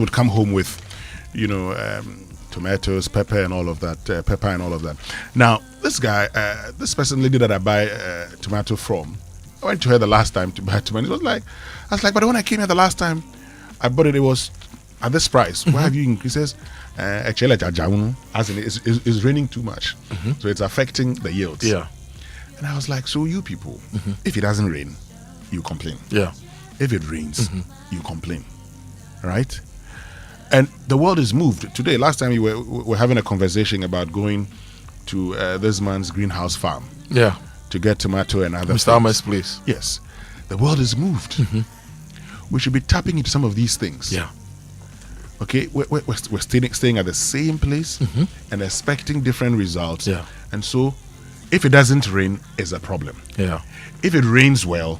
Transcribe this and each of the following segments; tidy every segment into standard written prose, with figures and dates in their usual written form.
would come home with, you know, tomatoes, pepper, and all of that. Now, this lady that I buy tomato from, I went to her the last time to buy tomato. I was like, but when I came here the last time, I bought it. It was at this price. Why have you increased? He says, as in it's raining too much, so it's affecting the yields. Yeah. And I was like, so you people, if it doesn't rain, you complain. Yeah. If it rains, you complain, right? And the world is moved today. Last time we were having a conversation about going to this man's greenhouse farm. Yeah. To get tomato and other Mr. Ahmed's place. Yes. The world is moved. We should be tapping into some of these things. Yeah. Okay, we're staying at the same place and expecting different results. Yeah. And so, if it doesn't rain, it's a problem. Yeah. If it rains well,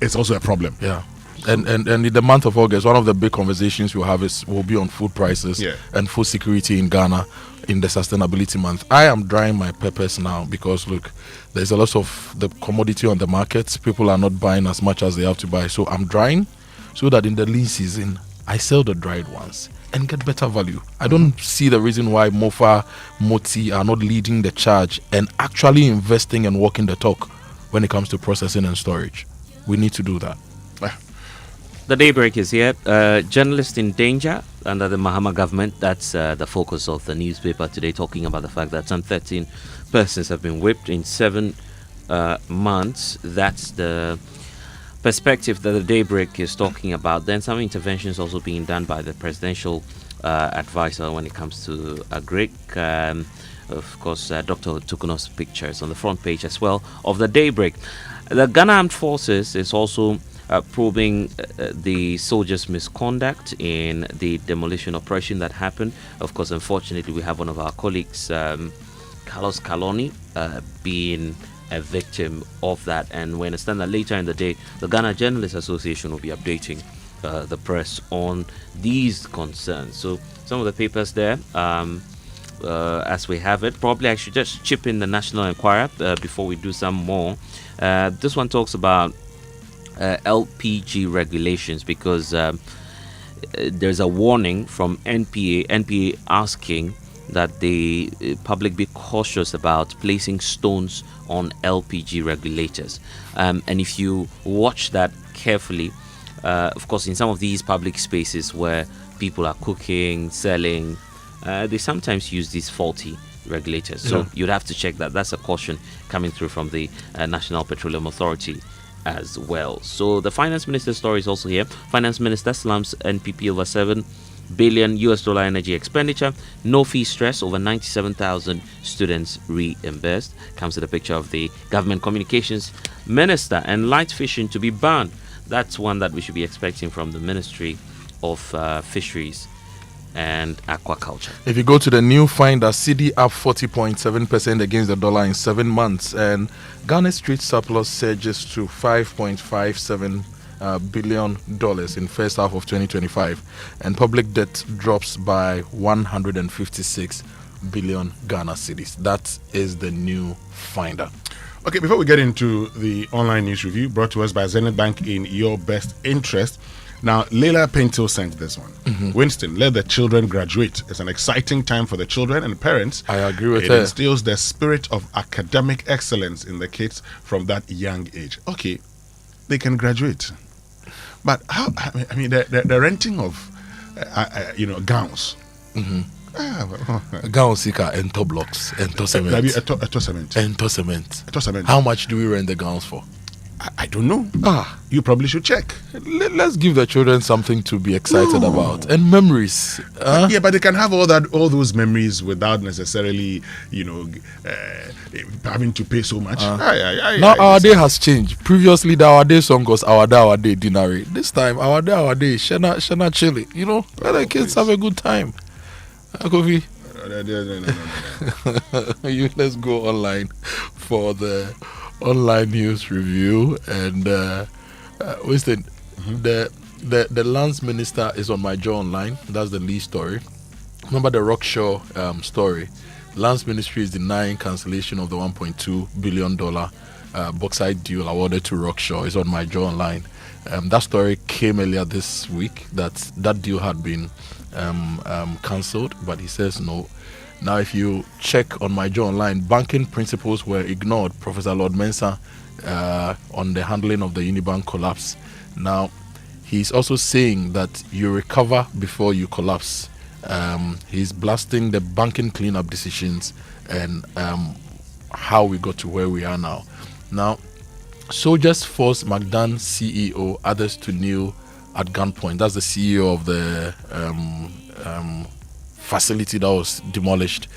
it's also a problem. Yeah. And in the month of August, one of the big conversations we'll have will be on food prices and food security in Ghana in the sustainability month. I am drying my peppers now because look, there's a lot of the commodity on the market. People are not buying as much as they have to buy. So I'm drying so that in the lean season, I sell the dried ones and get better value. I don't see the reason why Mofa, Moti are not leading the charge and actually investing and walking the talk when it comes to processing and storage. We need to do that. The daybreak is here. Journalist in danger under the Mahama government. That's the focus of the newspaper today, talking about the fact that some 13 persons have been whipped in 7 months. That's the perspective that the daybreak is talking about. Then some interventions also being done by the presidential advisor when it comes to agric. Of course, Dr. Tukuno's pictures on the front page as well of the daybreak. The Ghana Armed Forces is also probing the soldiers' misconduct in the demolition operation that happened. Of course, unfortunately, we have one of our colleagues, Carlos Caloni, being a victim of that. And we understand that later in the day, the Ghana Journalists Association will be updating the press on these concerns. So some of the papers there, as we have it, probably I should just chip in the National Enquirer before we do some more. This one talks about LPG regulations because there's a warning from NPA asking that the public be cautious about placing stones on LPG regulators. And if you watch that carefully, of course, in some of these public spaces where people are cooking, selling, they sometimes use these faulty regulators. So you'd have to check that. That's a caution coming through from the National Petroleum Authority as well. So the finance minister's story is also here. Finance minister slams NPP over $7 billion energy expenditure. No fee stress, over 97,000 students reimbursed. Comes with a picture of the government communications minister. And light fishing to be banned. That's one that we should be expecting from the Ministry of Fisheries and Aquaculture. If you go to the new finder, CD up 40.7% against the dollar in 7 months, and Ghana's trade surplus surges to $5.57 billion in first half of 2025, and public debt drops by 156 billion Ghana cedis. That is the new finder. Okay, before we get into the online news review brought to us by Zenith Bank in your best interest. Now, Leila Pinto sent this one. Winston, let the children graduate. It's an exciting time for the children and parents. I agree with her. It instills the spirit of academic excellence in the kids from that young age. Okay, they can graduate. But how, I mean, the renting of, gowns. Gowns, Sika, and top blocks, and cement. How much do we rent the gowns for? I don't know. You probably should check. Let's give the children something to be excited about and memories. Yeah, but they can have all those memories without necessarily, having to pay so much. Now our day has changed. Previously, the our day song was our day dinari. This time, our day shana chili. Let the kids have a good time. Kofi. No. Let's go online for the online news review, and Winston, the lands minister is on my jaw online. That's the lead story. Remember the Rockshore story. Lands Ministry is denying cancellation of the $1.2 billion bauxite deal awarded to Rockshore. It's on my jaw online. That story came earlier this week that deal had been cancelled, but he says no. Now, if you check on my Joe Online, banking principles were ignored. Professor Lord Mensah on the handling of the Unibank collapse. Now, he's also saying that you recover before you collapse. He's blasting the banking cleanup decisions and how we got to where we are now. Now, soldiers force McDan CEO, others to kneel at gunpoint. That's the CEO of the facility that was demolished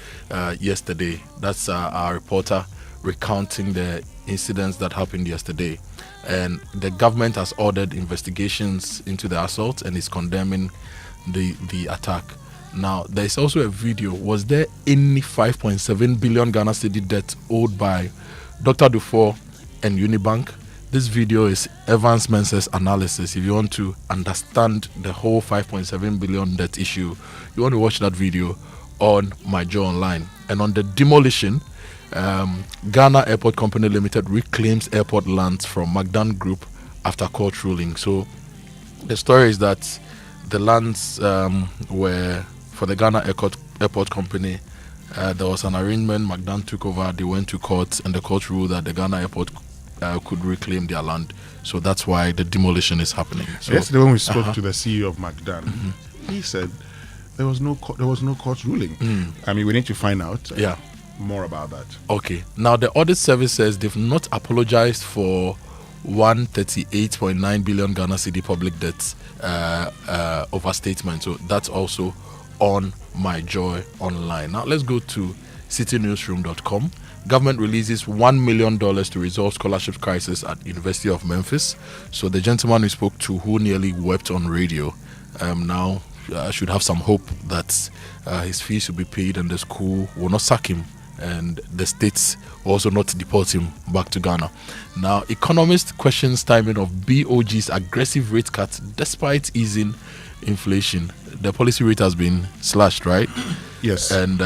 yesterday. That's our reporter recounting the incidents that happened yesterday. And the government has ordered investigations into the assault and is condemning the attack. Now, there is also a video. Was there any 5.7 billion Ghana cedi debt owed by Dr. Dufour and Unibank? This video is Evans Mensah's analysis. If you want to understand the whole 5.7 billion debt issue, you want to watch that video on my Joe Online. And on the demolition, Ghana Airport Company Limited reclaims airport lands from McDan Group after court ruling. So the story is that the lands were for the Ghana Airport Company. There was an arrangement. McDan took over. They went to court, and the court ruled that the Ghana Airport could reclaim their land. So that's why the demolition is happening. So yesterday, when we spoke to the CEO of McDan, he said there was no court ruling. I mean, we need to find out more about that. Okay. Now, the audit service says they've not apologized for 138.9 billion Ghana cedi public debt overstatement. So that's also on my Joy Online. Now, let's go to citynewsroom.com. Government releases $1 million to resolve scholarship crisis at University of Memphis. So the gentleman we spoke to, who nearly wept on radio, now should have some hope that his fees will be paid and the school will not sack him, and the states will also not deport him back to Ghana. Now, economist questions timing of BOG's aggressive rate cut despite easing inflation. The policy rate has been slashed, right? Yes. And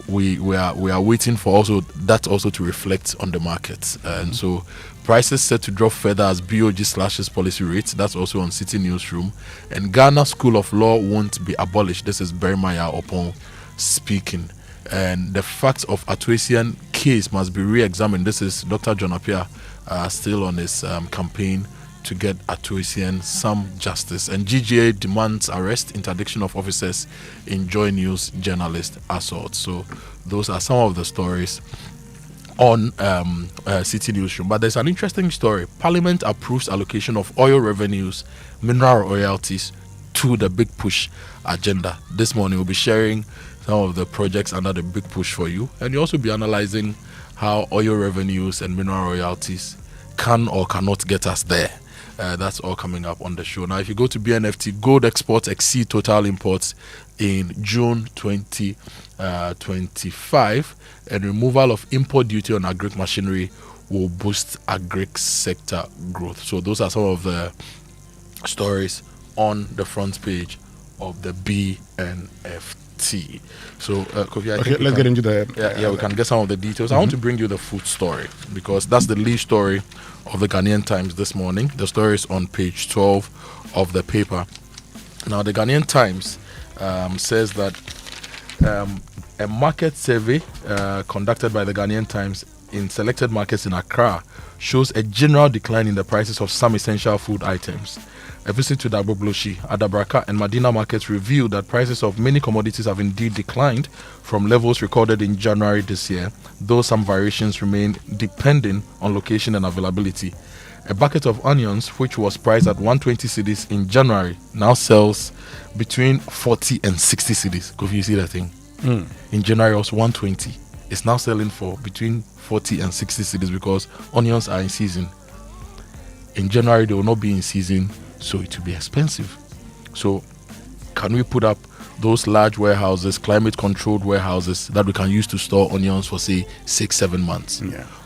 we are waiting for that to reflect on the market. And so prices set to drop further as BOG slashes policy rates. That's also on City Newsroom. And Ghana School of Law won't be abolished. This is Berimaya Opon speaking. And the facts of Atuasian case must be re-examined. This is Dr. John Appiah still on his campaign to get Atuasian some justice. And GGA demands arrest, interdiction of officers in Joy News journalist assault. So those are some of the stories on City Newsroom. But there's an interesting story. Parliament approves allocation of oil revenues, mineral royalties to the Big Push agenda. This morning we'll be sharing some of the projects under the Big Push for you, and you'll also be analyzing how oil revenues and mineral royalties can or cannot get us there. That's all coming up on the show. Now, if you go to BNFT, gold exports exceed total imports in June 2025, and removal of import duty on agric machinery will boost agric sector growth. So those are some of the stories on the front page of the BNFT. So, Kofi, let's get into the... we can get some of the details. I want to bring you the food story because that's the lead story of the Ghanaian Times this morning. The story is on page 12 of the paper. Now, the Ghanaian Times says that a market survey conducted by the Ghanaian Times in selected markets in Accra shows a general decline in the prices of some essential food items. A visit to Dagbobloshi, Adabraka, and Medina markets revealed that prices of many commodities have indeed declined from levels recorded in January this year, though some variations remain depending on location and availability. A bucket of onions, which was priced at 120 cedis in January, now sells between 40 and 60 cedis. Could you see that thing? In January it was 120. It's now selling for between 40 and 60 cedis because onions are in season. In January they will not be in season, so it will be expensive. So can we put up those large warehouses, climate controlled warehouses that we can use to store onions for say 6-7 months?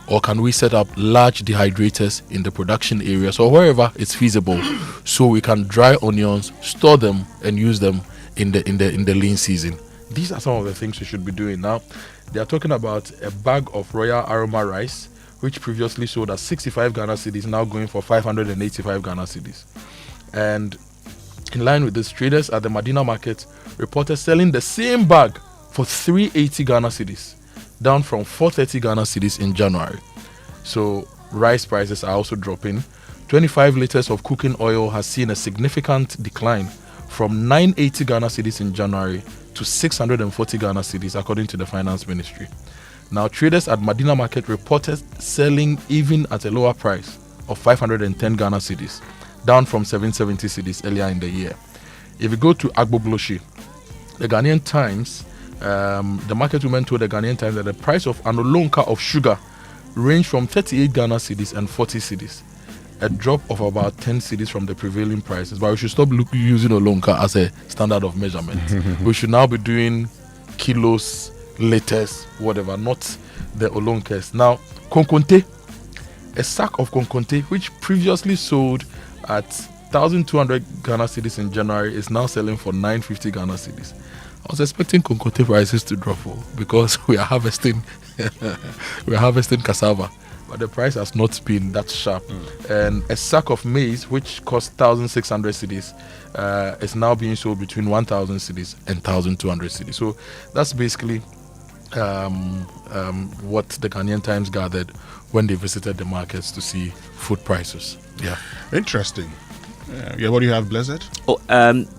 Or can we set up large dehydrators in the production areas or wherever it's feasible so we can dry onions, store them and use them in the lean season? These are some of the things we should be doing. Now they are talking about a bag of Royal Aroma rice, which previously sold at 65 Ghana cedis, now going for 585 Ghana cedis. And in line with this, traders at the Medina market reported selling the same bag for 380 Ghana cedis, down from 430 Ghana cedis in January. So rice prices are also dropping. 25 liters of cooking oil has seen a significant decline from 980 Ghana cedis in January to 640 Ghana cedis, according to the Finance Ministry. Now, traders at Medina Market reported selling even at a lower price of 510 Ghana cedis, down from 770 cedis earlier in the year. If you go to Agbobloshi, the Ghanaian Times, the market woman told the Ghanaian Times that the price of an olonka of sugar ranged from 38 Ghana cedis and 40 cedis, a drop of about 10 cedis from the prevailing prices. But we should stop using olonka as a standard of measurement. We should now be doing kilos, liters, whatever, not the olonkas. Now, konkonte, a sack of konkonte, which previously sold at 1,200 Ghana cedis in January, is now selling for 950 Ghana cedis. I was expecting konkonte prices to drop because we are harvesting cassava, but the price has not been that sharp. And a sack of maize, which cost 1,600 cedis, is now being sold between 1,000 cedis and 1,200 cedis. So that's basically what the Ghanaian Times gathered when they visited the markets to see food prices. Yeah, interesting. What do you have, Blessed?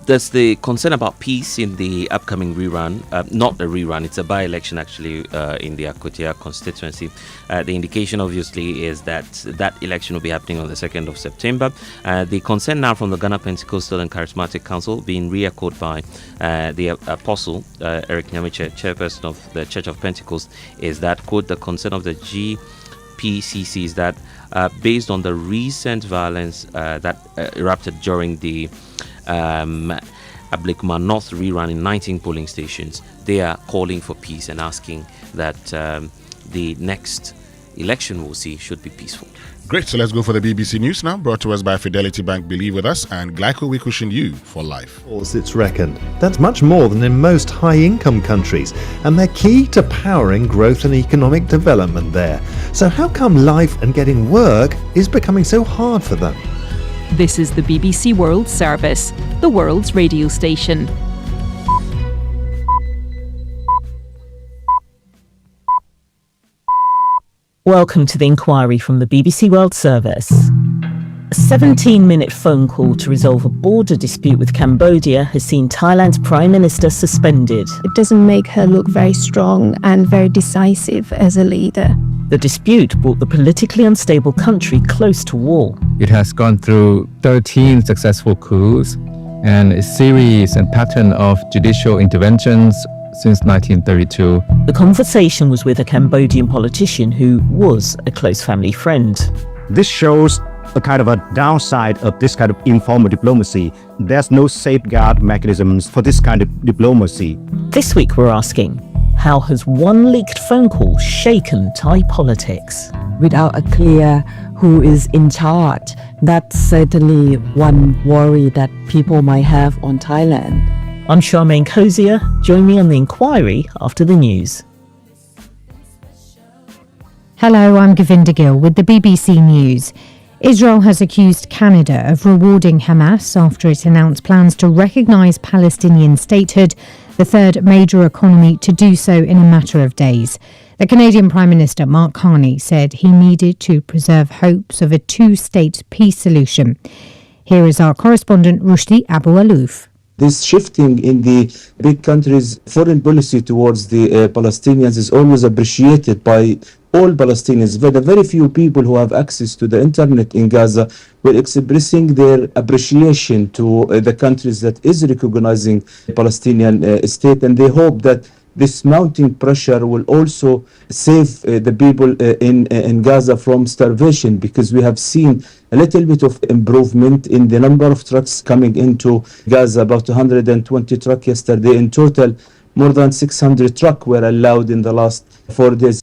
There's the concern about peace in the upcoming rerun. Not a rerun, it's a by-election actually in the Akotia constituency. The indication obviously is that election will be happening on the 2nd of September. The concern now from the Ghana Pentecostal and Charismatic Council, being re-echoed by the Apostle Eric Nyamiche, chairperson of the Church of Pentecost, is that, quote, the concern of the GPCC is that based on the recent violence that erupted during the Ablikuma North rerun in 19 polling stations, they are calling for peace and asking that the next election we'll see should be peaceful. Great, so let's go for the BBC News now, brought to us by Fidelity Bank. Believe with us, and Glyco, we cushion you for life. It's reckoned. That's much more than in most high-income countries, and they're key to powering growth and economic development there. So how come life and getting work is becoming so hard for them? This is the BBC World Service, the world's radio station. Welcome to the inquiry from the BBC World Service. A 17-minute phone call to resolve a border dispute with Cambodia has seen Thailand's Prime Minister suspended. It doesn't make her look very strong and very decisive as a leader. The dispute brought the politically unstable country close to war. It has gone through 13 successful coups and a series and pattern of judicial interventions since 1932. The conversation was with a Cambodian politician who was a close family friend. This shows a kind of a downside of this kind of informal diplomacy. There's no safeguard mechanisms for this kind of diplomacy. This week we're asking, how has one leaked phone call shaken Thai politics? Without a clear who is in charge, that's certainly one worry that people might have on Thailand. I'm Charmaine Cozier. Join me on the inquiry after the news. Hello, I'm Govinda Gill with the BBC News. Israel has accused Canada of rewarding Hamas after it announced plans to recognise Palestinian statehood, the third major economy to do so in a matter of days. The Canadian Prime Minister Mark Carney said he needed to preserve hopes of a two-state peace solution. Here is our correspondent Rushdie Abu Alouf. This shifting in the big countries' foreign policy towards the Palestinians is always appreciated by all Palestinians. But the very few people who have access to the internet in Gaza were expressing their appreciation to the countries that is recognizing the Palestinian state, and they hope that this mounting pressure will also save the people in Gaza from starvation, because we have seen a little bit of improvement in the number of trucks coming into Gaza, about 120 trucks yesterday. In total, more than 600 trucks were allowed in the last 4 days.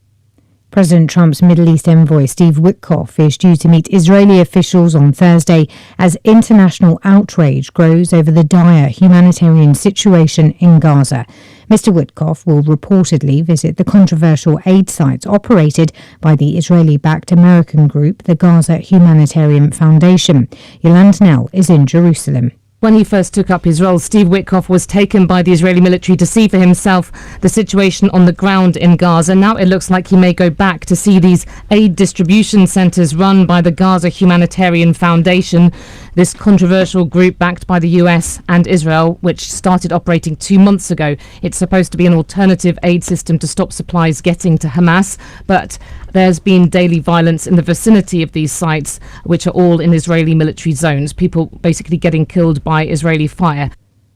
President Trump's Middle East envoy Steve Witkoff is due to meet Israeli officials on Thursday as international outrage grows over the dire humanitarian situation in Gaza. Mr. Witkoff will reportedly visit the controversial aid sites operated by the Israeli-backed American group, the Gaza Humanitarian Foundation. Yolande Nell is in Jerusalem. When he first took up his role, Steve Witkoff was taken by the Israeli military to see for himself the situation on the ground in Gaza. Now it looks like he may go back to see these aid distribution centres run by the Gaza Humanitarian Foundation, this controversial group backed by the US and Israel, which started operating 2 months ago. It's supposed to be an alternative aid system to stop supplies getting to Hamas, but there's been daily violence in the vicinity of these sites, which are all in Israeli military zones. People basically getting killed by Israeli fire.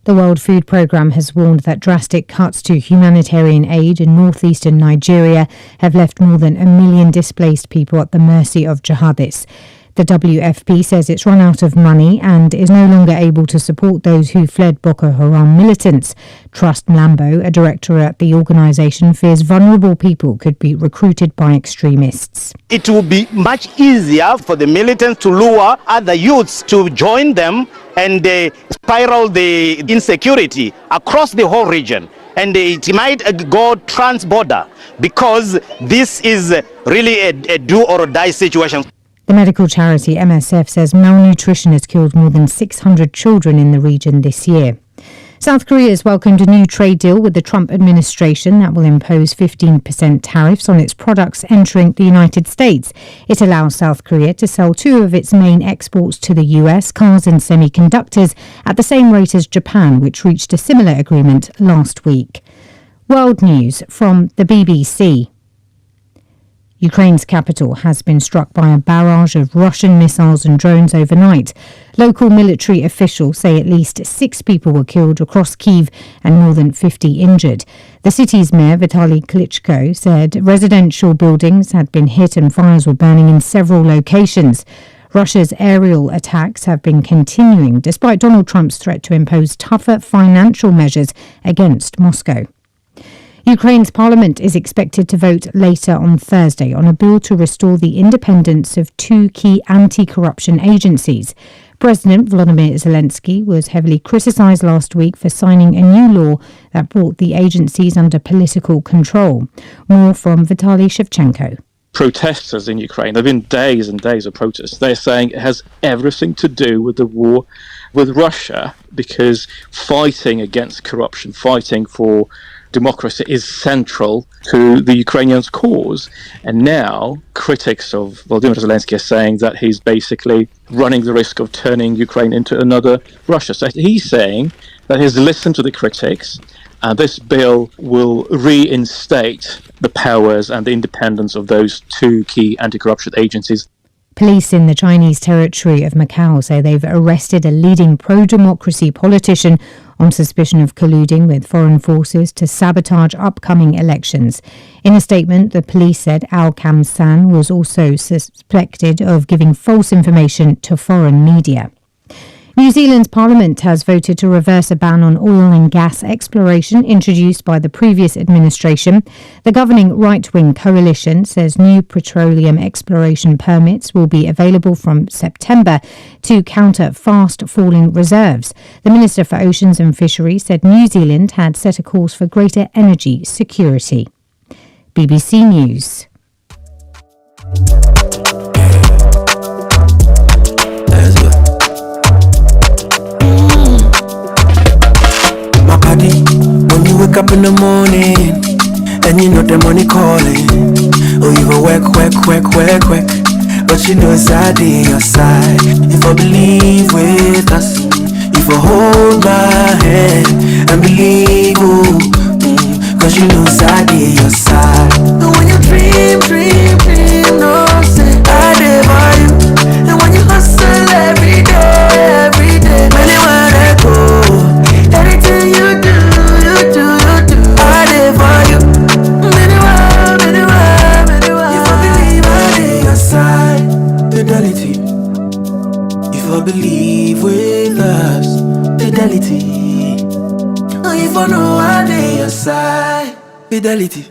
The World Food Programme has warned that drastic cuts to humanitarian aid in northeastern Nigeria have left more than 1 million displaced people at the mercy of jihadists. The WFP says it's run out of money and is no longer able to support those who fled Boko Haram militants. Trust Mlambo, a director at the organisation, fears vulnerable people could be recruited by extremists. It will be much easier for the militants to lure other youths to join them and spiral the insecurity across the whole region. And it might go trans-border because this is really a do or die situation. The medical charity MSF says malnutrition has killed more than 600 children in the region this year. South Korea has welcomed a new trade deal with the Trump administration that will impose 15% tariffs on its products entering the United States. It allows South Korea to sell 2 of its main exports to the US, cars and semiconductors, at the same rate as Japan, which reached a similar agreement last week. World news from the BBC. Ukraine's capital has been struck by a barrage of Russian missiles and drones overnight. Local military officials say at least 6 people were killed across Kyiv and more than 50 injured. The city's mayor, Vitaly Klitschko, said residential buildings had been hit and fires were burning in several locations. Russia's aerial attacks have been continuing despite Donald Trump's threat to impose tougher financial measures against Moscow. Ukraine's parliament is expected to vote later on Thursday on a bill to restore the independence of 2 key anti-corruption agencies. President Volodymyr Zelensky was heavily criticised last week for signing a new law that brought the agencies under political control. More from Vitaly Shevchenko. Protesters in Ukraine, there have been days and days of protests. They're saying it has everything to do with the war with Russia because fighting against corruption, fighting for democracy is central to the Ukrainians' cause. And now critics of Volodymyr Zelensky are saying that he's basically running the risk of turning Ukraine into another Russia. So he's saying that he's listened to the critics and this bill will reinstate the powers and the independence of those 2 key anti-corruption agencies. Police in the Chinese territory of Macau say they've arrested a leading pro-democracy politician on suspicion of colluding with foreign forces to sabotage upcoming elections. In a statement, the police said Al Kam San was also suspected of giving false information to foreign media. New Zealand's parliament has voted to reverse a ban on oil and gas exploration introduced by the previous administration. The governing right-wing coalition says new petroleum exploration permits will be available from September to counter fast-falling reserves. The Minister for Oceans and Fisheries said New Zealand had set a course for greater energy security. BBC News. When you wake up in the morning and you know the money calling, oh you go work, but you know it's out on your side. If I believe with us, if I hold my hand and believe, cause you know it's out on your side. And when you dream, no say I live for you. And when you hustle every day, many wanna go. Anything you do, I live for you. Anywhere. If I believe I live your side, fidelity. If I believe with us, fidelity. If I know I live your side, fidelity.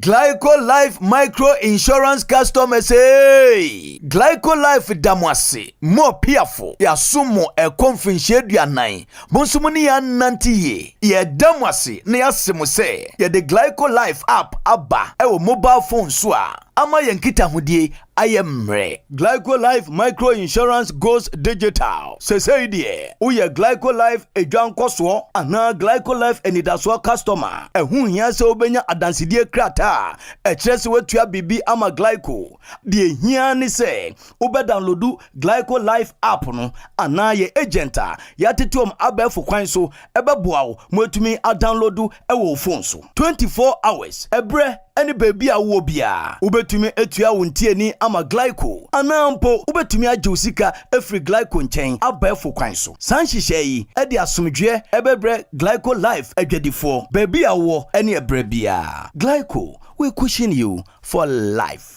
Glyco Life Micro Insurance customers, hey! Glyco Life damwase, more piafo, ya sumo e konfinche duanai, bonsumuni ya nantiye, ye damwase, ne ya simuse, ye de Glyco Life app abba, ewo mobile phone swa, ama yankita hudie ayemre. Glyco Life Micro Insurance goes digital. Sesayidie, uye Glyco Life ejuan koswo, ana Glyco Life enidaswa customer. Ehun hiya se obenya adansidie krata. Echresi wetuya bibi ama Glyco. Die hiya ni se, ube downloadu Glyco Life app no, ana ye agenta. Ya tituom abefu kwanso, ebe buaw, mwetumi a downloadu ewo phone so. 24 hours, ebre, any baby a wobia. Ubetumi etuya untie ni ama Glyco. Anampo, ubetumi a josika efri Glyco nchen abefu kwanso. Sanshisheyi, edi asumdwe ebebre Glyco Life ejwedifo. Baby a wo, any ebrebia. Glyco, we cushion you for life.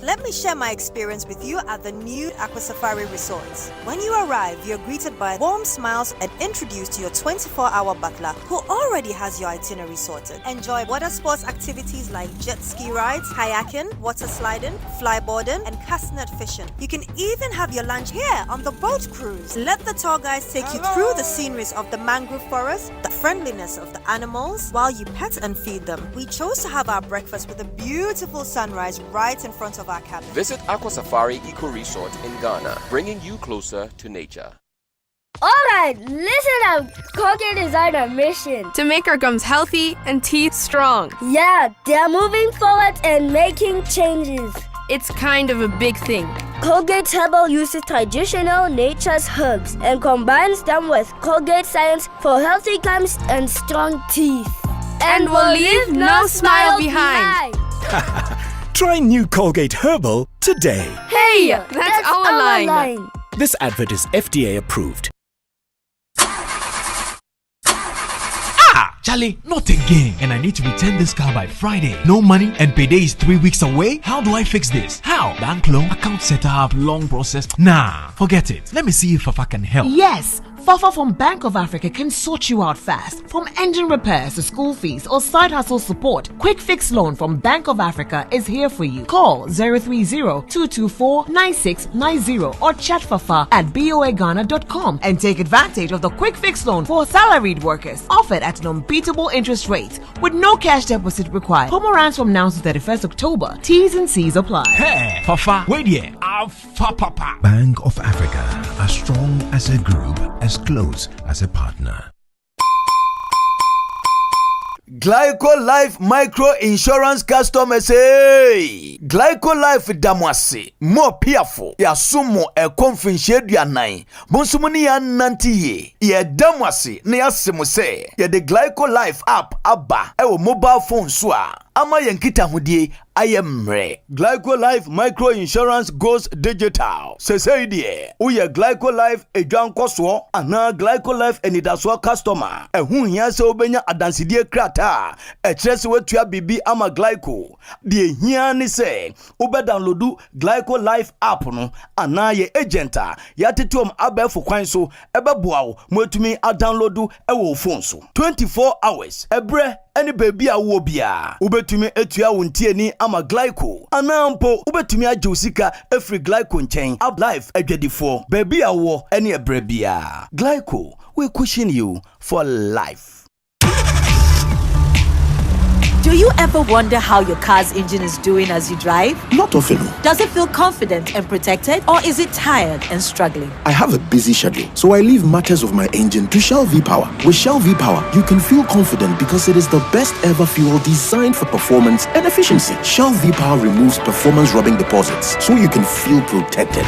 Let me share my experience with you at the new Aqua Safari Resort. When you arrive, you're greeted by warm smiles and introduced to your 24-hour butler who already has your itinerary sorted. Enjoy water sports activities like jet ski rides, kayaking, water sliding, flyboarding, and castnet fishing. You can even have your lunch here on the boat cruise. Let the tour guides take you through the sceneries of the mangrove forest, the friendliness of the animals, while you pet and feed them. We chose to have our breakfast with a beautiful sunrise right in front of our cabin. Visit Aqua Safari Eco Resort in Ghana, bringing you closer to nature. Alright, listen up. Colgate is on a mission to make our gums healthy and teeth strong. Yeah, they're moving forward and making changes. It's kind of a big thing. Colgate Herbal uses traditional nature's herbs and combines them with Colgate Science for healthy gums and strong teeth. And we'll leave no smile behind. Try new Colgate Herbal today. Hey, that's our line. This advert is FDA approved. Charlie, not again. And I need to return this car by Friday. No money and payday is 3 weeks away? How do I fix this? How? Bank loan, account setup, long process. Nah, forget it. Let me see if Fafa can help. Yes, Fafa from Bank of Africa can sort you out fast. From engine repairs to school fees or side hustle support, Quick Fix Loan from Bank of Africa is here for you. Call 030-224-9690 or chat Fafa at boaghana.com and take advantage of the Quick Fix Loan for salaried workers. Offered at an unbeatable interest rate with no cash deposit required. Promo runs from now to 31st October. T's and C's apply. Hey, Fafa, wait here. Papa. Bank of Africa, as strong as a group, as close as a partner. Glyco Life Micro Insurance customers, hey! Glyco Life damwase more piafo ya sumo konfinche duanan bonsumuni ya nantiye ye damwase ne yasemo se ye the Glyco Life app aba ewo mobile phone so a ama yankita hudie ayemre. Glyco Life Micro Insurance goes digital. Sesayidie, uye Glyco Life ejuan koswo, ana Glyco Life enidaswa customer. Ehun hiya se obenya adansidie krata. Echresi wetuya bibi ama Glyco. Die hiya ni se, ube downloadu Glyco Life app no, ana ye agenta. Ya tituom abefu kwanso, ebe buaw, mwetumi a downloadu ewo phone so. 24 hours, ebre, any baby a wobia. Ubetumi etuya untie ni ama Glyco. Anampo, ubetumi a josika efri Glyco nchen. Ab life ejwedifo. Baby a wo, any ebrebia. Glyco, we cushion you for life. Do you ever wonder how your car's engine is doing as you drive? Not often. Does it feel confident and protected, or is it tired and struggling? I have a busy schedule, so I leave matters of my engine to Shell V-Power. With Shell V-Power, you can feel confident because it is the best ever fuel designed for performance and efficiency. Shell V-Power removes performance-robbing deposits, so you can feel protected.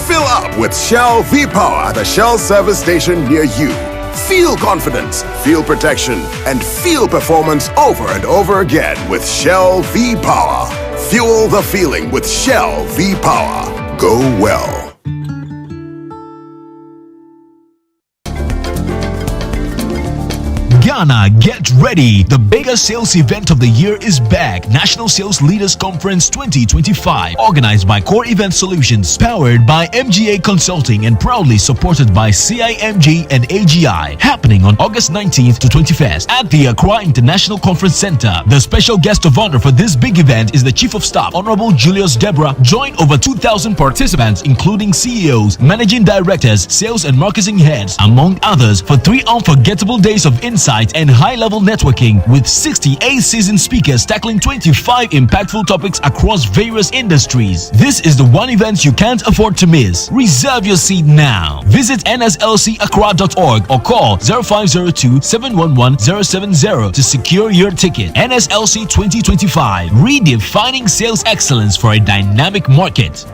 Fill up with Shell V-Power at a Shell service station near you. Feel confidence, feel protection, and feel performance over and over again with Shell V-Power. Fuel the feeling with Shell V-Power. Go well. Ghana, get ready. The biggest sales event of the year is back. National Sales Leaders Conference 2025. Organized by Core Event Solutions. Powered by MGA Consulting and proudly supported by CIMG and AGI. Happening on August 19th to 21st at the Accra International Conference Center. The special guest of honor for this big event is the Chief of Staff, Honorable Julius Deborah. Join over 2,000 participants including CEOs, Managing Directors, Sales and Marketing Heads, among others, for 3 unforgettable days of insight engagement and high-level networking with 68 seasoned speakers tackling 25 impactful topics across various industries. This is the one event you can't afford to miss. Reserve your seat now. Visit nslcaccra.org or call 0502-711-070 to secure your ticket. NSLC 2025, redefining sales excellence for a dynamic market.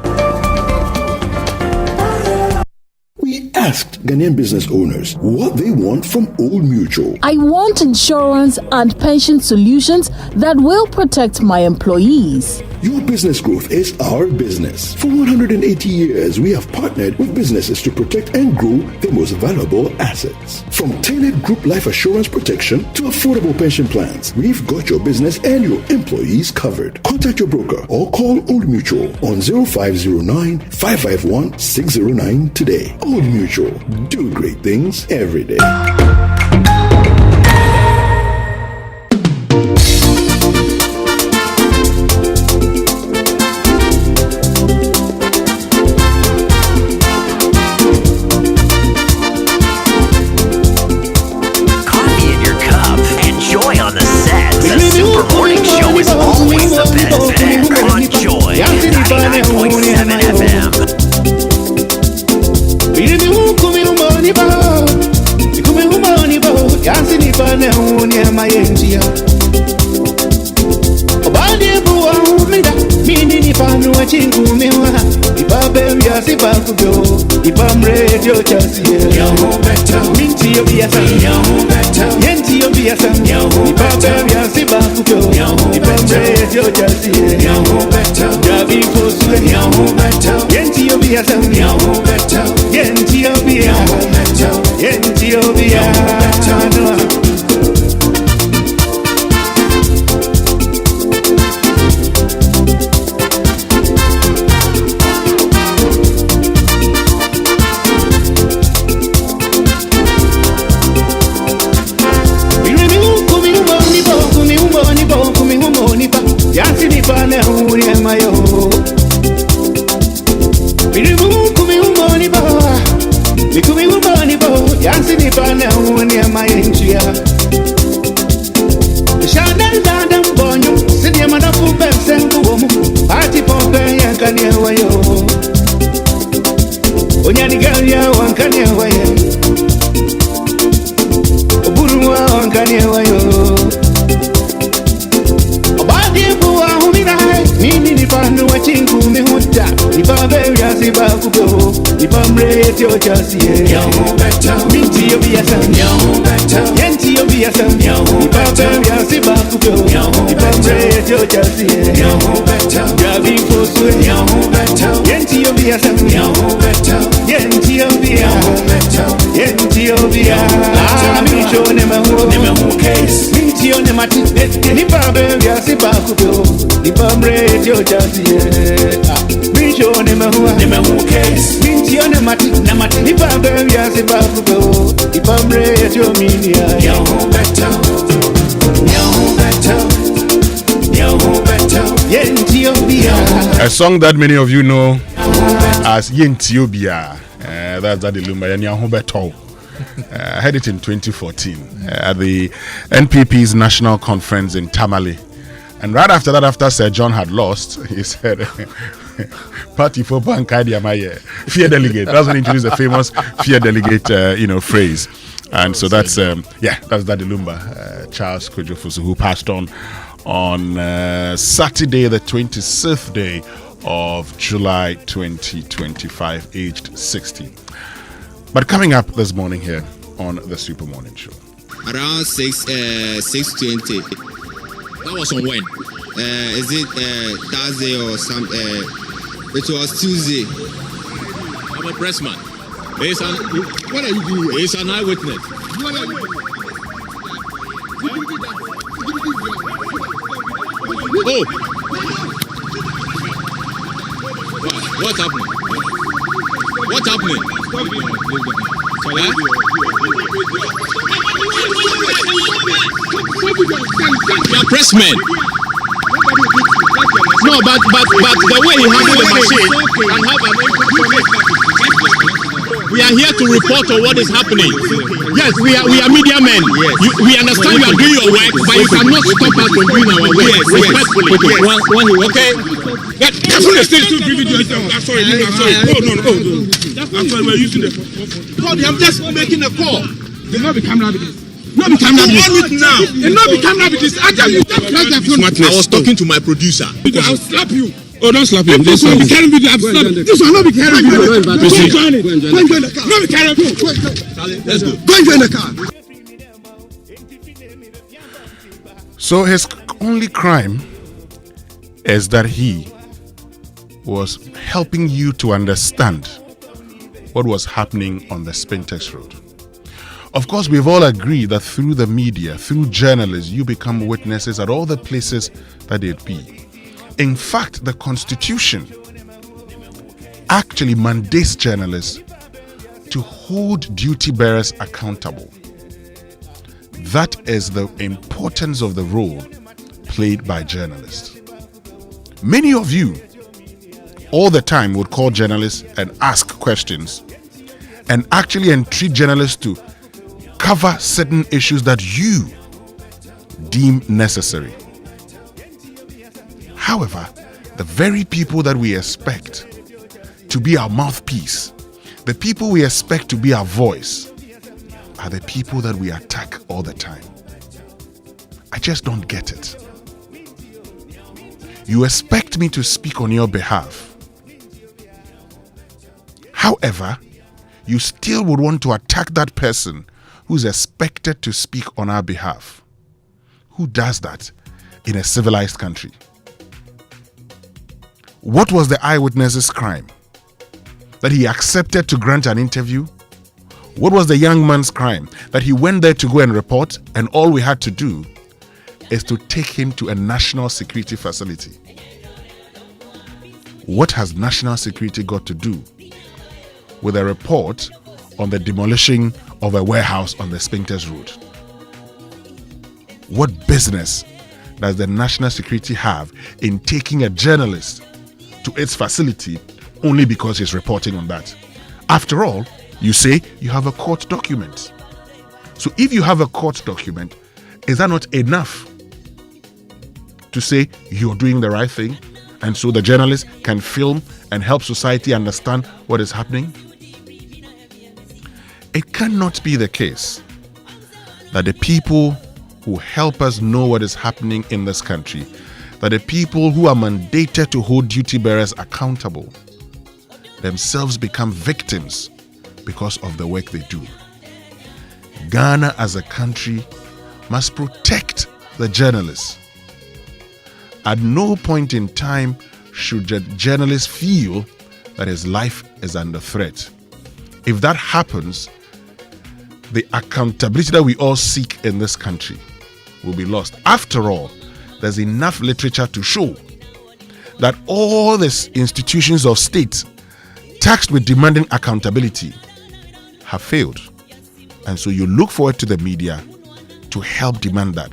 We asked Ghanaian business owners what they want from Old Mutual. I want insurance and pension solutions that will protect my employees. Your business growth is our business. For 180 years, we have partnered with businesses to protect and grow their most valuable assets. From tailored group life assurance protection to affordable pension plans, we've got your business and your employees covered. Contact your broker or call Old Mutual on 0509-551-609 today. Old Mutual, do great things every day. A song that many of you know as Yentiobia. That's that Lumba Yanyahubeto. I heard it in 2014 at the NPP's national conference in Tamale. And right after that, after Sir John had lost, he said, Party for Bankadia Maye, fear delegate. That's when he introduced the famous fear delegate, phrase. And so that's that Lumba, Charles Kojofusu, who passed on Saturday, the 26th day of July 2025, aged 60. But coming up this morning here on the Super Morning Show. Around 6:20. That was on when? Is it Thursday or some? It was Tuesday. I'm a pressman. What are you doing? It's an eyewitness. What are you doing? Oh! What's happening? What's happening? You're pressmen. No, but the way he handled the machine can have an impact on it. We are here to report on what is happening. Yes, we are media men. Yes. We understand you are doing your work, but you cannot stop us from doing our work. Yes, respectfully. Okay. That's what I'm sorry. I'm sorry, we're using the phone. I'm just making a call. There's not the camera with this. Not the camera with this. Now. It's not the camera with this. I tell you, I was talking to my producer. I'll slap you. Oh, don't slap him. This will not be carrying video. This will not be carrying video. Go and join it. Go and join the car. Not be carrying video. Let's go. Go and join the car. So his only crime is that he was helping you to understand what was happening on the Spintex Road. Of course, we've all agreed that through the media, through journalists, you become witnesses at all the places that they'd be. In fact, the Constitution actually mandates journalists to hold duty bearers accountable. That is the importance of the role played by journalists. Many of you all the time would call journalists and ask questions and actually entreat journalists to cover certain issues that you deem necessary. However, the very people that we expect to be our mouthpiece, the people we expect to be our voice, are the people that we attack all the time. I just don't get it. You expect me to speak on your behalf. However, you still would want to attack that person who's expected to speak on our behalf. Who does that in a civilized country? What was the eyewitness's crime? That he accepted to grant an interview? What was the young man's crime? That he went there to go and report, and all we had to do is to take him to a national security facility. What has national security got to do with a report on the demolition of a warehouse on the Spintex Road? What business does the national security have in taking a journalist to its facility only because he's reporting on that? After all, you say you have a court document. So if you have a court document, is that not enough to say you're doing the right thing, and so the journalist can film and help society understand what is happening? It cannot be the case that the people who help us know what is happening in this country, that the people who are mandated to hold duty bearers accountable, themselves become victims because of the work they do. Ghana as a country must protect the journalists. At no point in time should a journalist feel that his life is under threat. If that happens, the accountability that we all seek in this country will be lost. After all, there's enough literature to show that all these institutions of state tasked with demanding accountability have failed. And so you look forward to the media to help demand that.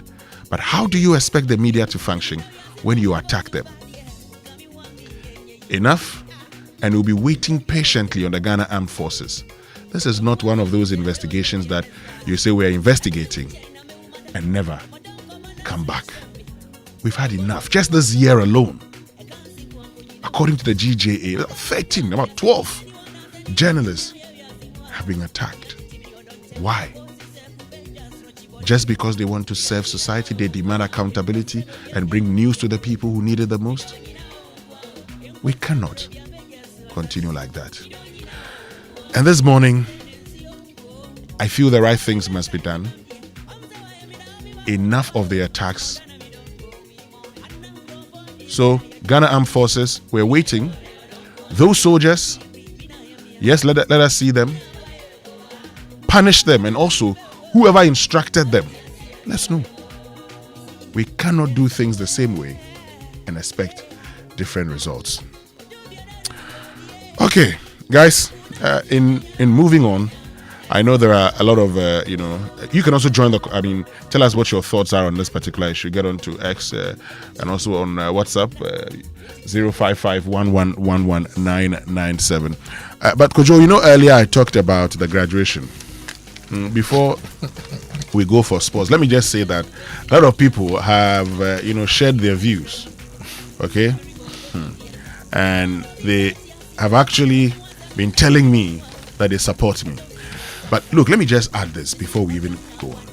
But how do you expect the media to function when you attack them? Enough, and we'll be waiting patiently on the Ghana Armed Forces. This is not one of those investigations that you say we're investigating and never come back. We've had enough. Just this year alone, according to the GJA, about 12 journalists have been attacked. Why? Just because they want to serve society, they demand accountability and bring news to the people who need it the most? We cannot continue like that. And this morning, I feel the right things must be done. Enough of the attacks. So, Ghana Armed Forces, we're waiting. Those soldiers, yes, let us see them. Punish them, and also whoever instructed them, let's know. We cannot do things the same way and expect different results. Okay, guys, in moving on, I know there are a lot of, you can also join tell us what your thoughts are on this particular issue. Get on to X and also on WhatsApp, 05511119997. But Kojo, earlier I talked about the graduation. Before we go for sports, let me just say that a lot of people have, shared their views, okay? And they have actually been telling me that they support me. But look, let me just add this before we even go on.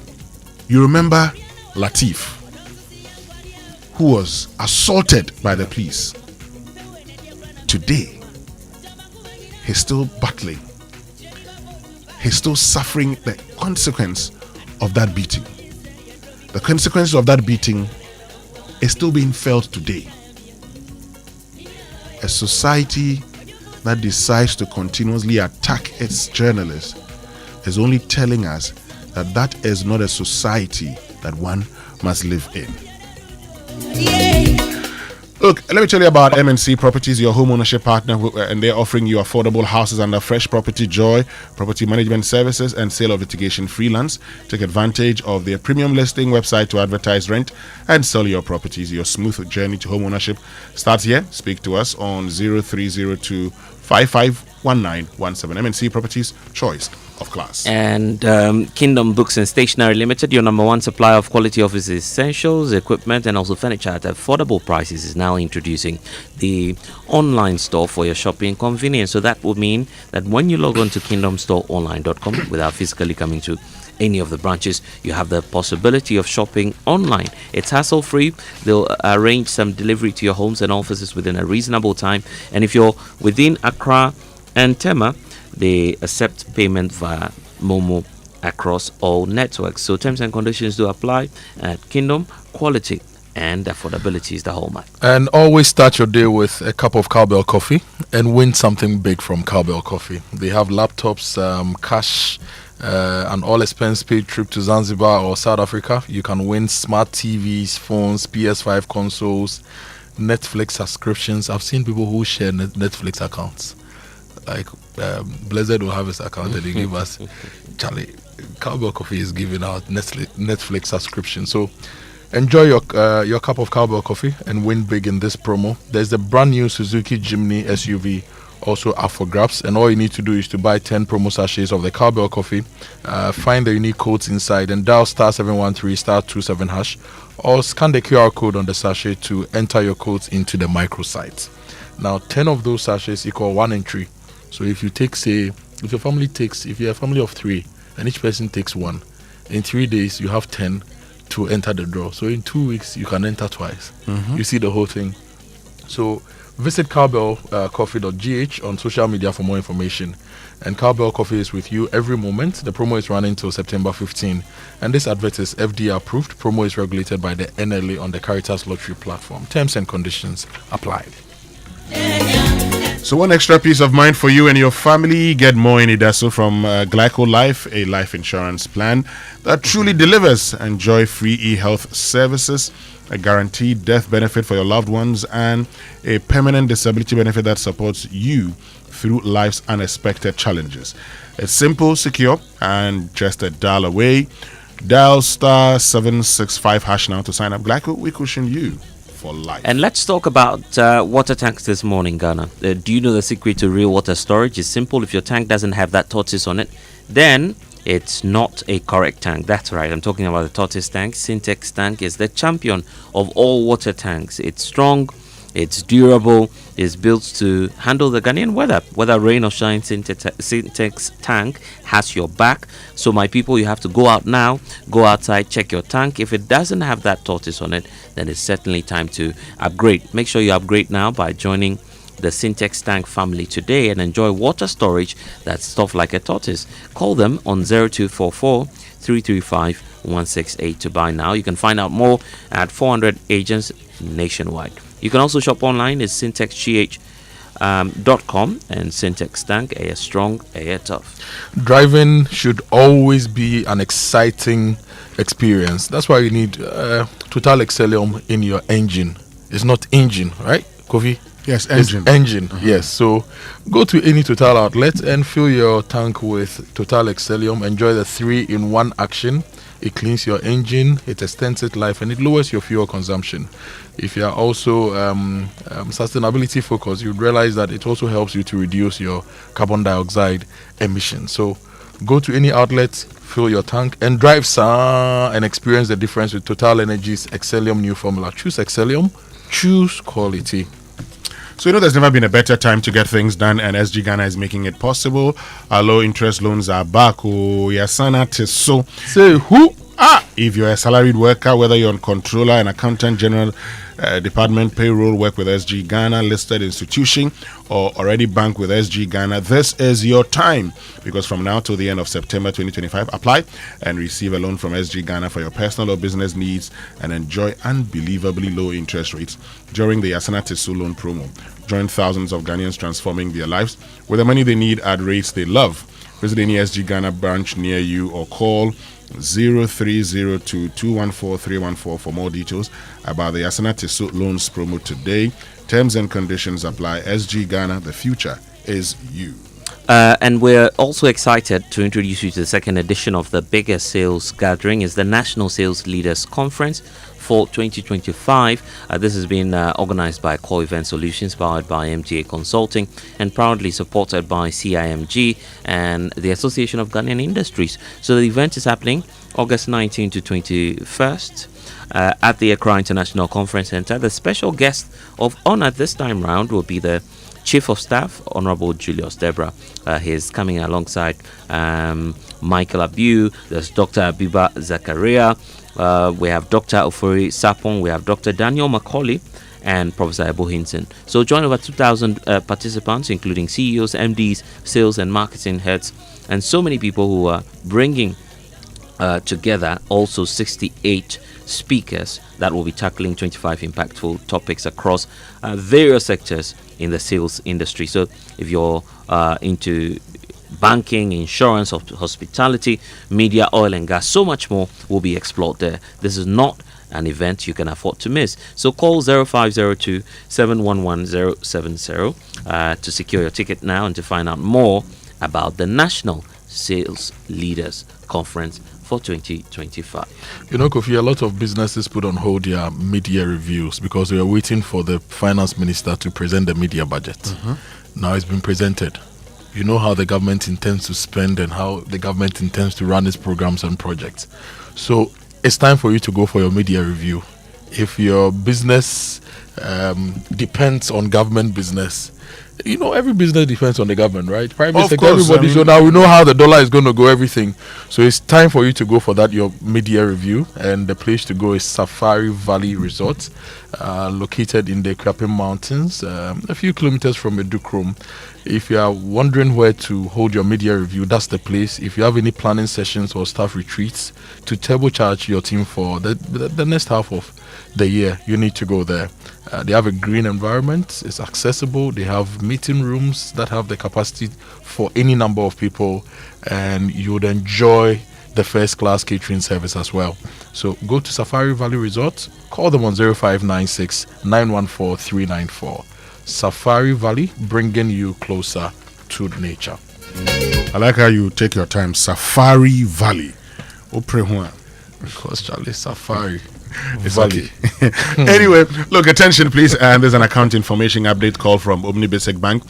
You remember Latif, who was assaulted by the police? Today, he's still battling. He's still suffering the consequence of that beating. The consequence of that beating is still being felt today. A society that decides to continuously attack its journalists is only telling us that that is not a society that one must live in. Look, let me tell you about MNC Properties, your home ownership partner, and they're offering you affordable houses under Fresh Property Joy, property management services, and sale of litigation freelance. Take advantage of their premium listing website to advertise, rent, and sell your properties. Your smooth journey to home ownership starts here. Speak to us on 0302 551917. MNC Properties, choice of class. And Kingdom Books and Stationery Limited, your number one supplier of quality office essentials, equipment, and also furniture at affordable prices, is now introducing the online store for your shopping convenience. So that would mean that when you log on to kingdomstoreonline.com without physically coming to any of the branches, you have the possibility of shopping online. It's hassle-free. They'll arrange some delivery to your homes and offices within a reasonable time. And if you're within Accra and Tema, they accept payment via Momo across all networks. So terms and conditions do apply at Kingdom. Quality and affordability is the hallmark. And always start your day with a cup of Cowbell coffee and win something big from Cowbell Coffee. They have laptops, cash, an all-expense paid trip to Zanzibar or South Africa. You can win smart TVs, phones, PS5 consoles, Netflix subscriptions. I've seen people who share Netflix accounts. Like Blessed will have his account and they give us Charlie. Cowbell Coffee is giving out Netflix subscription. So enjoy your cup of Cowbell Coffee and win big in this promo. There's the brand new Suzuki Jimny SUV also up for grabs, and all you need to do is to buy 10 promo sachets of the Cowbell Coffee, find the unique codes inside and dial *713*27# or scan the QR code on the sachet to enter your codes into the microsite. Now 10 of those sachets equal 1 entry. So if you take, say, if you're a family of 3 and each person takes 1, in 3 days you have 10 to enter the draw. So in 2 weeks you can enter twice. You see the whole thing. So visit cowbellcoffee.gh on social media for more information. And Cowbell Coffee is with you every moment. The promo is running till September 15. And this advert is FDA approved. Promo is regulated by the NLA on the Caritas Lottery platform. Terms and conditions apply. So one extra peace of mind for you and your family. Get more in Idaso from Glyco Life, a life insurance plan that truly delivers. Enjoy free e-health services, a guaranteed death benefit for your loved ones, and a permanent disability benefit that supports you through life's unexpected challenges. It's simple, secure, and just a dial away. Dial *765# now to sign up. Glyco, we cushion you for life. And let's talk about water tanks this morning, Ghana. Do you know the secret to real water storage? It's simple. If your tank doesn't have that tortoise on it, then it's not a correct tank. That's right. I'm talking about the tortoise tank. Syntex tank is the champion of all water tanks. It's strong, it's durable, it's built to handle the Ghanaian weather. Whether rain or shine, Syntex tank has your back. So my people, you have to go out now, go outside, check your tank. If it doesn't have that tortoise on it, then it's certainly time to upgrade. Make sure you upgrade now by joining the Syntex tank family today and enjoy water storage that's tough like a tortoise. Call them on 0244 335 168 to buy now. You can find out more at 400 agents nationwide. You can also shop online at syntexgh.com and Syntex tank, air strong, air tough. Driving should always be an exciting experience. That's why you need Total Excellium in your engine. It's not engine, right, Kofi? Yes, engine. Yes. So go to any Total outlet and fill your tank with Total Excellium. Enjoy the 3-in-1 action. It cleans your engine, it extends its life, and it lowers your fuel consumption. If you are also sustainability focused, you'd realize that it also helps you to reduce your carbon dioxide emissions. So go to any outlet, fill your tank, and drive and experience the difference with Total Energy's Excellium new formula. Choose Excellium, choose quality. So there's never been a better time to get things done, and SG Ghana is making it possible. Our low interest loans are back. Oh, Yasana Teso. Say who? If you're a salaried worker, whether you're on controller and accountant general department payroll, work with SG Ghana, listed institution, or already bank with SG Ghana, this is your time, because from now till the end of September 2025, apply and receive a loan from SG Ghana for your personal or business needs and enjoy unbelievably low interest rates during the Yasana Teso loan promo. Join thousands of Ghanaians transforming their lives with the money they need at rates they love. Visit any SG Ghana branch near you or call 0302-214-314 for more details about the Yasana Teso loans promo today. Terms and conditions apply. SG Ghana, the future is you. And we're also excited to introduce you to the second edition of the biggest sales gathering. It's the National Sales Leaders Conference for 2025. This has been organized by Core Event Solutions, powered by MGA Consulting, and proudly supported by CIMG and the Association of Ghanaian Industries. So the event is happening August 19 to 21st at the Accra International Conference Center. The special guest of honor this time round will be the Chief of Staff, Honorable Julius Debra. He's coming alongside Michael Abu. There's Dr. Abiba Zakaria. We have Dr. Ofori Sapon. We have Dr. Daniel Macaulay and Professor Ebo Hinton. So join over 2,000 participants, including CEOs, MDs, sales and marketing heads, and so many people who are bringing together also 68 speakers that will be tackling 25 impactful topics across various sectors in the sales industry. So if you're into banking, insurance, hospitality, media, oil and gas, so much more will be explored there. This is not an event you can afford to miss. So call 0502 711 070 to secure your ticket now and to find out more about the National Sales Leaders Conference for 2025. Kofi, a lot of businesses put on hold their media reviews because they are waiting for the finance minister to present the media budget. Now it's been presented. You know how the government intends to spend and how the government intends to run its programs and projects. So it's time for you to go for your media review. If your business depends on government business, every business depends on the government, right? Private sector, everybody. So now we know how the dollar is going to go, everything. So it's time for you to go for that, your media review. And the place to go is Safari Valley Resort, located in the Krapim Mountains, a few kilometers from Edukrom. If you are wondering where to hold your media review, that's the place. If you have any planning sessions or staff retreats to turbocharge your team for the next half of the year, you need to go there. They have a green environment. It's accessible. They have meeting rooms that have the capacity for any number of people, and you would enjoy the first class catering service as well. So go to Safari Valley Resort, call them on 0596 914 394. Safari Valley, bringing you closer to nature. I like how you take your time. Safari Valley. Because Charlie, Safari Valley. Anyway, look, attention please. And there's an account information update call from Omnibasic Bank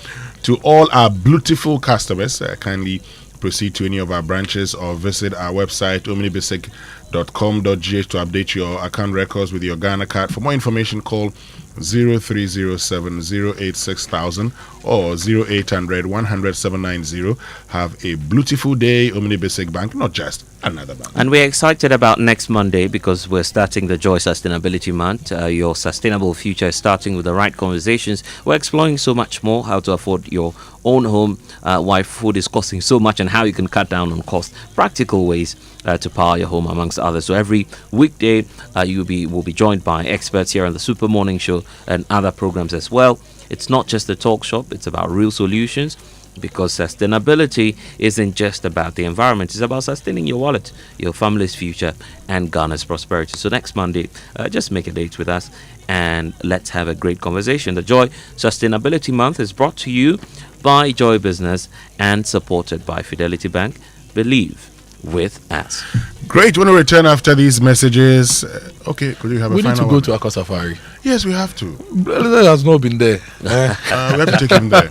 to all our beautiful customers. Kindly proceed to any of our branches or visit our website omnibasic.com.gh to update your account records with your Ghana card. For more information, call 0307-086,000 or 0800 100 790. Have a beautiful day. Omnibasic Bank, not just another bank. And we're excited about next Monday because we're starting the Joy Sustainability Month. Your sustainable future is starting with the right conversations. We're exploring so much more: how to afford your own home, why food is costing so much, and how you can cut down on cost. Practical ways to power your home, amongst others. So every weekday, will be joined by experts here on the Super Morning Show and other programs as well. It's not just a talk shop; it's about real solutions. Because sustainability isn't just about the environment, it's about sustaining your wallet, your family's future, and Ghana's prosperity. So next Monday, just make a date with us and let's have a great conversation. The Joy Sustainability Month is brought to you by Joy Business and supported by Fidelity Bank. Believe with us. Great. Want to return after these messages? Okay, could you have a final one? We need to go to Aqua Safari. Yes, we have to. That has not been there. We have to take him there.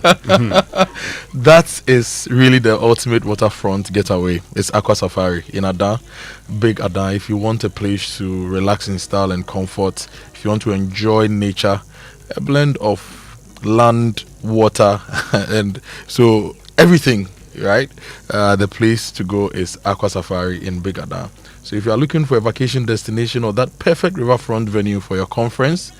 That is really the ultimate waterfront getaway. It's Aqua Safari in Ada, Big Ada. If you want a place to relax in style and comfort, if you want to enjoy nature, a blend of land, water, and so everything. Right, the place to go is Aqua Safari in Big Ada. So if you are looking for a vacation destination or that perfect riverfront venue for your conference,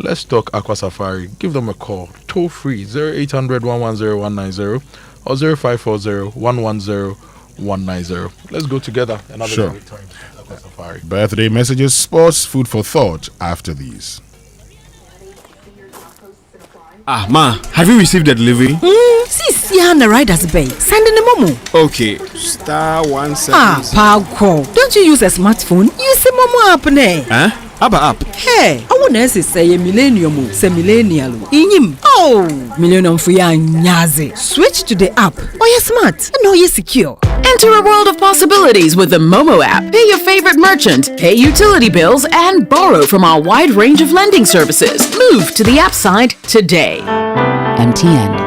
let's talk Aqua Safari. Give them a call, toll free 0800 110 190 or 0540 110 190. Let's go together another great time at Aqua Safari. Birthday messages, sports, food for thought after these. Ma, have you received the delivery? Sis, yeah, the rider's bay. Send in the momo. Okay, *176. Power. Don't you use a smartphone? Use the momo app, ne? Huh? Aba app. Hey, I want to say a millennium, say millennial. Inyim. Oh, millennium for ya nyaze. Switch to the app. Oh, you're smart. No, you're secure. Enter a world of possibilities with the Momo app. Pay your favorite merchant, pay utility bills, and borrow from our wide range of lending services. Move to the app side today. MTN.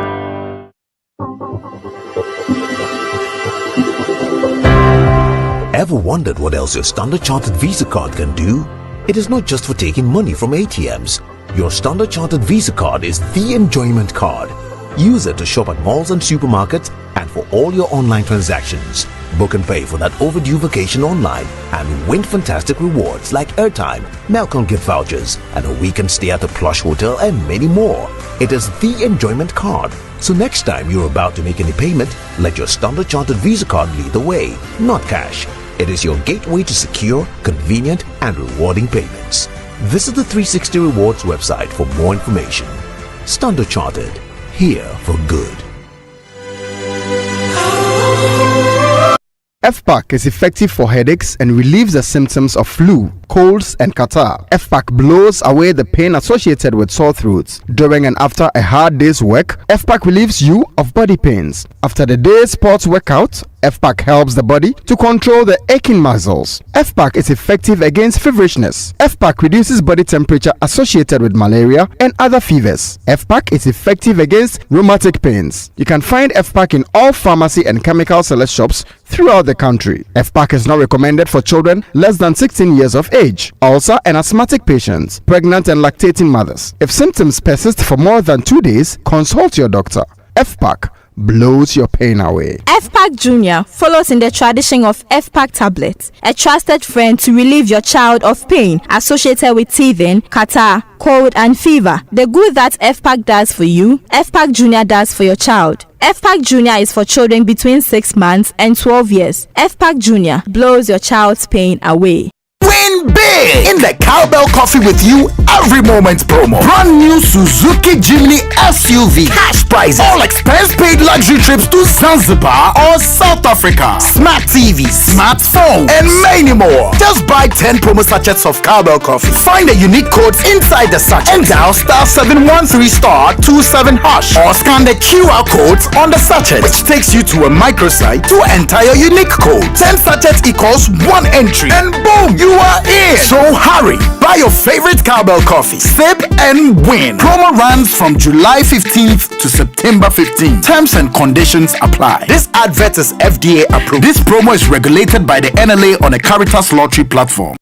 Ever wondered what else your Standard Chartered Visa card can do? It is not just for taking money from ATMs. Your Standard Chartered Visa card is the enjoyment card. Use it to shop at malls and supermarkets and for all your online transactions. Book and pay for that overdue vacation online and win fantastic rewards like airtime, Melcon gift vouchers, and a weekend stay at a plush hotel and many more. It is the enjoyment card. So next time you're about to make any payment, let your Standard Chartered Visa card lead the way, not cash. It is your gateway to secure, convenient, and rewarding payments. Visit the 360 Rewards website for more information. Standard Chartered, here for good. FPAC is effective for headaches and relieves the symptoms of flu, colds, and catarrh. FPAC blows away the pain associated with sore throats. During and after a hard day's work, FPAC relieves you of body pains. After the day's sports workout, FPAC helps the body to control the aching muscles. FPAC is effective against feverishness. FPAC reduces body temperature associated with malaria and other fevers. FPAC is effective against rheumatic pains. You can find FPAC in all pharmacy and chemical select shops throughout the country. FPAC is not recommended for children less than 16 years of age, ulcer and asthmatic patients, pregnant and lactating mothers. If symptoms persist for more than 2 days, consult your doctor. FPAC blows your pain away. FPAC Junior follows in the tradition of FPAC tablets, a trusted friend to relieve your child of pain associated with teething, catarrh, cold and fever. The good that FPAC does for you, FPAC Junior does for your child. FPAC Junior is for children between 6 months and 12 years. FPAC Junior blows your child's pain away. Win big in the Cowbell Coffee with You Every Moment promo. Brand new Suzuki Jimny SUV. Cash prizes. All expense paid luxury trips to Zanzibar or South Africa. Smart TVs, smartphone, and many more. Just buy 10 promo sachets of Cowbell Coffee. Find the unique codes inside the sachet and dial *713*27# or scan the QR codes on the sachet, which takes you to a microsite to enter your unique code. 10 sachets equals 1 entry, and boom, you are in. So hurry, buy your favorite Cowbell Coffee, sip and win. Promo runs from July 15th to September 15th. Terms and conditions apply. This advert is FDA approved. This promo is regulated by the NLA on a Caritas lottery platform.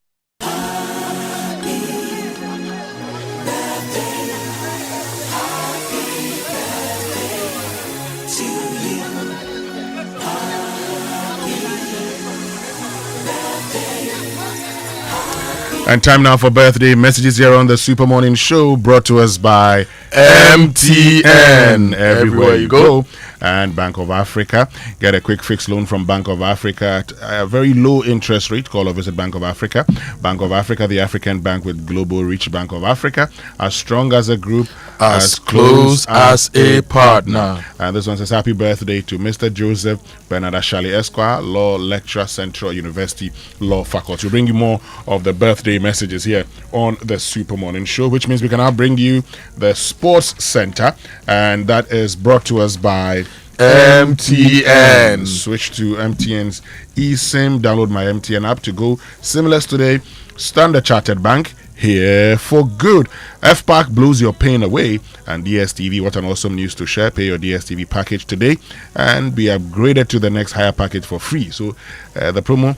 And time now for birthday messages here on the Super Morning Show, brought to us by MTN everywhere you go. And Bank of Africa. Get a quick fix loan from Bank of Africa at a very low interest rate. Call or visit Bank of Africa. Bank of Africa, the African bank with global reach. Bank of Africa, as strong as a group, as close as a partner. And this one says happy birthday to Mr. Joseph Bernard Ashali Esquire, Law Lecturer, Central University Law Faculty. We'll bring you more of the birthday messages here on the Super Morning Show, which means we can now bring you the Sports Center, and that is brought to us by MTN. Switch to MTN's eSIM. Download my MTN app to go seamless today. Standard Chartered Bank, here for good. FPAC blows your pain away. And DSTV, what an awesome news to share. Pay your DSTV package today and be upgraded to the next higher package for free. So the promo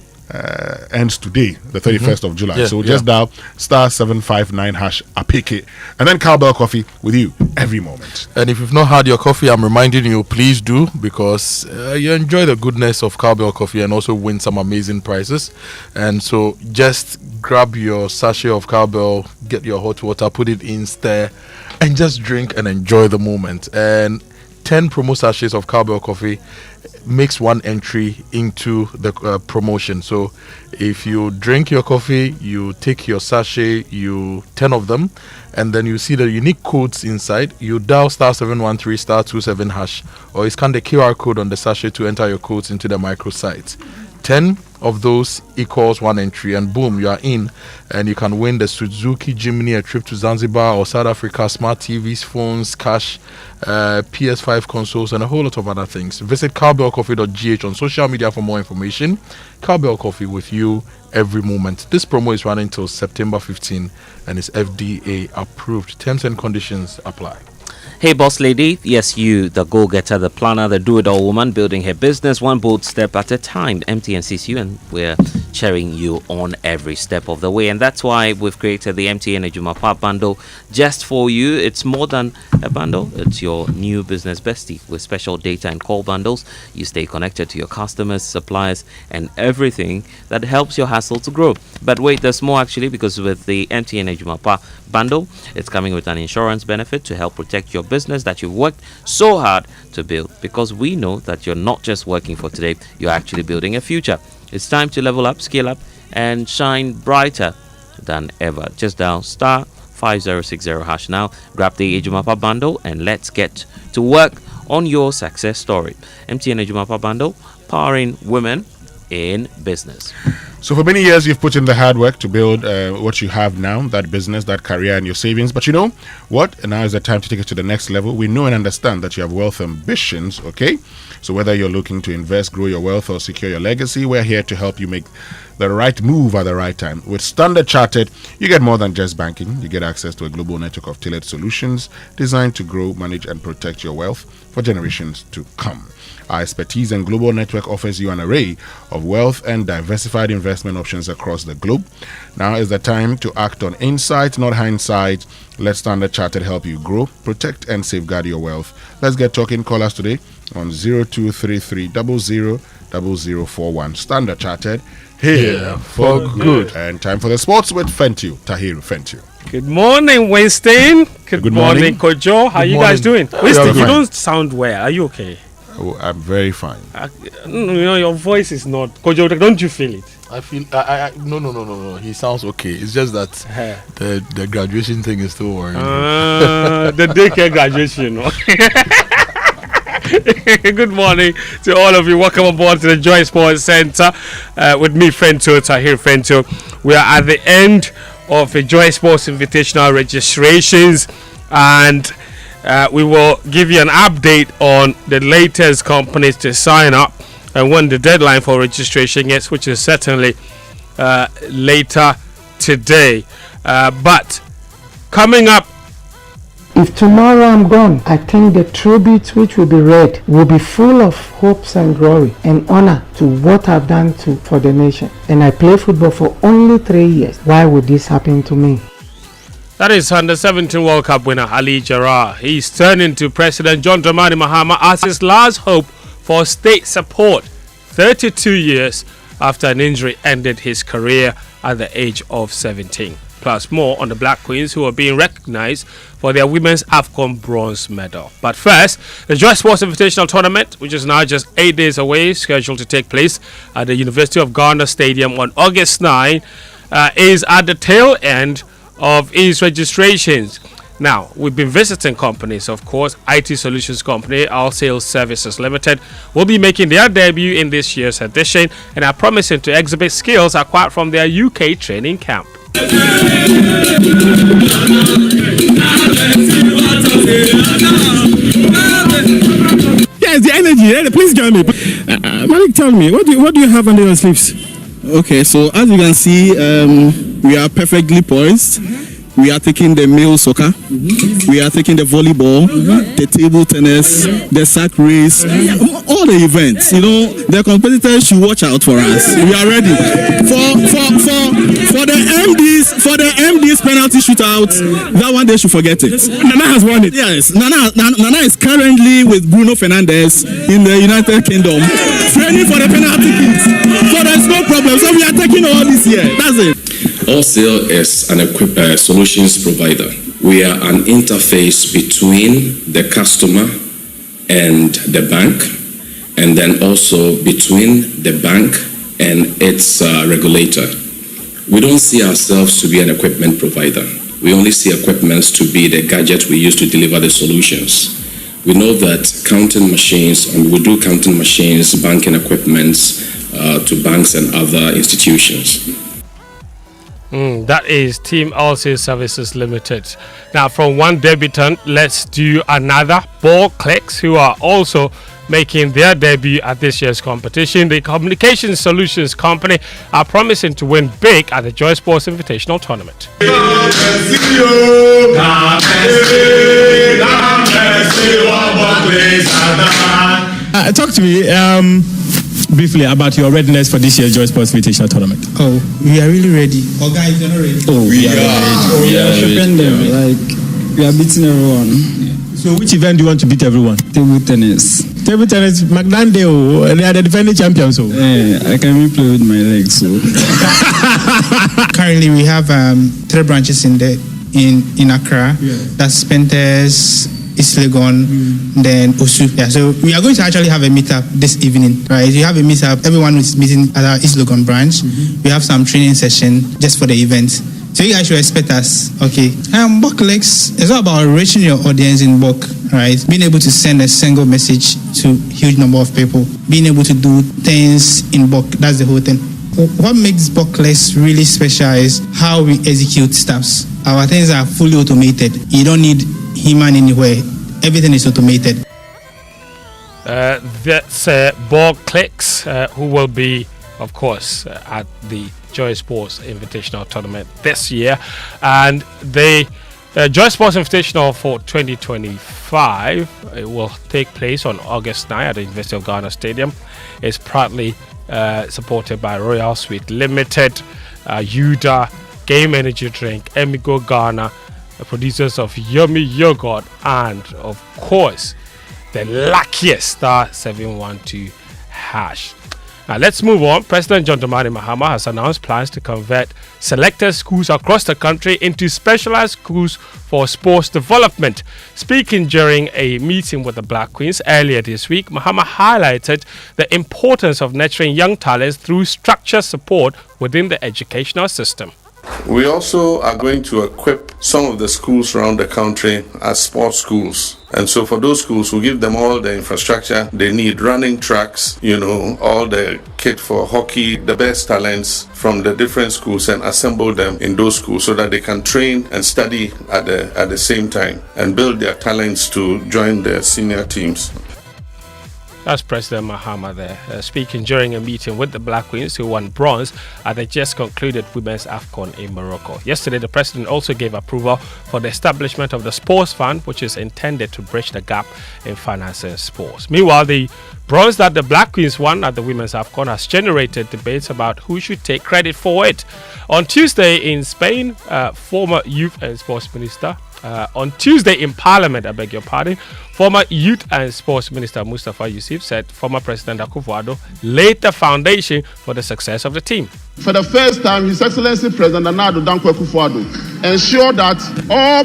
ends today, the 31st of July. So just dial *759# APK, and then Cowbell Coffee with you every moment. And if you've not had your coffee, I'm reminding you, please do, because you enjoy the goodness of Cowbell Coffee and also win some amazing prizes. And so just grab your sachet of Cowbell, get your hot water, put it in, stir, and just drink and enjoy the moment. And 10 promo sachets of Cowbell Coffee makes one entry into the promotion. So if you drink your coffee, you take your sachet, 10 of them, and then you see the unique codes inside. You dial *713 *27#, or you scan the QR code on the sachet to enter your codes into the microsite. 10 of those equals one entry, and boom, you are in, and you can win the Suzuki Jimny, a trip to Zanzibar or South Africa, smart TVs, phones, cash, PS5 consoles, and a whole lot of other things. Visit cowbellcoffee.gh on social media for more information. Cowbell Coffee with you every moment. This promo is running till September 15 and is FDA approved. Terms and conditions apply. Hey, boss lady. Yes, you, the go-getter, the planner, the do-it-all woman, building her business one bold step at a time. MTN sees you, and we're cheering you on every step of the way. And that's why we've created the MTN Ejumapa bundle just for you. It's more than a bundle. It's your new business bestie with special data and call bundles. You stay connected to your customers, suppliers, and everything that helps your hustle to grow. But wait, there's more actually, because with the MTN Ejumapa bundle, it's coming with an insurance benefit to help protect your business that you've worked so hard to build, because we know that you're not just working for today, you're actually building a future. It's time to level up, scale up, and shine brighter than ever. Just dial *5060# now, grab the Ejumapa bundle, and let's get to work on your success story. MTN Ejumapa bundle, powering women in business. So for many years, you've put in the hard work to build what you have now, that business, that career, and your savings. But you know what? Now is the time to take it to the next level. We know and understand that you have wealth ambitions, okay? So whether you're looking to invest, grow your wealth, or secure your legacy, we're here to help you make the right move at the right time. With Standard Chartered, you get more than just banking. You get access to a global network of tailored solutions designed to grow, manage, and protect your wealth for generations to come. Our expertise and global network offers you an array of wealth and diversified investment options across the globe. Now is the time to act on insight, not hindsight. Let Standard Chartered help you grow, protect, and safeguard your wealth. Let's get talking. Call us today on 0233 000041. Standard Chartered, here for good. And time for the sports with Fentu, Tahir Fentu. Good morning, Winston. Good morning, Kojo. How are you guys doing? Winston, you don't sound well. Are you okay? Oh, I'm very fine. You know, your voice is not. Kojo, don't you feel it? I feel. No. He sounds okay. It's just that the graduation thing is still worrying. The daycare graduation. Good morning to all of you. Welcome aboard to the Joy Sports Center with me, Fento, Tahir Fento. We are at the end of the Joy Sports Invitational registrations, and we will give you an update on the latest companies to sign up and when the deadline for registration is, which is certainly later today. But coming up, if tomorrow I'm gone, I think the tribute which will be read will be full of hopes and glory and honor to what I've done for the nation. And I play football for only 3 years. Why would this happen to me? That is Under 17 World Cup winner Ali Jarrah. He's turning to President John Dramani Mahama as his last hope for state support 32 years after an injury ended his career at the age of 17. plus more on the Black Queens, who are being recognized for their Women's AFCON bronze medal. But first, the Joy Sports Invitational Tournament, which is now just 8 days away, scheduled to take place at the University of Ghana Stadium on August 9, is at the tail end of its registrations. Now, we've been visiting companies, of course. IT Solutions Company, All Sales Services Limited, will be making their debut in this year's edition and are promising to exhibit skills acquired from their UK training camp. Yes, the energy. Please join me. Malik, tell me, what do you have under your sleeves? Okay, so as you can see, we are perfectly poised. We are taking the male soccer, we are taking the volleyball, the table tennis, the sack race, all the events. You know, the competitors should watch out for us. We are ready for the MD's penalty shootout. That one they should forget it. Nana has won it. Yes, Nana is currently with Bruno Fernandes in the United Kingdom, training for the penalty kicks. So there's no problem. So we are taking all this year. That's it. Allsale is an solutions provider. We are an interface between the customer and the bank, and then also between the bank and its regulator. We don't see ourselves to be an equipment provider. We only see equipments to be the gadget we use to deliver the solutions. We know that counting machines, and we do counting machines, banking equipments to banks and other institutions. That is Team All Sales Services Limited. Now, from one debutant, let's do another. Ball Clicks, who are also making their debut at this year's competition. The Communication Solutions Company are promising to win big at the Joy Sports Invitational Tournament. Talk to me briefly about your readiness for this year's Joy Sports Invitational Tournament. Oh, we are really ready. Oh, guys, you're not ready. Oh, we are ready. We are ready. Like, we are beating everyone. So, which event do you want to beat everyone? Table tennis. Table tennis, McDonald's, they are the defending champions. So, I can even play with my legs. So, currently we have 3 branches in Accra. Yeah. That's Spenters, East Legon, then Osu. Yeah, so we are going to actually have a meetup this evening, right? You have a meetup, everyone is meeting at our East Legon branch. We have some training session just for the event. So you guys should expect us, okay? Buck Legs is all about reaching your audience in Buck, right? Being able to send a single message to a huge number of people. Being able to do things in Buck, that's the whole thing. What makes Buck Legs really special is how we execute stuffs. Our things are fully automated. You don't need human anywhere. Everything is automated. That's Ball Clicks, who will be, of course, at the Joy Sports Invitational Tournament this year. And the Joy Sports Invitational for 2025 it will take place on August 9 at the University of Ghana Stadium. It's proudly supported by Royal Sweet Limited, Yuda, Game Energy Drink, Emigo Ghana, the producers of Yummy Yogurt, and of course the luckiest Star 712 hash. Now let's move on. President John Dramani Mahama has announced plans to convert selected schools across the country into specialized schools for sports development. Speaking during a meeting with the Black Queens earlier this week, Mahama highlighted the importance of nurturing young talents through structured support within the educational system. We also are going to equip some of the schools around the country as sports schools. And so for those schools, we'll give them all the infrastructure they need, running tracks, all the kit for hockey, the best talents from the different schools, and assemble them in those schools so that they can train and study at the same time and build their talents to join their senior teams. That's President Mahama there, speaking during a meeting with the Black Queens, who won bronze at the just concluded Women's AFCON in Morocco. Yesterday, the President also gave approval for the establishment of the Sports Fund, which is intended to bridge the gap in financing sports. Meanwhile, the bronze that the Black Queens won at the Women's AFCON has generated debates about who should take credit for it. On Tuesday in Spain, former Youth and Sports Minister, on Tuesday in Parliament, Former Youth and Sports Minister Mustafa Yusuf said former President Akufo-Addo laid the foundation for the success of the team. For the first time, His Excellency President Nana Addo Dankwa Akufo-Addo ensured that all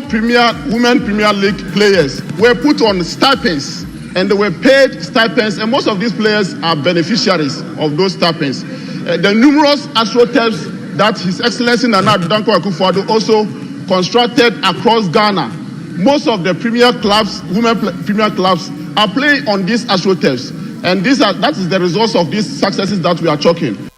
women Premier League players were put on stipends, and they were paid stipends, and most of these players are beneficiaries of those stipends. The numerous astroturfs that His Excellency Nana Addo Dankwa Akufo-Addo also constructed across Ghana. Most of the premier clubs, premier clubs, are playing on these astroturfs, and that is the result of these successes that we are talking.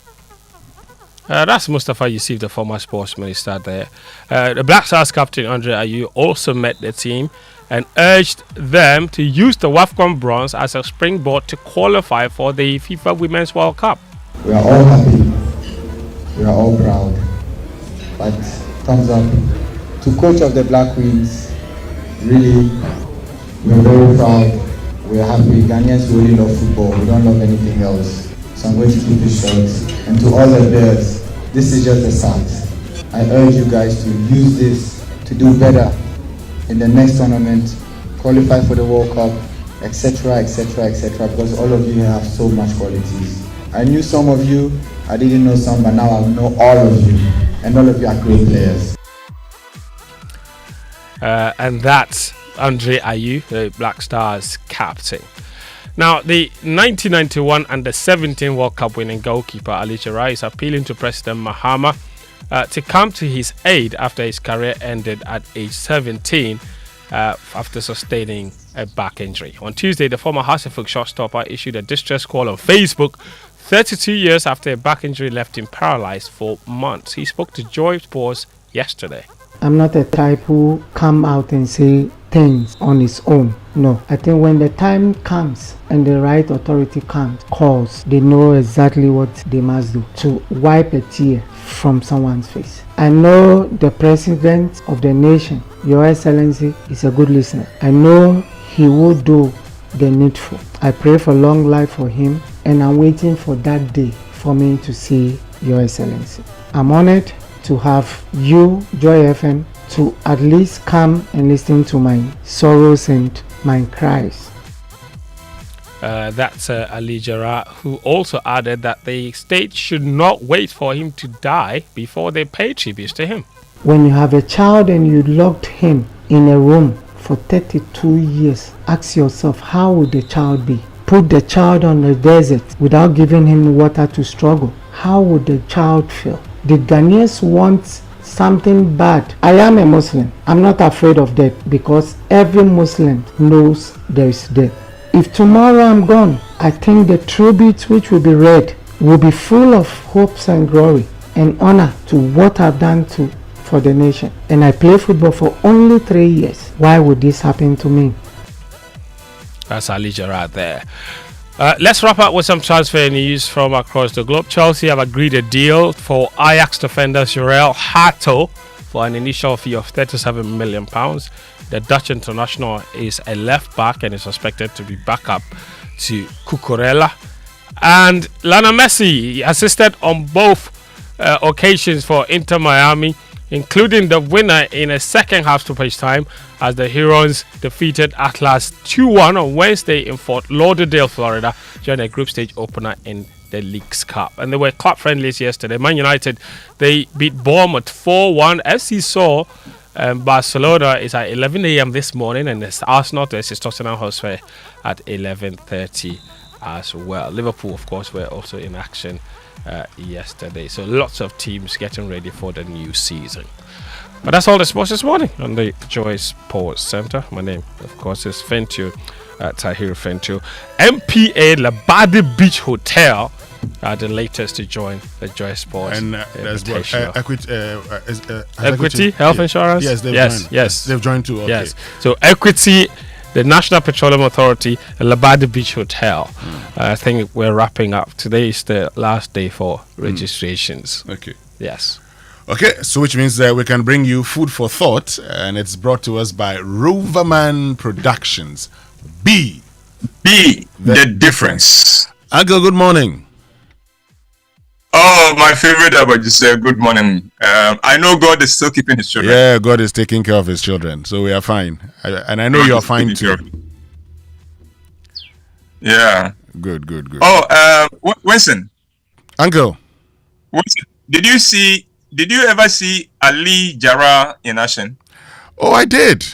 That's Mustafa Yusuf, the former sports minister there. The Black Stars captain Andre Ayew also met the team and urged them to use the WAFCON bronze as a springboard to qualify for the FIFA Women's World Cup. We are all happy. We are all proud. But thumbs up to coach of the Black Queens. Really, we're very proud. We're happy. Ghanaians really love football. We don't love anything else. So I'm going to keep it short. And to all the players, this is just a start. I urge you guys to use this to do better in the next tournament, qualify for the World Cup, etc., etc., etc., because all of you have so much qualities. I knew some of you, I didn't know some, but now I know all of you, and all of you are great players. And that's Andre Ayew, the Black Stars captain. Now, the 1991 Under-17 World Cup winning goalkeeper Ali Jara is appealing to President Mahama to come to his aid after his career ended at age 17 after sustaining a back injury. On Tuesday, the former Hasselhoff shotstopper issued a distress call on Facebook 32 years after a back injury left him paralyzed for months. He spoke to Joy Sports yesterday. I'm not a type who come out and say things on his own. No, I think when the time comes and the right authority calls, they know exactly what they must do to wipe a tear from someone's face. I know the president of the nation, Your Excellency, is a good listener. I know he will do the needful. I pray for long life for him, and I'm waiting for that day for me to see Your Excellency. I'm honored to have you, Joy FM, to at least come and listen to my sorrows and my cries. That's Ali Jara, who also added that the state should not wait for him to die before they pay tribute to him. When you have a child and you locked him in a room for 32 years, ask yourself, how would the child be? Put the child on the desert without giving him water to struggle. How would the child feel? Did Ghanaians want something bad? I am a Muslim. I'm not afraid of death because every Muslim knows there is death. If tomorrow I'm gone, I think the tribute which will be read will be full of hopes and glory and honor to what I've done for the nation. And I play football for only 3 years. Why would this happen to me? That's Ali Jara there. Let's wrap up with some transfer news from across the globe. Chelsea have agreed a deal for Ajax defender Jorel Hato for an initial fee of £37 million. The Dutch international is a left back and is expected to be back up to Cucurella. And Lionel Messi assisted on both occasions for Inter Miami, including the winner in a second half stoppage time as the Herons defeated Atlas 2-1 on Wednesday in Fort Lauderdale, Florida, during a group stage opener in the Leagues Cup. And they were club friendlies yesterday. Man United, they beat Bournemouth 4-1. FC Seoul Barcelona is at 11 a.m. this morning, and it's Arsenal versus Tottenham Hotspur at 11:30 as well. Liverpool, of course, were also in action yesterday. So lots of teams getting ready for the new season. But that's all the sports this morning on the Joy Sports Center. My name, of course, is Fentu, Tahir Fentu. MPA Labadi Beach Hotel are the latest to join the Joy Sports. And there's Equity Health Insurance? Yes, they've joined. Yes. They've joined too. Okay. Yes. So Equity, the National Petroleum Authority, and Labadi Beach Hotel. I think we're wrapping up. Today is the last day for registrations. Okay. Yes. Okay, so which means we can bring you food for thought, and it's brought to us by Roverman Productions. Be the difference. Uncle, good morning. Oh, my favorite about you say good morning. I know God is still keeping his children. Yeah, God is taking care of his children, so we are fine. And I know you are fine too. Yeah. Good, good, good. Oh, Winston. Uncle. Winston, did you ever see Ali Jara in action? Oh, I did.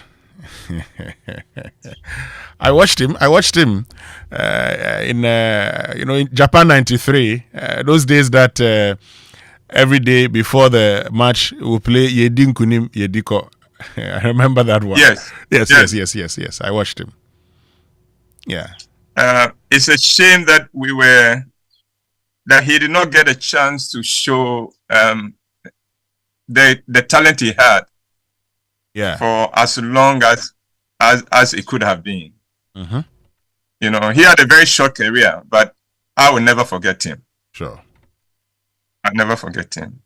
I watched him in in Japan '93. Those days that every day before the match we play Yedin Kunim Yediko. I remember that one. Yes. I watched him. Yeah. It's a shame that he did not get a chance to show the talent he had. Yeah. For as long as it could have been. Mm-hmm. You know, he had a very short career, but I will never forget him. Sure. I'll never forget him.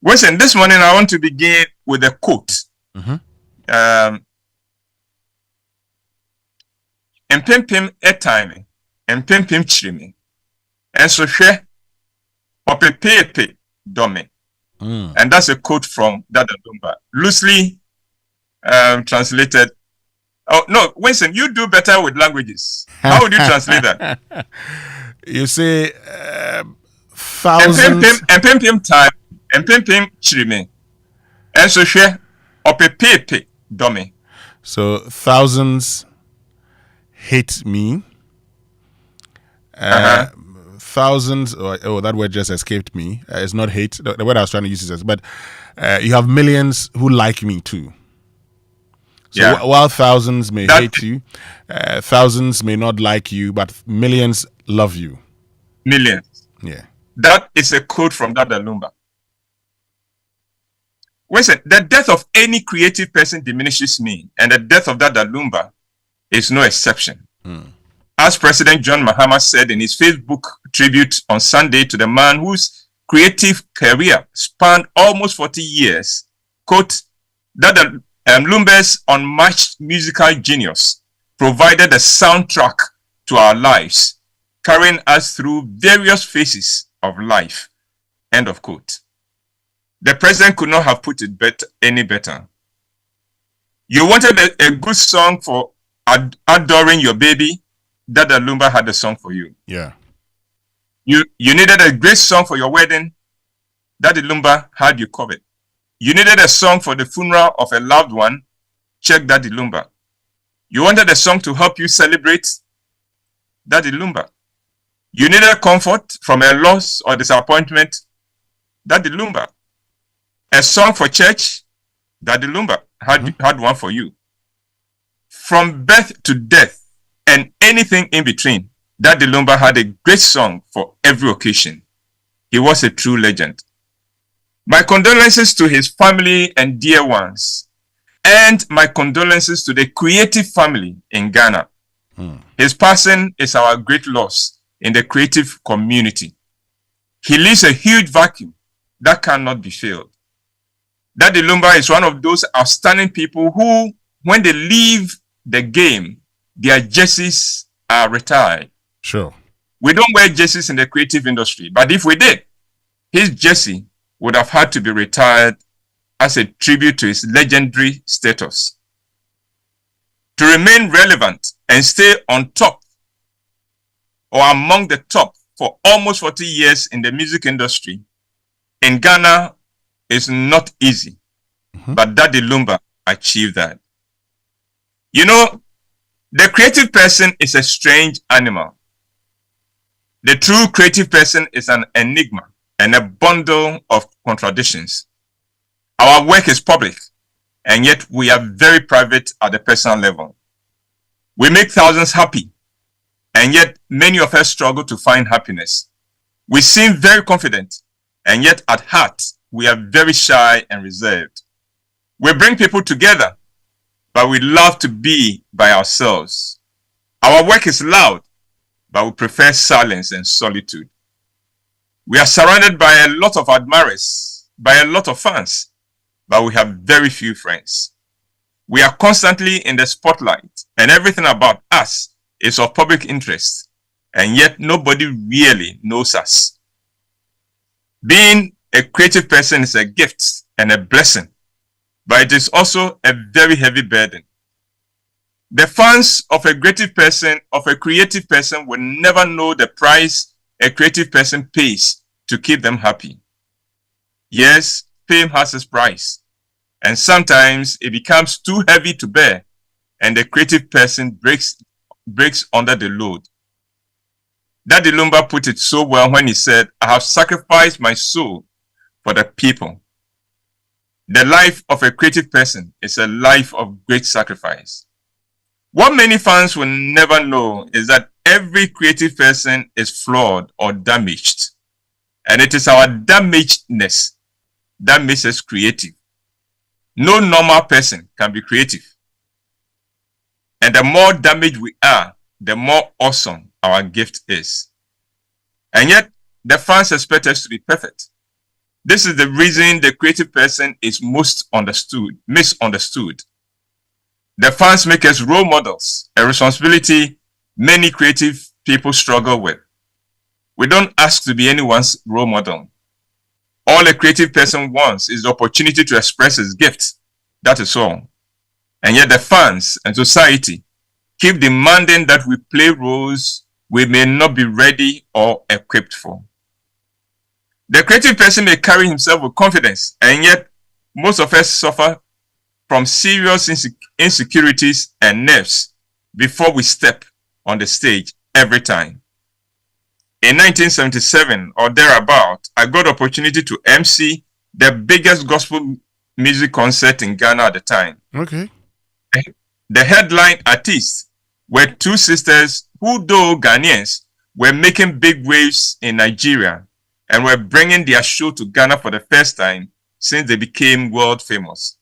Listen, this morning I want to begin with a quote. Mm-hmm. Mpempem etime, mpempem chirimi, enso hwe opepepe dome. And that's a quote from Dada Lumba, loosely translated. Oh no, Winston, you do better with languages. How would you translate that? You say thousands. Mpempem time, mpempem chirimi, enso hwe opepepe dome. So thousands hate me. Thousands, that word just escaped me. It's not hate. The word I was trying to use is, but you have millions who like me too. So while thousands may hate you, thousands may not like you, but millions love you. Millions. Yeah. That is a quote from Dada Lumba. Listen, the death of any creative person diminishes me, and the death of Dada Lumba is no exception. As President John Mahama said in his Facebook tribute on Sunday to the man whose creative career spanned almost 40 years, quote, Dada Lumba's unmatched musical genius provided a soundtrack to our lives, carrying us through various phases of life, end of quote. The president could not have put it any better. You wanted a good song for adoring your baby, Dada Lumba had a song for you. Yeah. You needed a great song for your wedding, Dada Lumba had you covered. You needed a song for the funeral of a loved one, check Dada Lumba. You wanted a song to help you celebrate, Dada Lumba. You needed comfort from a loss or disappointment, Dada Lumba. A song for church, Dada Lumba had one for you. From birth to death and anything in between, Dada Lumba had a great song for every occasion. He was a true legend. My condolences to his family and dear ones, and my condolences to the creative family in Ghana. His passing is our great loss in the creative community. He leaves a huge vacuum that cannot be filled. Dada Lumba is one of those outstanding people who, when they leave the game, their jerseys are retired. Sure. We don't wear jerseys in the creative industry, but if we did, his jersey would have had to be retired as a tribute to his legendary status. To remain relevant and stay on top or among the top for almost 40 years in the music industry in Ghana is not easy, but Dada Lumba achieved that. You know, the creative person is a strange animal. The true creative person is an enigma and a bundle of contradictions. Our work is public, and yet we are very private at the personal level. We make thousands happy, and yet many of us struggle to find happiness. We seem very confident, and yet at heart, we are very shy and reserved. We bring people together, but we love to be by ourselves. Our work is loud, but we prefer silence and solitude. We are surrounded by a lot of admirers, by a lot of fans, but we have very few friends. We are constantly in the spotlight, and everything about us is of public interest, and yet nobody really knows us. Being a creative person is a gift and a blessing, but it is also a very heavy burden. The fans of a creative person, will never know the price a creative person pays to keep them happy. Yes, fame has its price, and sometimes it becomes too heavy to bear, and the creative person breaks under the load. Daddy Lumba put it so well when he said, "I have sacrificed my soul for the people." The life of a creative person is a life of great sacrifice. What many fans will never know is that every creative person is flawed or damaged. And it is our damagedness that makes us creative. No normal person can be creative. And the more damaged we are, the more awesome our gift is. And yet, the fans expect us to be perfect. This is the reason the creative person is misunderstood. The fans make us role models, a responsibility many creative people struggle with. We don't ask to be anyone's role model. All a creative person wants is the opportunity to express his gift. That is all. And yet the fans and society keep demanding that we play roles we may not be ready or equipped for. The creative person may carry himself with confidence, and yet most of us suffer from serious insecurities and nerves before we step on the stage every time. In 1977 or thereabout, I got the opportunity to MC the biggest gospel music concert in Ghana at the time. Okay. The headline artists were two sisters who, though Ghanaians, were making big waves in Nigeria and were bringing their show to Ghana for the first time since they became world famous.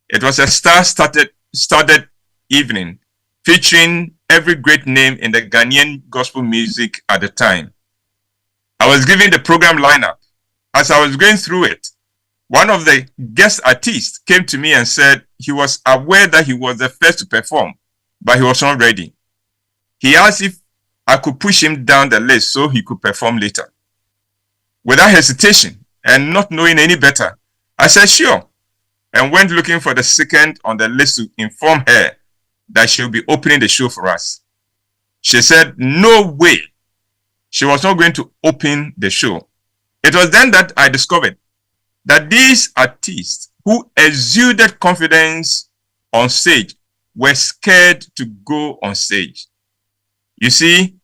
It was a star-studded evening featuring every great name in the Ghanaian gospel music at the time. I was given the program lineup. As I was going through it, one of the guest artists came to me and said he was aware that he was the first to perform, but he was not ready. He asked if I could push him down the list so he could perform later. Without hesitation and not knowing any better, I said sure, and went looking for the second on the list to inform her that she'll be opening the show for us. She said no way she was not going to open the show. It was then that I discovered that these artists who exuded confidence on stage were scared to go on stage. You see,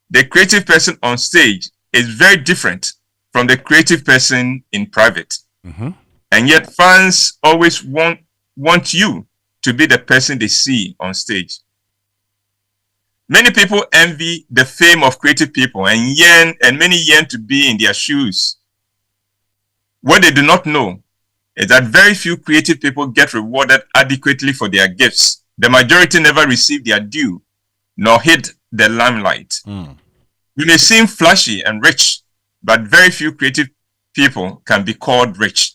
the creative person on stage is very different from the creative person in private. Mm-hmm. And yet fans always want you to be the person they see on stage. Many people envy the fame of creative people and many yearn to be in their shoes. What they do not know is that very few creative people get rewarded adequately for their gifts. The majority never receive their due, nor hit the limelight. You may seem flashy and rich, but very few creative people can be called rich.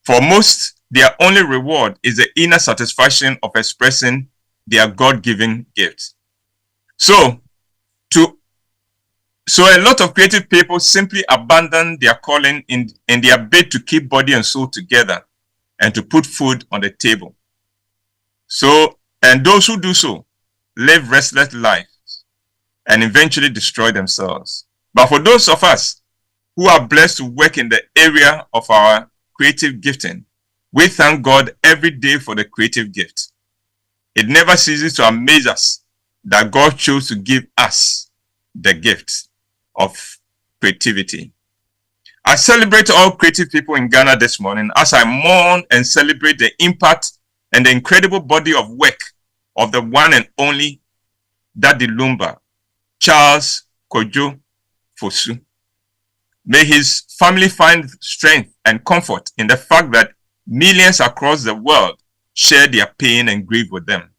For most, their only reward is the inner satisfaction of expressing their God-given gifts. So a lot of creative people simply abandon their calling in their bid to keep body and soul together and to put food on the table. And those who do so live restless lives and eventually destroy themselves. But for those of us who are blessed to work in the area of our creative gifting, we thank God every day for the creative gift. It never ceases to amaze us that God chose to give us the gift of creativity. I celebrate all creative people in Ghana this morning as I mourn and celebrate the impact and the incredible body of work of the one and only Daddy Lumba, Charles Kojo Fosu. May his family find strength and comfort in the fact that millions across the world share their pain and grief with them.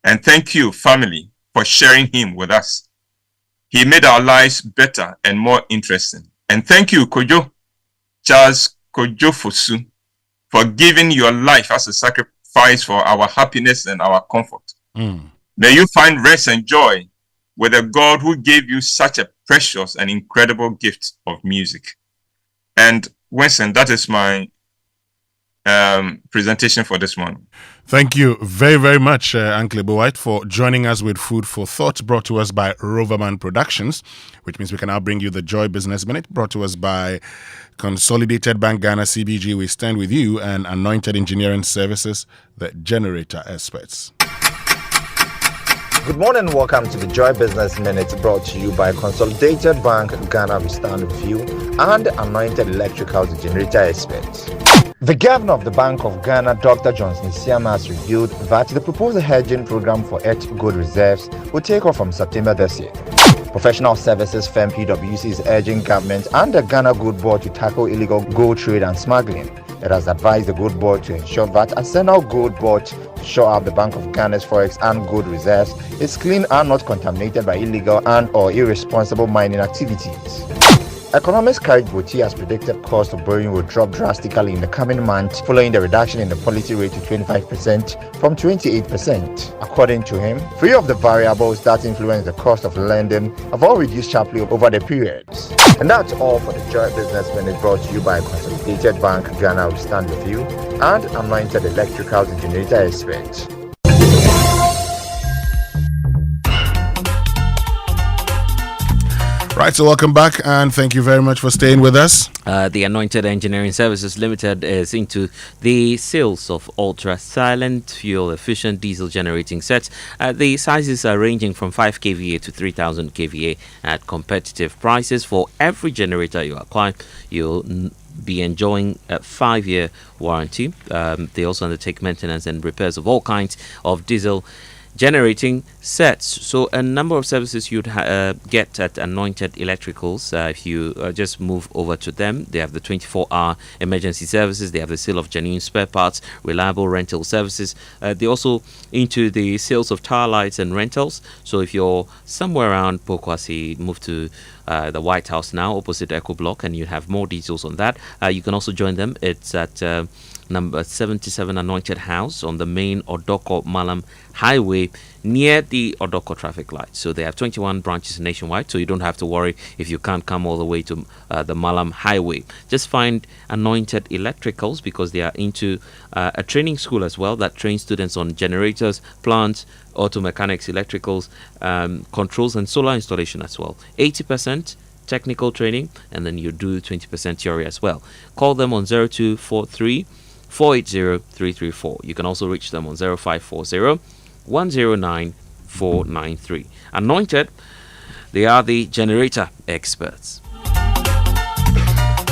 And thank you, family, for sharing him with us. He made our lives better and more interesting. And thank you, Kojo, Charles Kojo Fosu, for giving your life as a sacrifice for our happiness and our comfort. May you find rest and joy with a God who gave you such a precious and incredible gift of music. And Winston, that is my presentation for this morning. Thank you very, very much, Uncle White, for joining us with Food for Thought, brought to us by Roverman Productions, which means we can now bring you the Joy Business Minute, brought to us by Consolidated Bank Ghana CBG. We stand with you, and Anointed Engineering Services, the generator experts. Good morning and welcome to the Joy Business Minute, brought to you by Consolidated Bank Ghana, we stand with you, and Anointed Electricals, the generator experts. The governor of the Bank of Ghana, Dr. Johnson Isiama, has revealed that the proposed hedging program for earth gold reserves will take off from September this year. Professional services firm PwC is urging government and the Ghana Gold Board to tackle illegal gold trade and smuggling. It has advised the Gold Board to ensure that a central gold board to shore up the Bank of Ghana's forex and gold reserves is clean and not contaminated by illegal and or irresponsible mining activities. Economist Carrick Boti has predicted cost of borrowing will drop drastically in the coming months following the reduction in the policy rate to 25% from 28%. According to him, three of the variables that influence the cost of lending have all reduced sharply over the periods. And that's all for the Joy Business Minute, brought to you by Consolidated Bank Ghana, we stand with you, and Anointed Electricals, the generator experts. Right, so welcome back, and thank you very much for staying with us. The Anointed Engineering Services Limited is into the sales of ultra-silent, fuel-efficient diesel generating sets. The sizes are ranging from 5 kVA to 3000 kVA at competitive prices. For every generator you acquire, you'll be enjoying a 5-year warranty. They also undertake maintenance and repairs of all kinds of diesel generating sets. So a number of services you'd get at Anointed Electricals. If you just move over to them, they have the 24-hour emergency services. They have the sale of genuine spare parts, reliable rental services. They're also into the sales of tower lights and rentals. So if you're somewhere around Pokwasi, move to the White House now, opposite Echo Block, and you have more details on that. You can also join them. It's at number 77 Anointed House on the main Odoko Malam Highway near the Odoko traffic light. So they have 21 branches nationwide, so you don't have to worry if you can't come all the way to the Malam Highway. Just find Anointed Electricals, because they are into a training school as well that trains students on generators, plants, auto mechanics, electricals, controls, and solar installation as well. 80% technical training, and then you do 20% theory as well. Call them on 0243 480 334. You can also reach them on 0540 109 493. Anointed, they are the generator experts.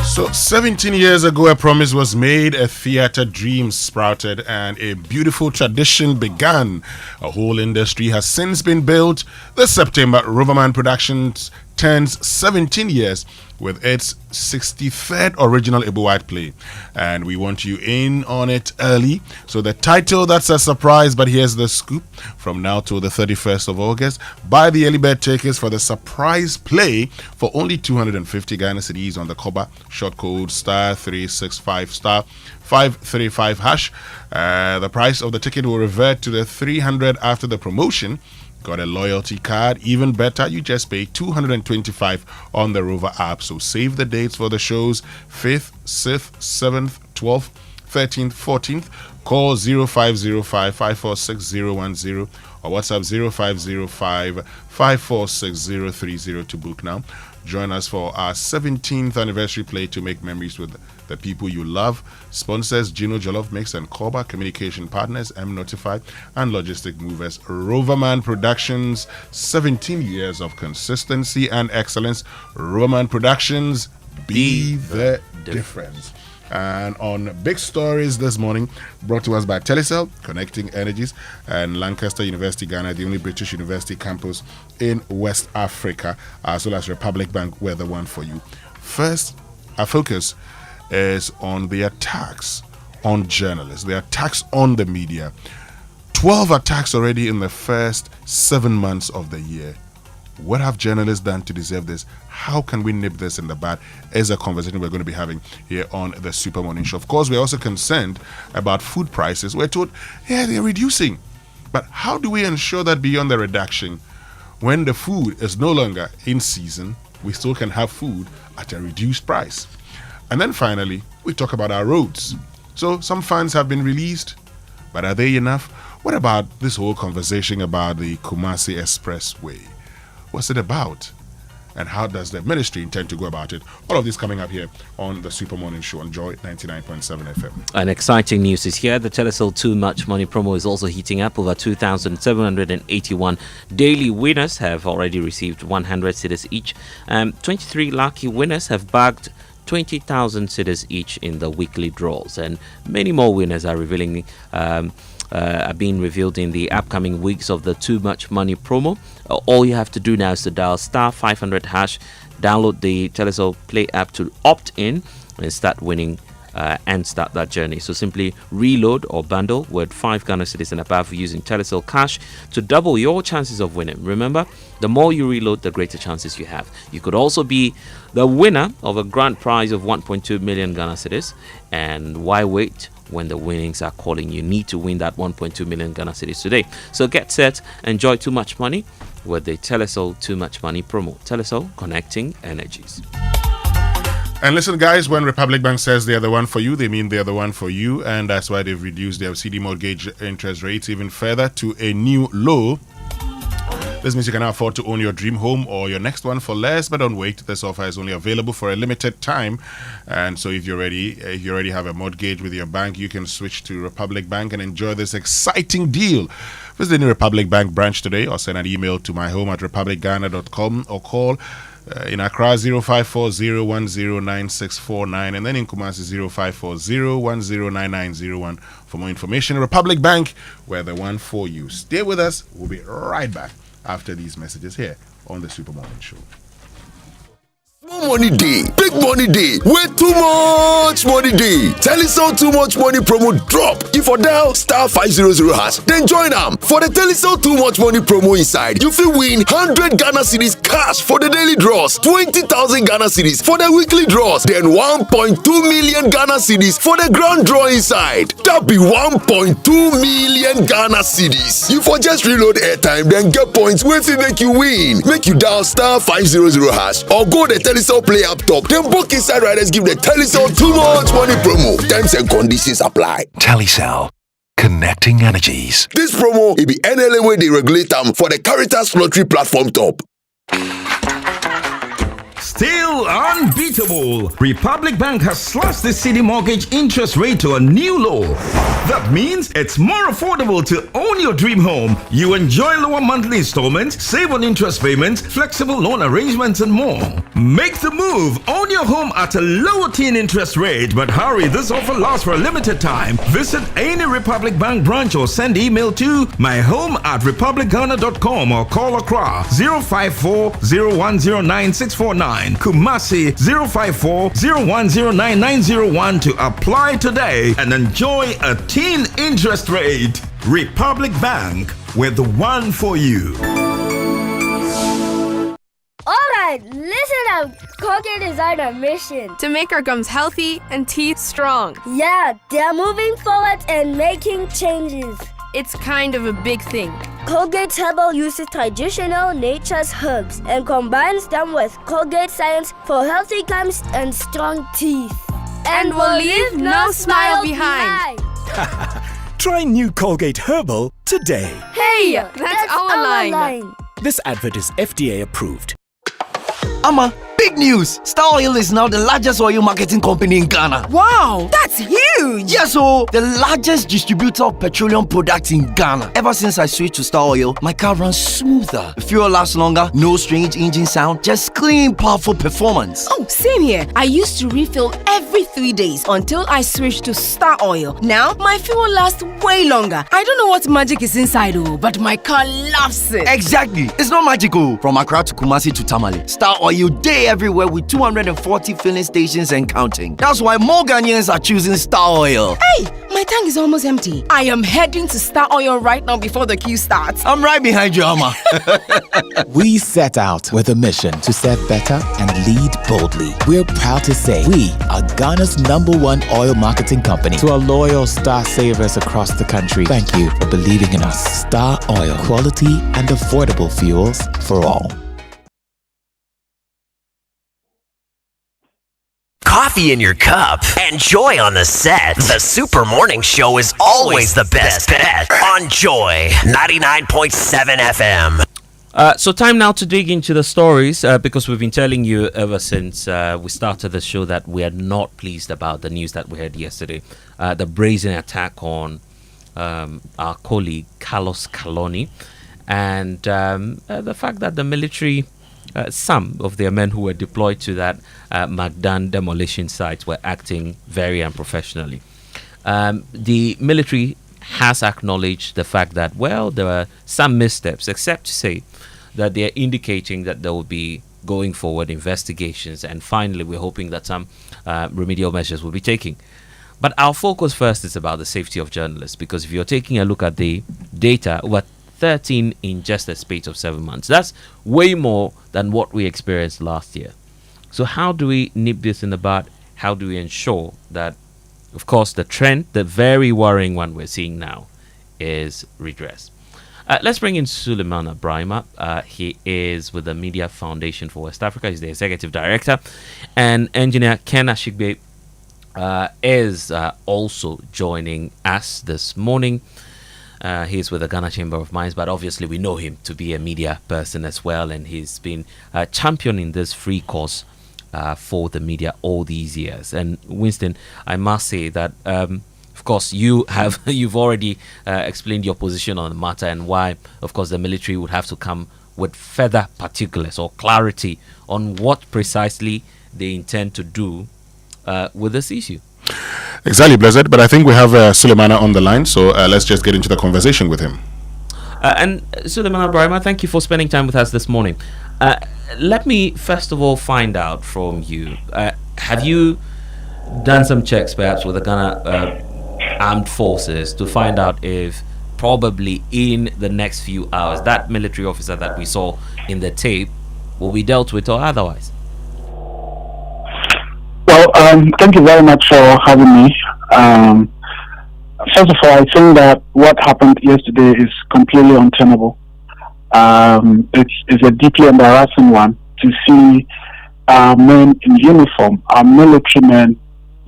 So 17 years ago, a promise was made, a theater dream sprouted, and a beautiful tradition began. A whole industry has since been built. This September, Roverman Productions turns 17 years with its 63rd original Ibu White play, and we want you in on it early. So the title, that's a surprise, but here's the scoop. From now till the 31st of August, buy the early bird tickets for the surprise play for only 250 Ghana cedis on the Koba short code *365 *535 hash. The price of the ticket will revert to the 300 after the promotion. Got a loyalty card? Even better, you just pay 225 on the Rover app. So save the dates for the shows: 5th, 6th, 7th, 12th, 13th, 14th. Call 0505 546 010 or WhatsApp 0505 546 030 to book now. Join us for our 17th anniversary play to make memories with the people you love. Sponsors: Gino Jollof Mix and Koba. Communication partners: M Notified and Logistic Movers. Roverman Productions, 17 years of consistency and excellence. Roverman Productions, be the difference. And on Big Stories this morning, brought to us by Telecel, Connecting Energies, and Lancaster University, Ghana, the only British university campus in West Africa, as well as Republic Bank, we're the one for you. First, our focus is on the attacks on journalists, the attacks on the media. 12 attacks already in the first 7 months of the year. What have journalists done to deserve this? How can we nip this in the bud? Is a conversation we're going to be having here on the Super Morning Show. Of course, we're also concerned about food prices. We're told, yeah, they're reducing. But how do we ensure that beyond the reduction, when the food is no longer in season, we still can have food at a reduced price? And then finally, we talk about our roads. So some funds have been released, but are they enough? What about this whole conversation about the Kumasi Expressway? What's it about? And how does the ministry intend to go about it? All of this coming up here on the Super Morning Show on Joy 99.7 FM. And exciting news is here. The Telecel Too Much Money promo is also heating up. Over 2,781 daily winners have already received 100 cedis each. 23 lucky winners have bagged 20,000 cedis each in the weekly draws. And many more winners are being revealed in the upcoming weeks of the Too Much Money promo. All you have to do now is to dial star 500 hash, download the Telecel Play app to opt in and start winning and start that journey. So simply reload or bundle with 5 Ghana cedis and above using Telecel Cash to double your chances of winning. Remember, the more you reload, the greater chances you have. You could also be the winner of a grand prize of 1.2 million Ghana cedis. And why wait when the winnings are calling? You need to win that 1.2 million Ghana cedis today. So get set, enjoy Too Much Money with the Telecel Too Much Money promo. Telecel, connecting energies. And listen, guys, when Republic Bank says they're the one for you, they mean they're the one for you. And that's why they've reduced their CD mortgage interest rates even further to a new low. This means you can now afford to own your dream home or your next one for less, but don't wait. This offer is only available for a limited time. And so if you already have a mortgage with your bank, you can switch to Republic Bank and enjoy this exciting deal. Visit any Republic Bank branch today or send an email to myhome@republicghana.com or call in Accra 0540109649 and then in Kumasi 0540109901 for more information. Republic Bank, we're the one for you. Stay with us. We'll be right back after these messages here on the Super Morning Show. Small money day, big money day, with too much money day. Telecel Too Much Money promo drop. If you dial star 500 hash, then join them. For the Telecel Too Much Money promo inside, you will win 100 Ghana cedis cash for the daily draws, 20,000 Ghana cedis for the weekly draws, then 1.2 million Ghana cedis for the grand draw inside. That be 1.2 million Ghana cedis. You for just reload airtime, then get points with it make you win. Make you dial star 500 hash or go the Telecel Play up top. Then book inside riders give the Telecel Too Much Money promo. Terms and conditions apply. Telecel, connecting energies. This promo will be NLA way they regulate them for the Caritas Lottery platform top. Still unbeatable. Republic Bank has slashed the city mortgage interest rate to a new low. That means it's more affordable to own your dream home. You enjoy lower monthly installments, save on interest payments, flexible loan arrangements, and more. Make the move. Own your home at a lower teen interest rate. But hurry, this offer lasts for a limited time. Visit any Republic Bank branch or send email to myhome@republicghana.com or call Accra 054-0109-649. Kumasi 054-0109-901 to apply today and enjoy a teen interest rate. Republic Bank, we're the one for you. Alright, listen up. Colgate is on a mission to make our gums healthy and teeth strong. Yeah, they're moving forward and making changes. It's kind of a big thing. Colgate Herbal uses traditional nature's herbs and combines them with Colgate Science for healthy gums and strong teeth. And we'll leave no smile behind. Try new Colgate Herbal today. Hey, that's our line. This advert is FDA approved. Ama, big news! Star Oil is now the largest oil marketing company in Ghana. Wow, that's huge! Yes, so the largest distributor of petroleum products in Ghana. Ever since I switched to Star Oil, my car runs smoother. The fuel lasts longer, no strange engine sound, just clean, powerful performance. Oh, same here. I used to refill every 3 days until I switched to Star Oil. Now, my fuel lasts way longer. I don't know what magic is inside, but my car loves it. Exactly. It's not magical. From Accra to Kumasi to Tamale, Star Oil day everywhere with 240 filling stations and counting. That's why more Ghanaians are choosing Star Oil. Hey, my tank is almost empty. I am heading to Star Oil right now before the queue starts. I'm right behind you, Amma. We set out with a mission to serve better and lead boldly. We're proud to say we are Ghana's #1 oil marketing company. To our loyal Star savers across the country, thank you for believing in us. Star Oil, quality and affordable fuels for all. Coffee coffee in your cup, and Joy on the set, the Super Morning Show is always the best bet on Joy 99.7 FM. So time now to dig into the stories because we've been telling you ever since we started the show that we are not pleased about the news that we heard yesterday. The brazen attack on our colleague Carlos Caloni, and the fact that the military, some of their men who were deployed to that Magdan demolition site were acting very unprofessionally. The military has acknowledged the fact that, well, there were some missteps, except to say that they're indicating that there will be going forward investigations, and finally we're hoping that some remedial measures will be taken. But our focus first is about the safety of journalists, because if you're taking a look at the data, over 13 in just a space of 7 months, that's way more than what we experienced last year. So how do we nip this in the bud? How do we ensure that, of course, the trend, the very worrying one we're seeing now, is redressed? Let's bring in Suleiman Abrahima. He is with the Media Foundation for West Africa. He's the executive director. And engineer Ken Ashigbe is also joining us this morning. He's with the Ghana Chamber of Mines, but obviously we know him to be a media person as well. And he's been championing this free course for the media all these years. And Winston, I must say that of course you've already explained your position on the matter and why, of course, the military would have to come with further particulars or clarity on what precisely they intend to do with this issue. Exactly, Blessed. But I think we have Suleimana on the line, so let's just get into the conversation with him. And Suleiman Abrahima, thank you for spending time with us this morning. Let me first of all find out from you, have you done some checks perhaps with the Ghana Armed Forces to find out if probably in the next few hours that military officer that we saw in the tape will be dealt with or otherwise? Well, thank you very much for having me. First of all, I think that what happened yesterday is completely untenable. It's a deeply embarrassing one to see men in uniform, our military men,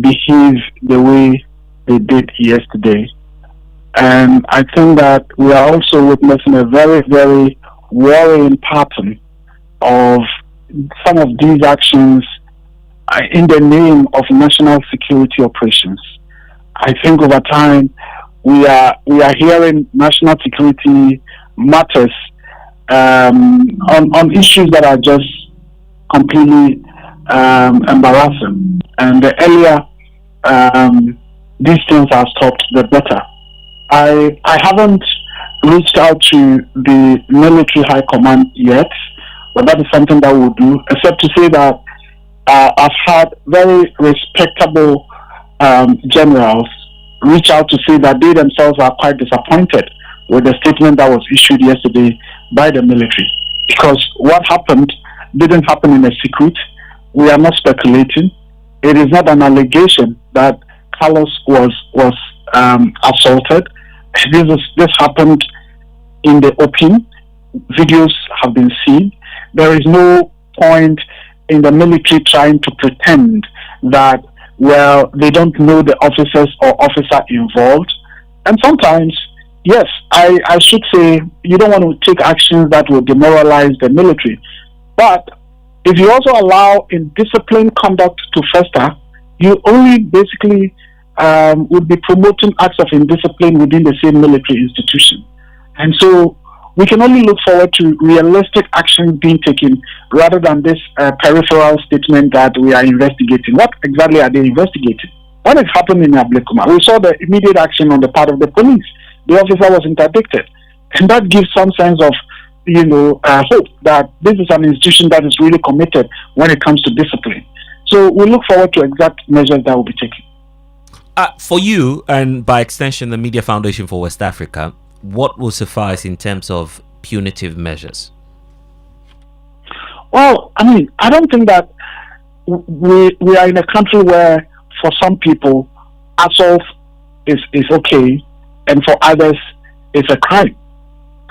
behave the way they did yesterday. And I think that we are also witnessing a very, very worrying pattern of some of these actions in the name of national security operations. I think over time we are hearing national security matters on issues that are just completely embarrassing. And the earlier these things are stopped, the better. I haven't reached out to the military high command yet, but that is something that we'll do, except to say that I've had very respectable generals reach out to say that they themselves are quite disappointed with the statement that was issued yesterday by the military, because what happened didn't happen in a secret. We are not speculating. It is not an allegation that Carlos was assaulted. This happened in the open. Videos have been seen. There is no point in the military trying to pretend that, well, they don't know the officers or officer involved. And sometimes, yes, I should say you don't want to take actions that will demoralize the military. But if you also allow indisciplined conduct to fester, you only basically would be promoting acts of indiscipline within the same military institution. And so we can only look forward to realistic actions being taken rather than this peripheral statement that we are investigating. What exactly are they investigating? What has happened in Ablekuma? We saw the immediate action on the part of the police. The officer was interdicted. And that gives some sense of, hope that this is an institution that is really committed when it comes to discipline. So we look forward to exact measures that will be taken. For you, and by extension, the Media Foundation for West Africa, what will suffice in terms of punitive measures? Well, I don't think that we are in a country where for some people assault is okay and for others it's a crime.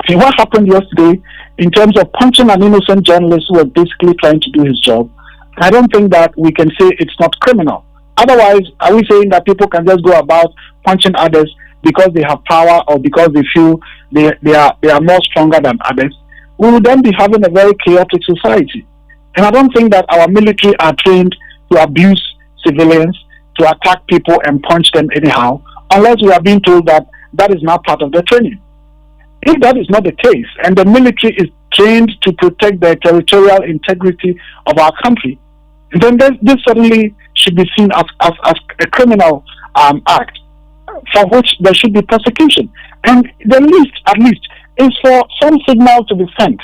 What happened yesterday in terms of punching an innocent journalist who was basically trying to do his job, I don't think that we can say it's not criminal. Otherwise, are we saying that people can just go about punching others because they have power or because they feel they are more stronger than others? We will then be having a very chaotic society. And I don't think that our military are trained to abuse civilians, to attack people and punch them anyhow, unless we are being told that that is not part of the training. If that is not the case, and the military is trained to protect the territorial integrity of our country, then this certainly should be seen as a criminal act for which there should be prosecution. And the least, at least, is for some signal to be sent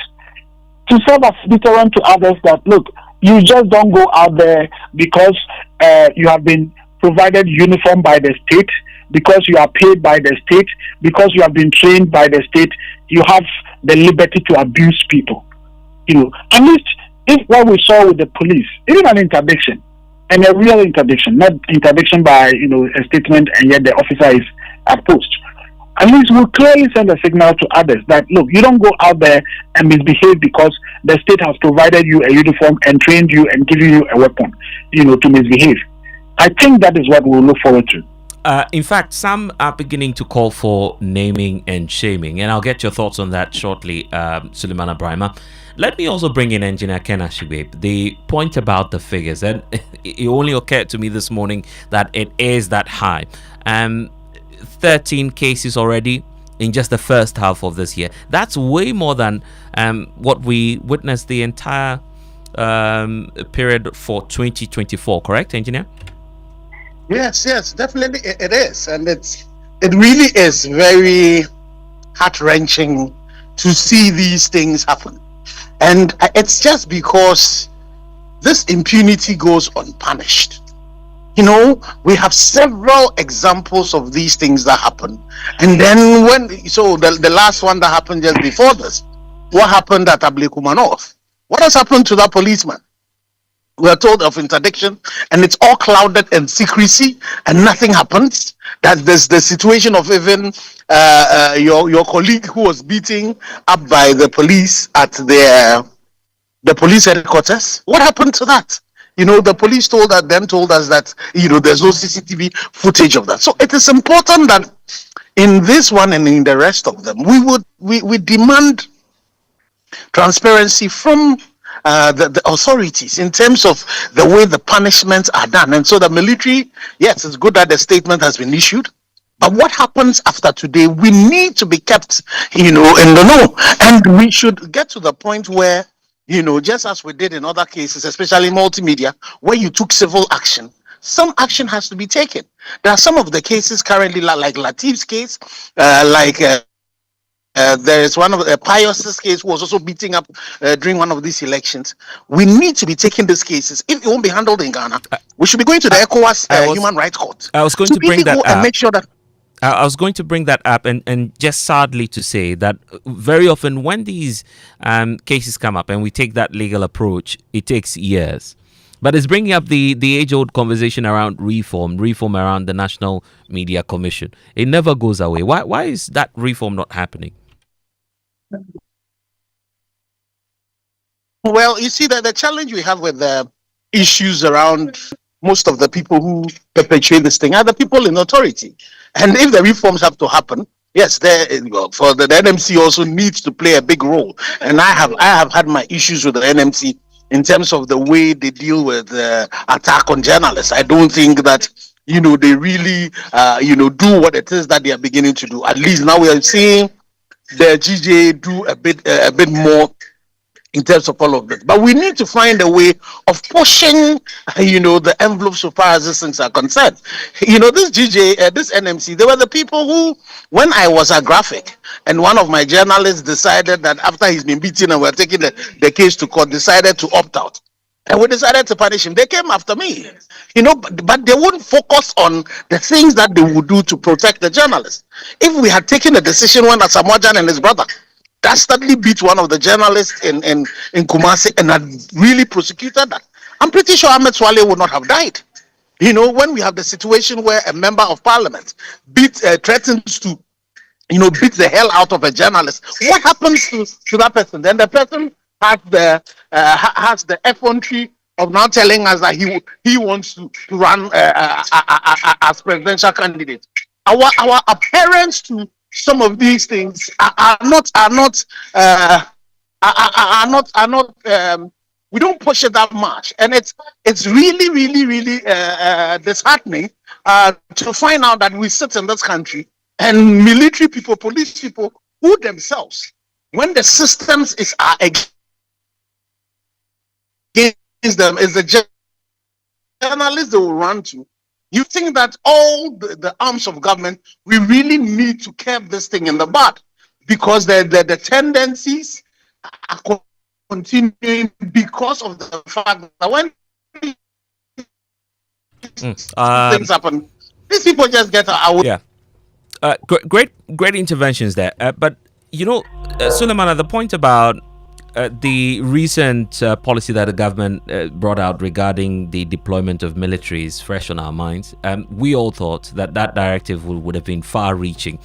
to serve as deterrent to others that, look, you just don't go out there because you have been provided uniform by the state, because you are paid by the state, because you have been trained by the state, you have the liberty to abuse people. At least if what we saw with the police, even an interdiction, and a real interdiction, not interdiction by a statement and yet the officer is at post, at least we'll clearly send a signal to others that, look, you don't go out there and misbehave because the state has provided you a uniform and trained you and given you a weapon, to misbehave. I think that is what we'll look forward to. In fact, some are beginning to call for naming and shaming, and I'll get your thoughts on that shortly, Suleiman Ibrahima. Let me also bring in Engineer Ken Ashibib. The point about the figures, and it only occurred to me this morning that it is that high. 13 cases already in just the first half of this year. That's way more than what we witnessed the entire period for 2024, correct, Engineer? Yes, definitely it is. And it really is very heart-wrenching to see these things happen. And it's just because this impunity goes unpunished. We have several examples of these things that happen. And then the last one that happened just before this, what happened at Ablekuma North? What has happened to that policeman? We are told of interdiction, and it's all clouded in secrecy, and nothing happens. That there's the situation of even your colleague who was beaten up by the police at the police headquarters. What happened to that? The police told us that there's no CCTV footage of that. So it is important that in this one and in the rest of them, we demand transparency from the authorities in terms of the way the punishments are done. And so the military, yes, it's good that the statement has been issued, but what happens after today, we need to be kept, in the know. And we should get to the point where, just as we did in other cases, especially multimedia, where you took civil action, some action has to be taken. There are some of the cases currently, like Latif's case, there is one of Pius's case who was also beating up during one of these elections. We need to be taking these cases. If it won't be handled in Ghana, we should be going to the ECOWAS Human Rights Court. I was going to bring that up. And make sure that I was going to bring that up, and just sadly to say that very often when these cases come up and we take that legal approach, it takes years. But it's bringing up the age-old conversation around reform around the National Media Commission. It never goes away. Why is that reform not happening? Well, you see that the challenge we have with the issues around most of the people who perpetrate this thing are the people in authority. And if the reforms have to happen, yes, for the NMC also needs to play a big role. And I have had my issues with the NMC in terms of the way they deal with attack on journalists. I don't think that they really do what it is that they are beginning to do. At least now we are seeing the GJ do a bit more in terms of all of this. But we need to find a way of pushing, the envelope so far as these things are concerned. This GJ, this NMC, they were the people who, when I was a graphic, and one of my journalists decided that after he's been beaten and we're taking the case to court, decided to opt out. And we decided to punish him. They came after me, but they wouldn't focus on the things that they would do to protect the journalists. If we had taken a decision when Asamoah and his brother dastardly beat one of the journalists in Kumasi and had really prosecuted that, I'm pretty sure Ahmed Swale would not have died. When we have the situation where a member of parliament threatens to, beat the hell out of a journalist, what happens to that person? Then the person has the effrontery of now telling us that he wants to run as presidential candidate. Our adherence to some of these things are not we don't push it that much, and it's really disheartening to find out that we sit in this country and military people, police people, who themselves, when the systems are against them, is the journalists they will run to. You think that all the arms of government, we really need to curb this thing in the bud, because the tendencies are continuing because of the fact that when things happen, these people just get away. Yeah. Great interventions there. But, Suleiman, the point about the recent policy that the government brought out regarding the deployment of military is fresh on our minds. We all thought that directive would have been far-reaching.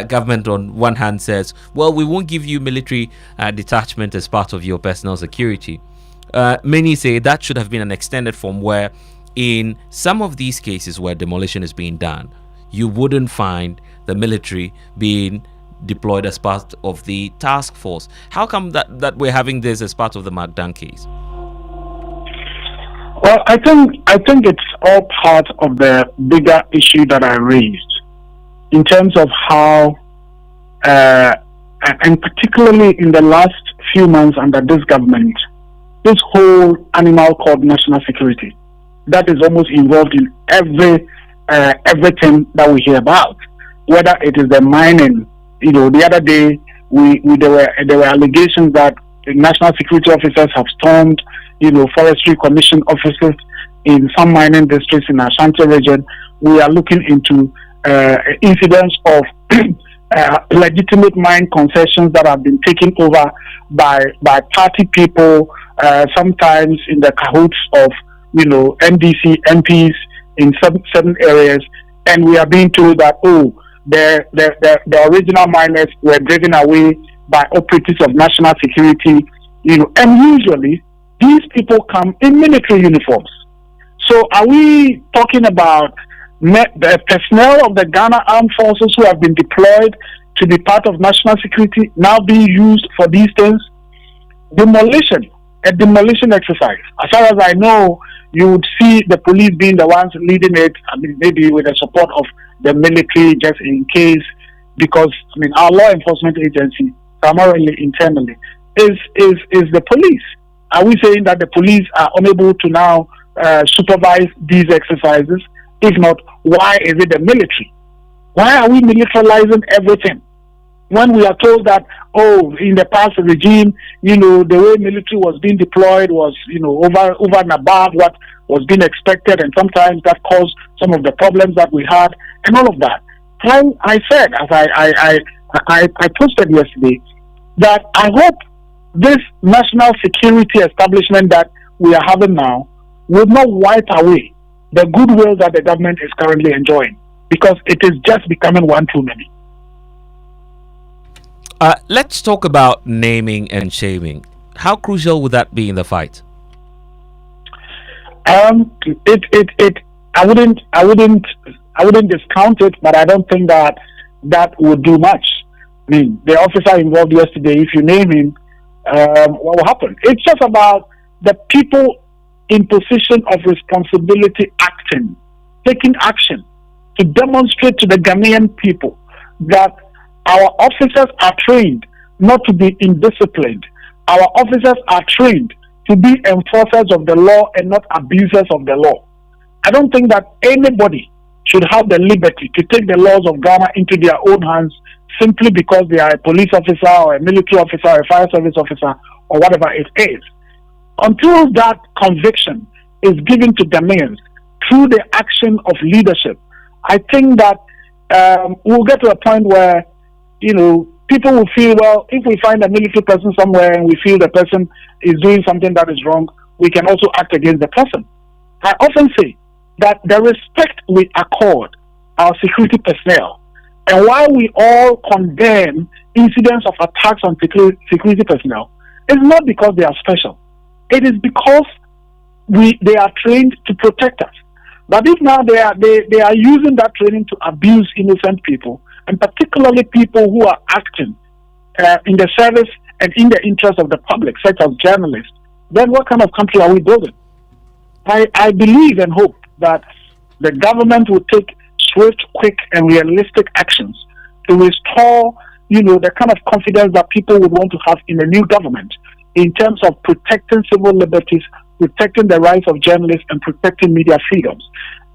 Government on one hand says, well, we won't give you military detachment as part of your personal security. Many say that should have been an extended form where in some of these cases where demolition is being done, you wouldn't find the military being deployed as part of the task force. How come that we're having this as part of the Magdan case? Well, I think it's all part of the bigger issue that I raised in terms of how, and particularly in the last few months under this government, this whole animal called national security that is almost involved in everything that we hear about, whether it is the mining. The other day there were allegations that the national security officers have stormed, forestry commission offices in some mining districts in Ashanti region. We are looking into incidents of legitimate mine concessions that have been taken over by party people, sometimes in the cahoots of NDC MPs in certain areas, and we are being told that the original miners were driven away by operatives of national security, and usually these people come in military uniforms. So are we talking about the personnel of the Ghana Armed Forces who have been deployed to be part of national security now being used for these things? A demolition exercise. As far as I know, you would see the police being the ones leading it, maybe with the support of the military, just in case, because our law enforcement agency, primarily internally, is the police. Are we saying that the police are unable to now supervise these exercises? If not, why is it the military? Why are we militarizing everything when we are told that, in the past regime, the way military was being deployed was, over and above what was being expected, and sometimes that caused some of the problems that we had and all of that. I said, as I posted yesterday, that I hope this national security establishment that we are having now will not wipe away the goodwill that the government is currently enjoying, because it is just becoming one too many. Let's talk about naming and shaming. How crucial would that be in the fight? I wouldn't discount it, but I don't think that would do much. The officer involved yesterday, if you name him, what will happen? It's just about the people in position of responsibility taking action to demonstrate to the Ghanaian people that our officers are trained not to be indisciplined. Our officers are trained to be enforcers of the law and not abusers of the law. I don't think that anybody should have the liberty to take the laws of Ghana into their own hands simply because they are a police officer or a military officer or a fire service officer or whatever it is. Until that conviction is given to Ghanaians through the action of leadership, I think that we'll get to a point where people will feel, well, if we find a military person somewhere and we feel the person is doing something that is wrong, we can also act against the person. I often say that the respect we accord our security personnel, and while we all condemn incidents of attacks on security personnel, is not because they are special. It is because they are trained to protect us. But if now they are using that training to abuse innocent people, and particularly people who are acting in the service and in the interest of the public, such as journalists, then what kind of country are we building? I believe and hope that the government will take swift, quick, and realistic actions to restore, the kind of confidence that people would want to have in a new government in terms of protecting civil liberties, protecting the rights of journalists, and protecting media freedoms.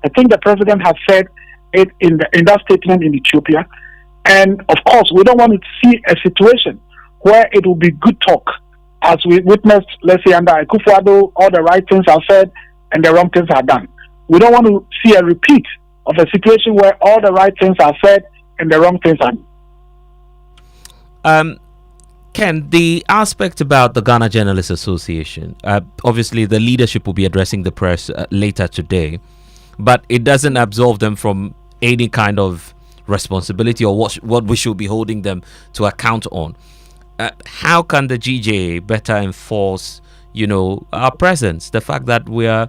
I think the president has said it in that statement in Ethiopia. And of course, we don't want to see a situation where it will be good talk, as we witnessed, let's say, under Akufo-Addo, all the right things are said and the wrong things are done. We don't want to see a repeat of a situation where all the right things are said and the wrong things are done. Ken, the aspect about the Ghana Journalists Association, obviously the leadership will be addressing the press later today, but it doesn't absolve them from any kind of responsibility or what we should be holding them to account on. How can the GJA better enforce, our presence, the fact that we are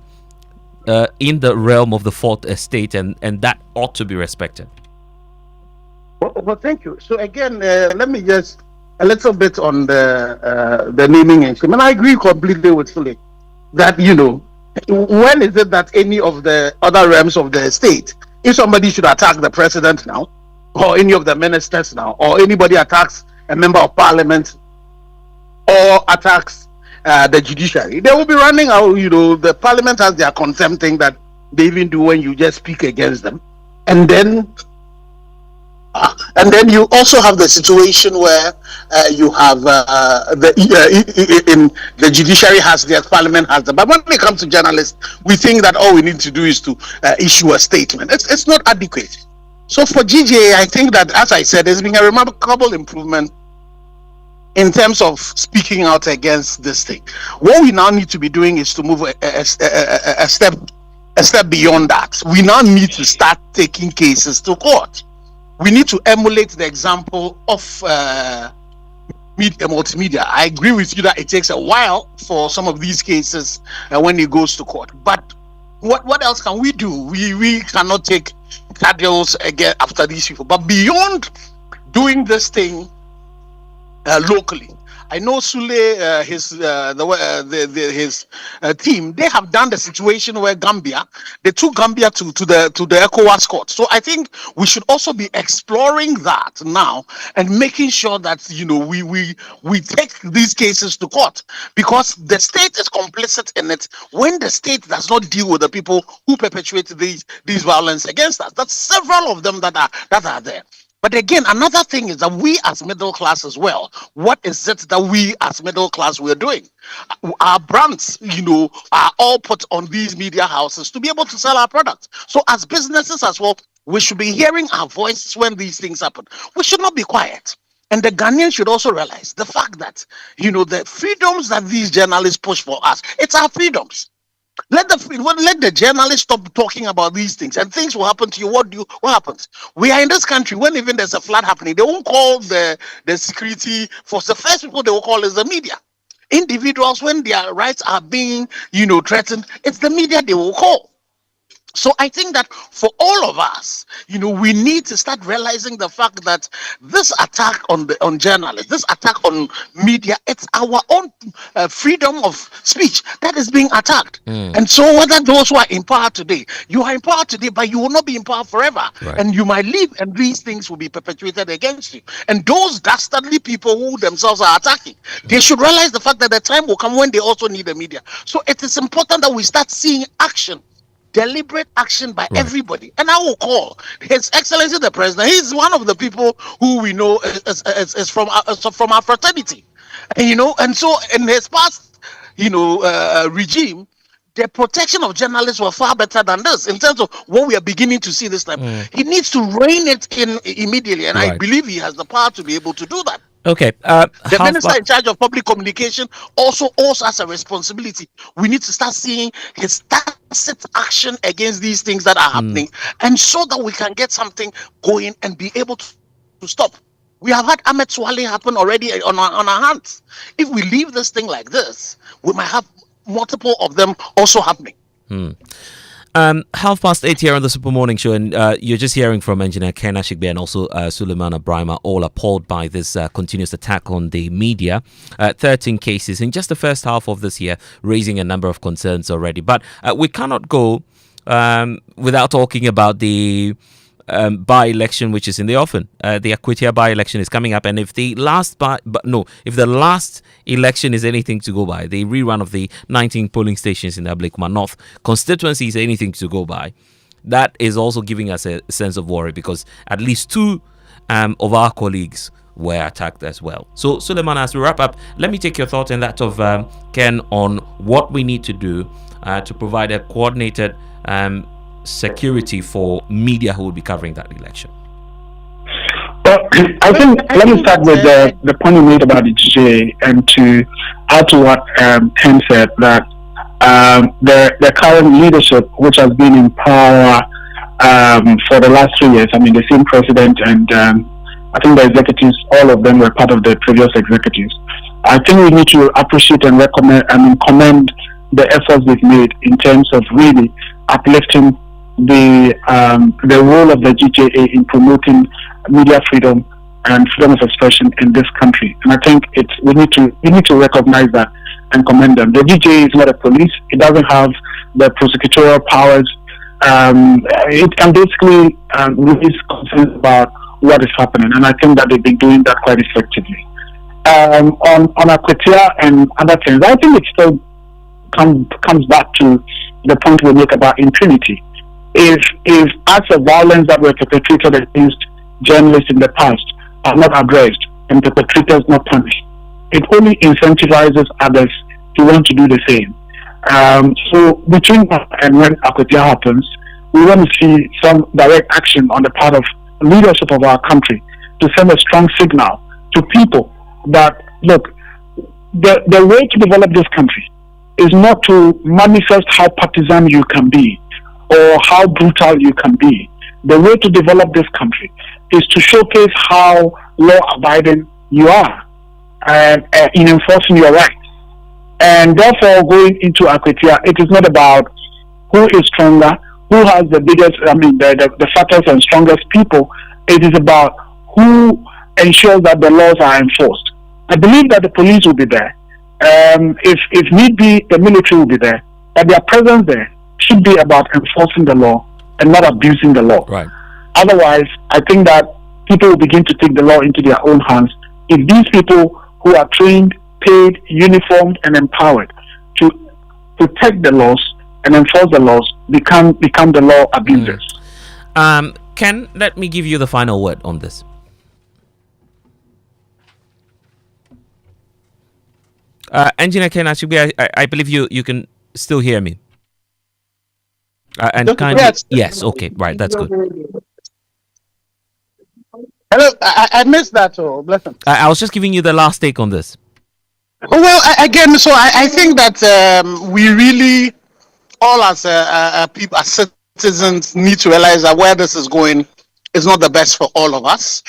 in the realm of the fourth estate, and that ought to be respected? Well, thank you. So again, let me just a little bit on the naming and shame. And I agree completely with Philip that, when is it that any of the other realms of the state, if somebody should attack the president now, or any of the ministers now, or anybody attacks a member of parliament, or attacks the judiciary, they will be running out. The parliament has their contempt thing that they even do when you just speak against them. And then you also have the situation where you have the judiciary has their, parliament has them. But when it comes to journalists, we think that all we need to do is to issue a statement. It's not adequate. So for GJA, I think that, as I said, there's been a remarkable improvement in terms of speaking out against this thing. What we now need to be doing is to move a step beyond that. We now need to start taking cases to court. We need to emulate the example of multimedia. I agree with you that it takes a while for some of these cases when it goes to court. But what else can we do? We cannot take cadeals again after these people. But beyond doing this thing locally, I know Sule, his team, they have done the situation where they took Gambia to the ECOWAS court. So I think we should also be exploring that now and making sure that we take these cases to court, because the state is complicit in it when the state does not deal with the people who perpetuate these violence against us. That's several of them that are there. But again, another thing is that we as middle class as well, what is it that we as middle class we're doing? Our brands, are all put on these media houses to be able to sell our products. So as businesses as well, we should be hearing our voices when these things happen. We should not be quiet. And the Ghanaians should also realize the fact that, the freedoms that these journalists push for us, it's our freedoms. Let the journalists stop talking about these things, and things will happen to you. What happens? We are in this country when even there's a flood happening, they won't call the security force. The first people they will call is the media. Individuals, when their rights are being threatened, it's the media they will call. So I think that for all of us, we need to start realizing the fact that this attack on journalists, this attack on media, it's our own freedom of speech that is being attacked. And so whether those who are in power today, you are in power today, but you will not be in power forever. Right. And you might leave, and these things will be perpetuated against you. And those dastardly people who themselves are attacking, they should realize the fact that the time will come when they also need the media. So it is important that we start seeing action. Deliberate action by everybody. And I will call His Excellency the President. He's one of the people who we know is from our fraternity. And so in his past, regime, the protection of journalists were far better than this in terms of what we are beginning to see this time. He needs to rein it in immediately, and I believe he has the power to be able to do that. Okay. The minister in charge of public communication also owes us a responsibility. We need to start seeing his tacit action against these things that are happening, and so that we can get something going and be able to stop. We have had Ahmed Swale happen already on our hands. If we leave this thing like this, we might have multiple of them also happening. 8:30 here on the Super Morning Show, and you're just hearing from Engineer Ken Ashigbe and also Suleiman Abrahima, all appalled by this continuous attack on the media. 13 cases in just the first half of this year, raising a number of concerns already. But we cannot go without talking about the by-election, which is in the offing. The Akwatia by-election is coming up, and if the last election is anything to go by, the rerun of the 19 polling stations in the Ablekuma North constituency is anything to go by, that is also giving us a sense of worry, because at least 2 of our colleagues were attacked as well. So, Suleiman, as we wrap up, let me take your thoughts and that of Ken on what we need to do to provide a coordinated security for media who will be covering that election. Well, I think let me start with the point you made about the GJ, and to add to what Ken said, that the current leadership, which has been in power for the last 3 years, I mean, the same president and I think the executives, all of them were part of the previous executives. I think we need to appreciate and commend the efforts they've made in terms of really uplifting the role of the GJA in promoting media freedom and freedom of expression in this country. And I think we need to recognize that and commend them. The GJA is not a police. It doesn't have the prosecutorial powers. It can basically release concerns about what is happening, and I think that they've been doing that quite effectively. On Akwatia and other things, I think it still comes back to the point we make about impunity. If acts of violence that were perpetrated against journalists in the past are not addressed and perpetrators not punished, it only incentivizes others to want to do the same. So between now and when Akwatia happens, we want to see some direct action on the part of leadership of our country to send a strong signal to people that, look, the way to develop this country is not to manifest how partisan you can be or how brutal you can be. The way to develop this country is to showcase how law-abiding you are in enforcing your rights. And therefore, going into Akwatia, it is not about who is stronger, who has the biggest, the fattest and strongest people. It is about who ensures that the laws are enforced. I believe that the police will be there. If need be, the military will be there. But their presence there should be about enforcing the law and not abusing the law. Right. Otherwise, I think that people will begin to take the law into their own hands. If these people who are trained, paid, uniformed, and empowered to protect the laws and enforce the laws become the law abusers. Ken, let me give you the final word on this. Engineer Ken Ashigbe, I believe you can still hear me. And kindly, yes, okay, right, that's good. Hello, I missed that. Bless him. I was just giving you the last take on this. Well, again, so I think that we really, all as people, as citizens, need to realize that where this is going is not the best for all of us.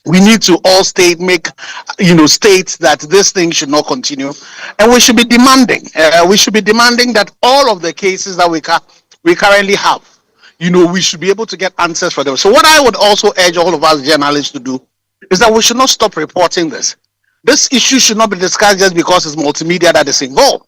We need to all state that this thing should not continue, and we should be demanding. That all of the cases that we currently have, we should be able to get answers for them. So what I would also urge all of us journalists to do is that we should not stop reporting this. This issue should not be discussed just because it's multimedia that is involved.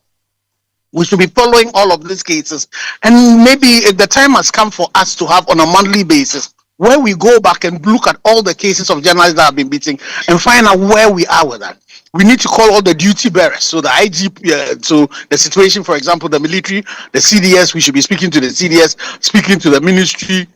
We should be following all of these cases, and maybe if the time has come for us to have on a monthly basis where we go back and look at all the cases of journalists that have been beaten and find out where we are with that. We need to call all the duty bearers. So the IGP, so the situation, for example, the military, the CDS, we should be speaking to the CDS, speaking to the ministry,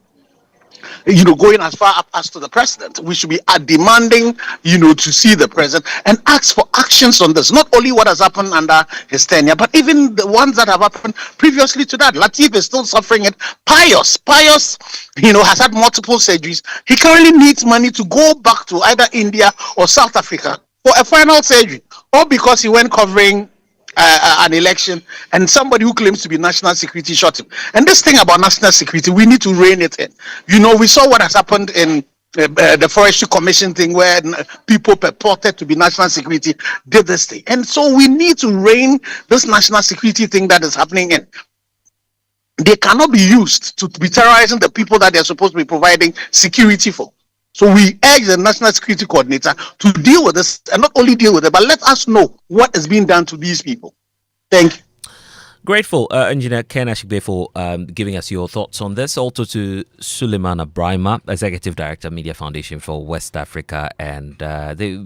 going as far up as to the president. We should be demanding, to see the president and ask for actions on this. Not only what has happened under his tenure, but even the ones that have happened previously to that. Latif is still suffering it. Pius, has had multiple surgeries. He currently needs money to go back to either India or South Africa for a final surgery, or because he went covering an election and somebody who claims to be national security shot him. And this thing about national security, we need to rein it in. We saw what has happened in the Forestry Commission thing where people purported to be national security did this thing. And so we need to rein this national security thing that is happening in. They cannot be used to be terrorizing the people that they're supposed to be providing security for. So we urge the National Security Coordinator to deal with this, and not only deal with it, but let us know what is being done to these people. Thank you. Grateful, Engineer Ken Ashigbe, for giving us your thoughts on this. Also to Suleiman Abrahima, Executive Director, Media Foundation for West Africa. And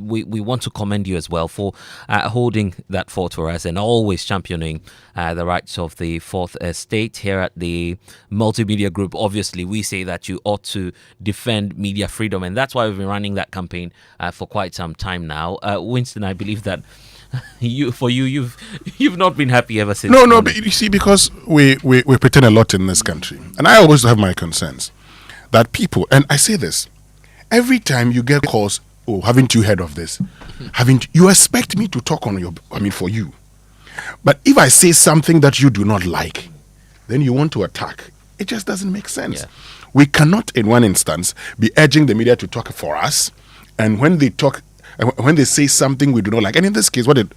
we want to commend you as well for holding that fort for us and always championing the rights of the Fourth Estate. Here at the Multimedia Group, obviously, we say that you ought to defend media freedom. And that's why we've been running that campaign for quite some time now. Winston, I believe that you've not been happy ever since. No, but you see, because we pretend a lot in this country, and I always have my concerns that people, and I say this every time you get calls, oh, haven't you heard of this? Haven't you expect me to talk for you? But if I say something that you do not like, then you want to attack. It just doesn't make sense. Yeah. We cannot, in one instance, be urging the media to talk for us, and when they talk. When they say something we do not like, and in this case, what did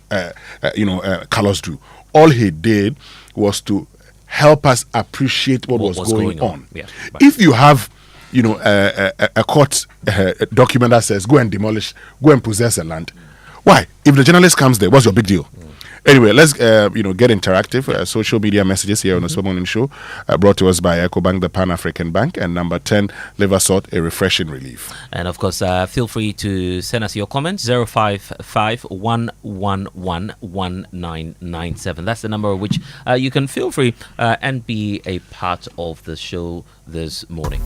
Carlos do? All he did was to help us appreciate what was going on. Yeah, if you have, a court document that says go and demolish, go and possess a land, why? If the journalist comes there, what's your big deal? Anyway, let's get interactive. Social media messages here on the Super Morning Show, brought to us by EcoBank, the Pan-African Bank, and number 10, Liver Salt, a refreshing relief. And of course, feel free to send us your comments, 055-111-1997. That's the number which you can feel free and be a part of the show this morning.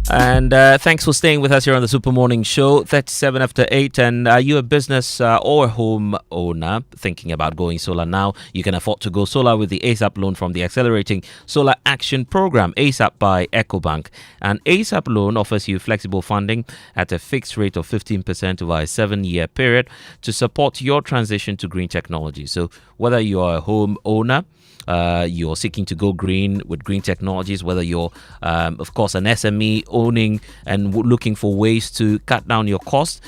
And thanks for staying with us here on the Super Morning Show, 37 after 8. And are you a business or a home owner thinking about going solar now? You can afford to go solar with the ASAP loan from the Accelerating Solar Action Program, ASAP by EcoBank. An ASAP loan offers you flexible funding at a fixed rate of 15% over a 7-year period to support your transition to green technology. So whether you are a home owner, you're seeking to go green with green technologies, whether you're, of course, an SME owning and looking for ways to cut down your costs,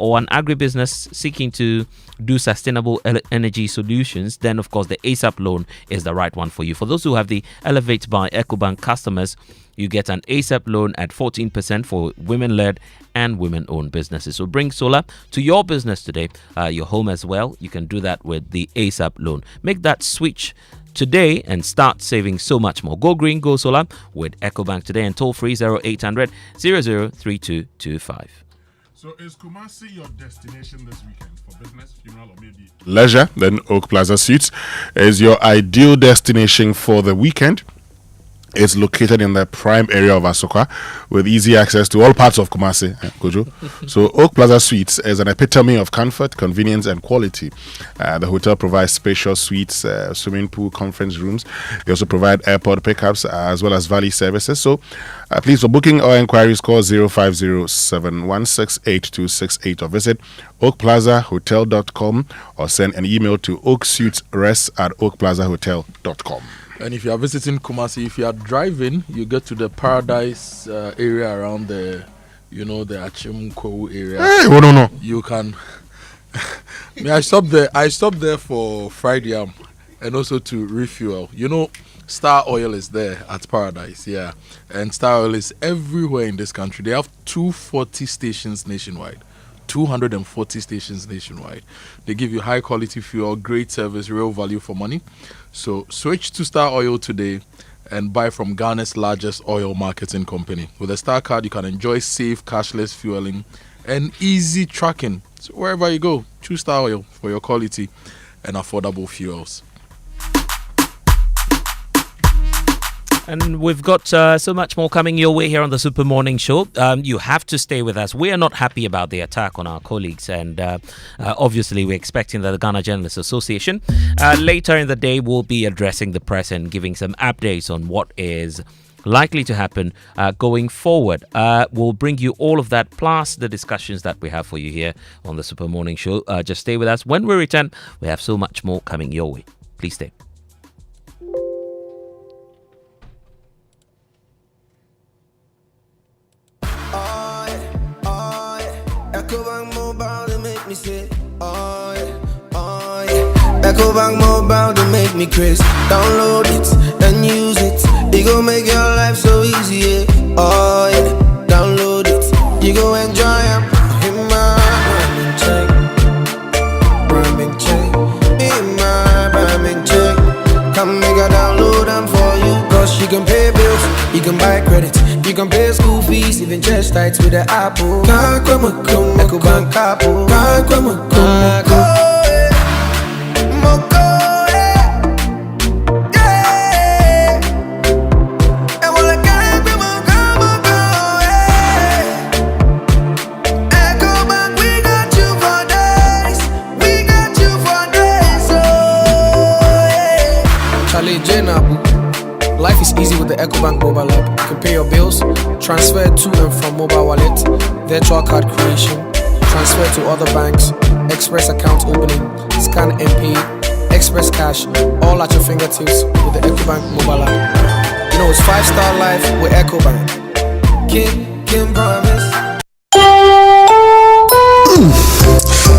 or an agribusiness seeking to do sustainable energy solutions, then, of course, the ASAP loan is the right one for you. For those who have the Elevate by EcoBank customers, you get an ASAP loan at 14% for women-led and women-owned businesses. So bring solar to your business today, your home as well. You can do that with the ASAP loan. Make that switch today and start saving so much more. Go green, go solar with EcoBank today, and toll free 0800 003225. So is Kumasi your destination this weekend for business, funeral, or maybe leisure? Then Oak Plaza Suites is your ideal destination for the weekend. It's located in the prime area of Asokwa with easy access to all parts of Kumasi, Kojo. So Oak Plaza Suites is an epitome of comfort, convenience, and quality. The hotel provides spacious suites, swimming pool, conference rooms. They also provide airport pickups as well as valet services. So please, for booking or inquiries, call 050-716-8268 or visit oakplazahotel.com or send an email to oaksuitesrest@oakplazahotel.com. And if you are visiting Kumasi, if you are driving, you get to the Paradise area around the Achimko area. Hey, no. You can. I stopped there. I stopped there for fried yam and also to refuel. Star Oil is there at Paradise, yeah, and Star Oil is everywhere in this country. They have 240 stations nationwide. 240 stations nationwide. They give you high quality fuel, great service, real value for money. So switch to Star Oil today and buy from Ghana's largest oil marketing company. With a Star card, you can enjoy safe, cashless fueling and easy tracking. So wherever you go, choose Star Oil for your quality and affordable fuels. And we've got so much more coming your way here on the Super Morning Show. You have to stay with us. We are not happy about the attack on our colleagues, and obviously we're expecting that the Ghana Journalists Association later in the day will be addressing the press and giving some updates on what is likely to happen going forward. We'll bring you all of that, plus the discussions that we have for you here on the Super Morning Show. Just stay with us. When we return, we have so much more coming your way. Please stay. EcoBank Mobile to make me crazy. Download it and use it. It gon' make your life so easy, yeah. Oh yeah, download it. You go enjoy it. In my Brahmin check. Brahmin check. In my Brahmin check. Come make a download them for you. Cause you can pay bills, you can buy credit, you can pay school fees, even church tights with the Apple. EcoBank Apple. Life is easy with the EcoBank mobile app. You can pay your bills, transfer to and from mobile wallet, virtual card creation, transfer to other banks, express account opening, scan and pay, express cash, all at your fingertips with the EcoBank mobile app. You know it's 5-star life with EcoBank. Can promise.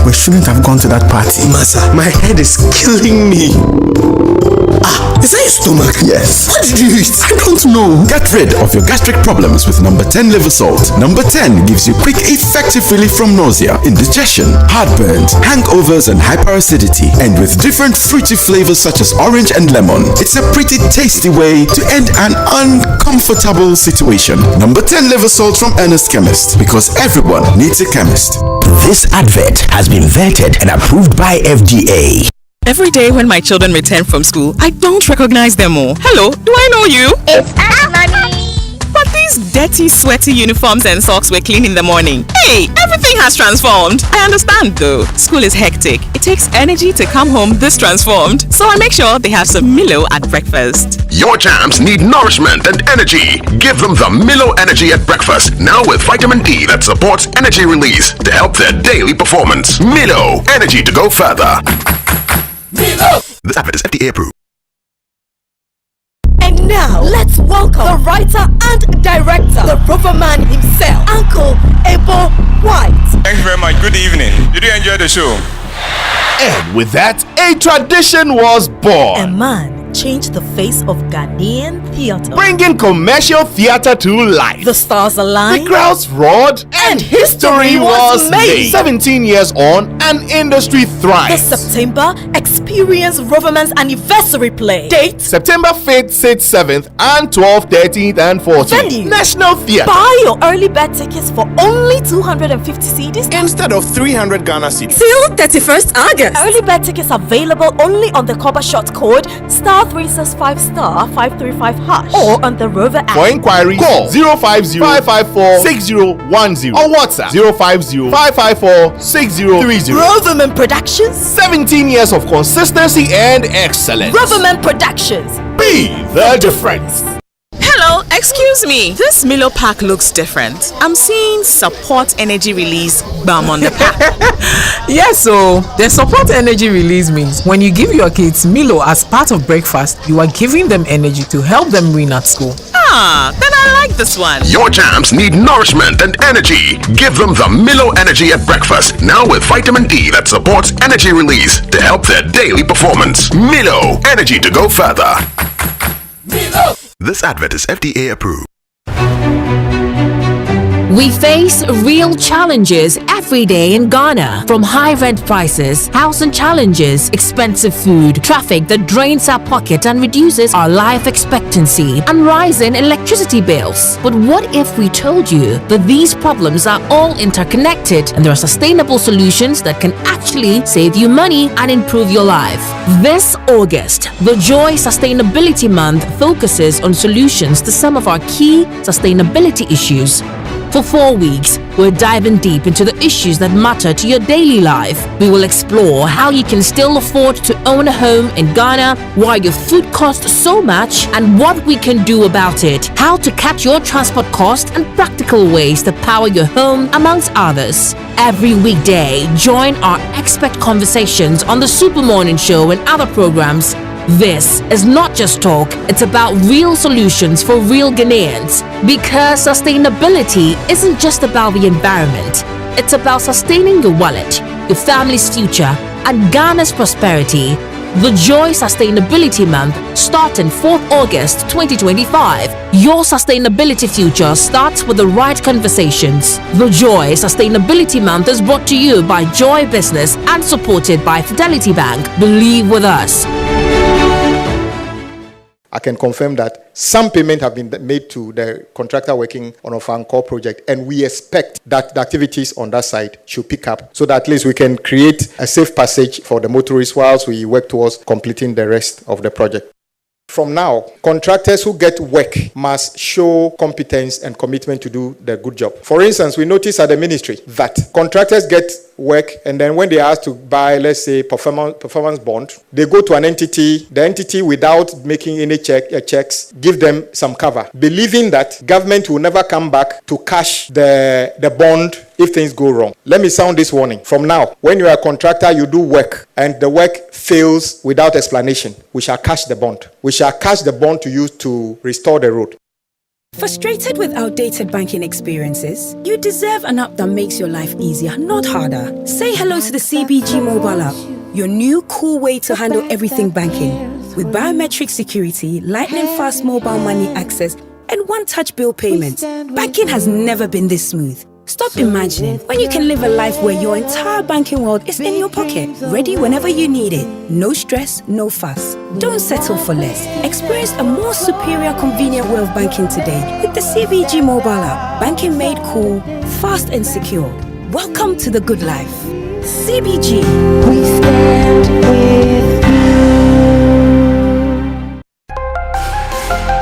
We shouldn't have gone to that party. Masa, my head is killing me. Is that your stomach? Yes. What did you eat? I don't know. Get rid of your gastric problems with number 10 liver salt. Number 10 gives you quick, effective relief from nausea, indigestion, heartburns, hangovers, and hyperacidity. And with different fruity flavors such as orange and lemon, it's a pretty tasty way to end an uncomfortable situation. Number 10 liver salt from Ernest Chemist, because everyone needs a chemist. This advert has been vetted and approved by FDA. Every day when my children return from school, I don't recognize them all. Hello, do I know you? It's us, Mommy. But these dirty, sweaty uniforms and socks were clean in the morning. Hey, everything has transformed. I understand though. School is hectic. It takes energy to come home this transformed. So I make sure they have some Milo at breakfast. Your champs need nourishment and energy. Give them the Milo Energy at breakfast. Now with vitamin D that supports energy release to help their daily performance. Milo, energy to go further. Milo! This advert is FDA approved. And now, let's welcome the writer and director, the rubber man himself, Uncle Ebo White. Thank you very much. Good evening. Did you enjoy the show? And with that, a tradition was born. A man changed the face of Ghanaian theatre, bringing commercial theatre to life. The stars aligned, the crowds roared, and history was made. 17 years on, an industry thrives. The September Experience Roverman's anniversary play. Date September 5th, 6th, 7th, and 12th, 13th, and 14th. Venue National Theatre. Buy your early bird tickets for only 250 cedis instead of 300 Ghana cedis. Till 31st August. Early bird tickets available only on the Cobber Shot code *365*535# or on the Rover app. For inquiries, call 050-554-6010 or WhatsApp 050-554-6030. Roverman Productions, 17 years of consistency and excellence. Roverman Productions, be the difference. Hello, excuse me. This Milo pack looks different. I'm seeing support energy release balm on the pack. Yes, so the support energy release means when you give your kids Milo as part of breakfast, you are giving them energy to help them win at school. Ah, then I like this one. Your champs need nourishment and energy. Give them the Milo Energy at breakfast. Now with vitamin D that supports energy release to help their daily performance. Milo, energy to go further. Milo! This advert is FDA approved. We face real challenges every day in Ghana, from high rent prices, housing challenges, expensive food, traffic that drains our pocket and reduces our life expectancy, and rising electricity bills. But what if we told you that these problems are all interconnected and there are sustainable solutions that can actually save you money and improve your life? This August, the Joy Sustainability Month focuses on solutions to some of our key sustainability issues. For 4 weeks, we're diving deep into the issues that matter to your daily life. We will explore how you can still afford to own a home in Ghana, why your food costs so much, and what we can do about it, how to cut your transport costs, and practical ways to power your home, amongst others. Every weekday, join our expert conversations on the Super Morning Show and other programs. This is not just talk, it's about real solutions for real Ghanaians. Because sustainability isn't just about the environment, it's about sustaining your wallet, your family's future, and Ghana's prosperity. The Joy Sustainability Month starting 4th August 2025. Your sustainability future starts with the right conversations. The Joy Sustainability Month is brought to you by Joy Business and supported by Fidelity Bank. Believe with us. I can confirm that some payment have been made to the contractor working on a Fancor project, and we expect that the activities on that side should pick up so that at least we can create a safe passage for the motorists whilst we work towards completing the rest of the project. From now, contractors who get work must show competence and commitment to do the good job. For instance, we notice at the ministry that contractors get work, and then when they are asked to buy, let's say, performance bond, they go to an entity, the entity without making any checks, give them some cover, believing that government will never come back to cash the bond if things go wrong. Let me sound this warning. From now, when you are a contractor, you do work, and the work fails without explanation, we shall cash the bond. We shall cash the bond to use to restore the road. Frustrated with outdated banking experiences? You deserve an app that makes your life easier, not harder. Say hello to the CBG mobile app, your new cool way to handle everything banking. With biometric security, lightning fast mobile money access, and one-touch bill payments, banking has never been this smooth. Stop imagining when you can live a life where your entire banking world is in your pocket, ready whenever you need it. No stress, no fuss. Don't settle for less. Experience a more superior, convenient way of banking today with the CBG mobile app. Banking made cool, fast and secure. Welcome to the good life. CBG. We stand with you.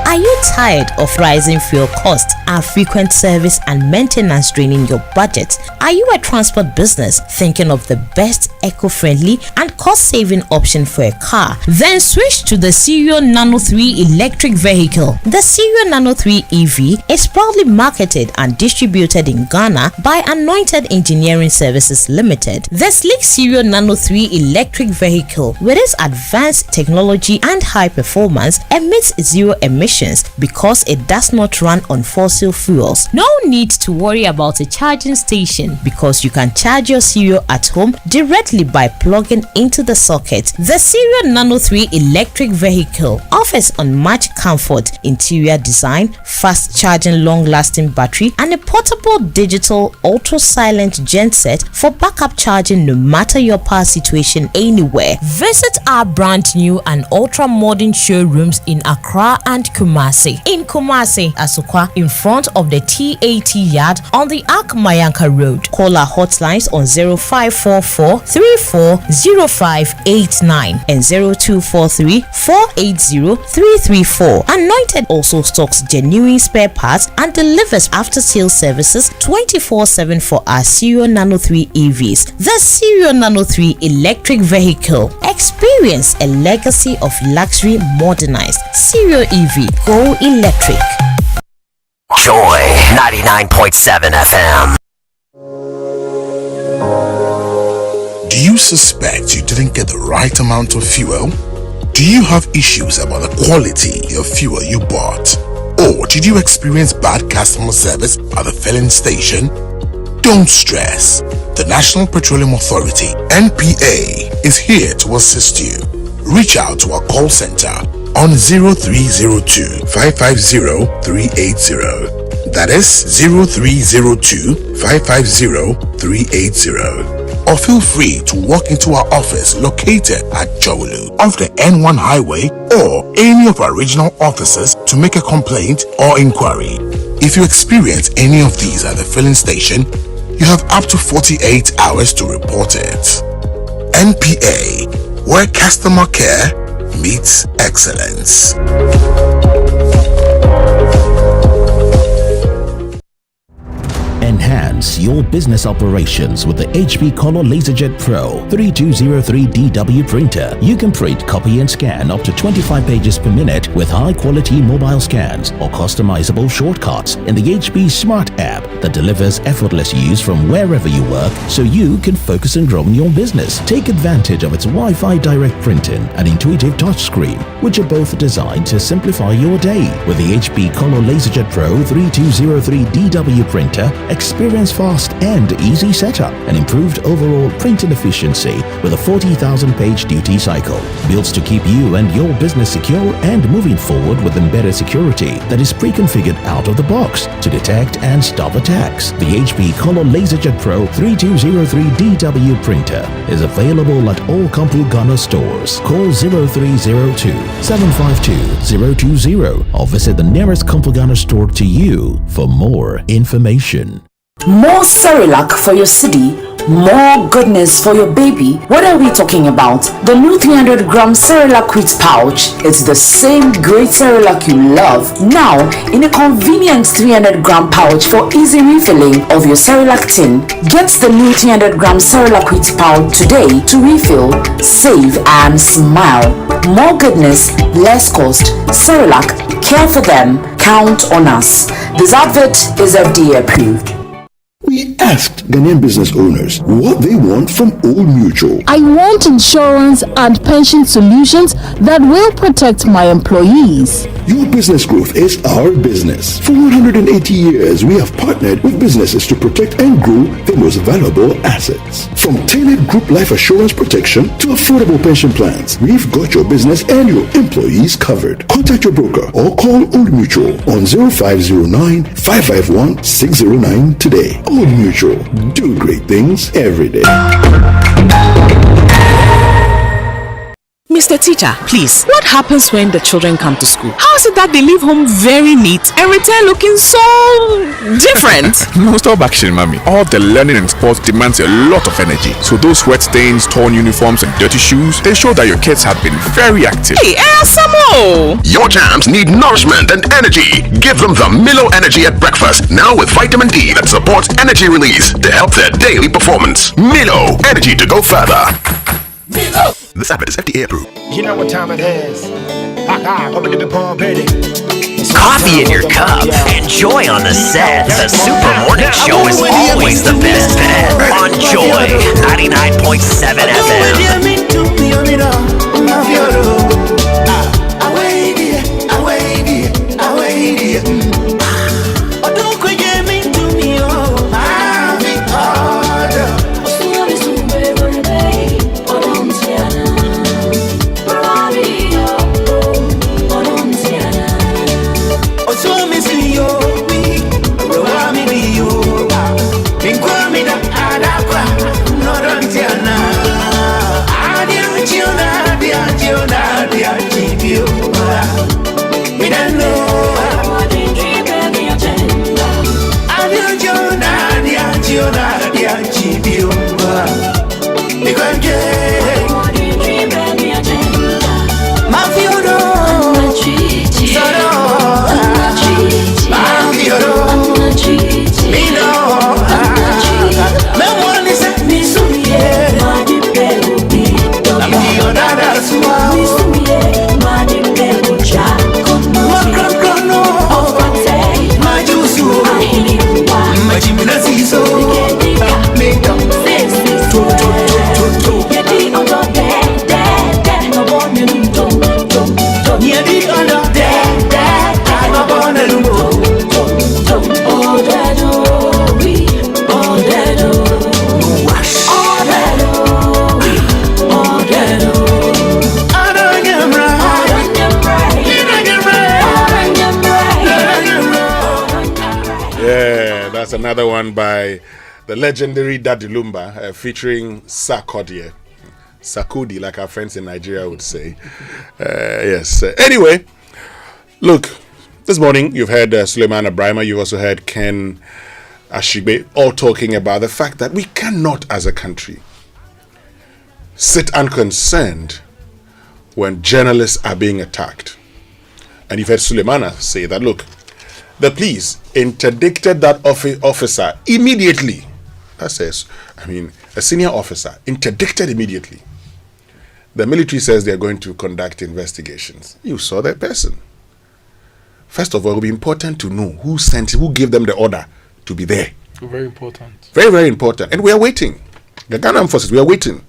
Are you tired of rising fuel costs and frequent service and maintenance draining your budget? Are you a transport business thinking of the best eco-friendly and cost-saving option for a car? Then switch to the Cerio Nano 3 electric vehicle. The Cerio Nano 3 EV is proudly marketed and distributed in Ghana by Anointed Engineering Services Limited. The sleek Cerio Nano 3 electric vehicle, with its advanced technology and high performance, emits zero emissions because it does not run on fossil fuels. No need to worry about a charging station because you can charge your Cerio at home directly by plugging into the socket. The Cerio Nano 3 electric vehicle offers unmatched comfort, interior design, fast charging, long-lasting battery, and a portable digital ultra-silent genset for backup charging no matter your power situation anywhere. Visit our brand new and ultra-modern showrooms in Accra and Kumasi. In Kumasi, Asukwa, in front of the TAT yard on the Ark Mayanka Road. Call our hotlines on 0544 340589 and 0243 480 334. Anointed also stocks genuine spare parts and delivers after-sales services 24/7 for our Cerio Nano 3 EVs. The Cerio Nano 3 electric vehicle. Experience a legacy of luxury modernized. Cerio EV. Go electric. Joy 99.7 FM. Do you suspect you didn't get the right amount of fuel? Do you have issues about the quality of fuel you bought? Or did you experience bad customer service at the filling station? Don't stress. The National Petroleum Authority, NPA, is here to assist you. Reach out to our call center on 0302 550 380. That is 0302 550 380. Or feel free to walk into our office located at Jowlu off the N1 highway or any of our regional offices to make a complaint or inquiry. If you experience any of these at the filling station, you have up to 48 hours to report it. NPA, where customer care meets excellence. Enhance your business operations with the HP Color LaserJet Pro 3203DW printer. You can print, copy and scan up to 25 pages per minute with high quality mobile scans or customizable shortcuts in the HP Smart app that delivers effortless use from wherever you work so you can focus on growing your business. Take advantage of its Wi-Fi direct printing and intuitive touchscreen, which are both designed to simplify your day. With the HP Color LaserJet Pro 3203DW printer, experience fast and easy setup and improved overall printing efficiency with a 40,000 page duty cycle. Built to keep you and your business secure and moving forward with embedded security that is pre-configured out of the box to detect and stop attacks. The HP Color LaserJet Pro 3203DW printer is available at all Complu Ghana stores. Call 0302-752-020 or visit the nearest Complu Ghana store to you for more information. More Cerelac for your city, more goodness for your baby. What are we talking about? The new 300-gram Cerelac wheat pouch. It's the same great Cerelac you love, now in a convenient 300-gram pouch for easy refilling of your Cerelac tin. Get the new 300-gram Cerelac wheat pouch today to refill, save and smile. More goodness, less cost. Cerelac, care for them, count on us. This advert is FDA approved. We asked Ghanaian business owners what they want from Old Mutual. I want insurance and pension solutions that will protect my employees. Your business growth is our business. For 180 years, we have partnered with businesses to protect and grow their most valuable assets. From tailored group life assurance protection to affordable pension plans, we've got your business and your employees covered. Contact your broker or call Old Mutual on 0509-551-609 today. Old Mutual, do great things every day. Mr. Teacher, please, what happens when the children come to school? How is it that they leave home very neat and return looking so different? No, stop action, mommy. All the learning and sports demands a lot of energy. So those sweat stains, torn uniforms, and dirty shoes, they show that your kids have been very active. Hey, Samo! Your jams need nourishment and energy. Give them the Milo Energy at breakfast, now with vitamin D that supports energy release to help their daily performance. Milo, energy to go further. Milo! This advert is FDA approved. You know what time it is. Coffee in your cup. Enjoy on the set. The Super Morning Show is always the best bet. On Joy 99.7 FM. Another one by the legendary Daddy Lumba featuring Sarkodie. Sakudi, like our friends in Nigeria would say. Yes. Anyway, look, this morning you've heard Suleiman Abrahima, you've also heard Ken Ashigbe, all talking about the fact that we cannot, as a country, sit unconcerned when journalists are being attacked. And you've heard Suleimana say that, look, the police interdicted that officer immediately. That says, a senior officer interdicted immediately. The military says they're going to conduct investigations. You saw that person. First of all, it will be important to know who gave them the order to be there. Very important. Very, very important. And we are waiting. The Ghana Armed Forces, we are waiting.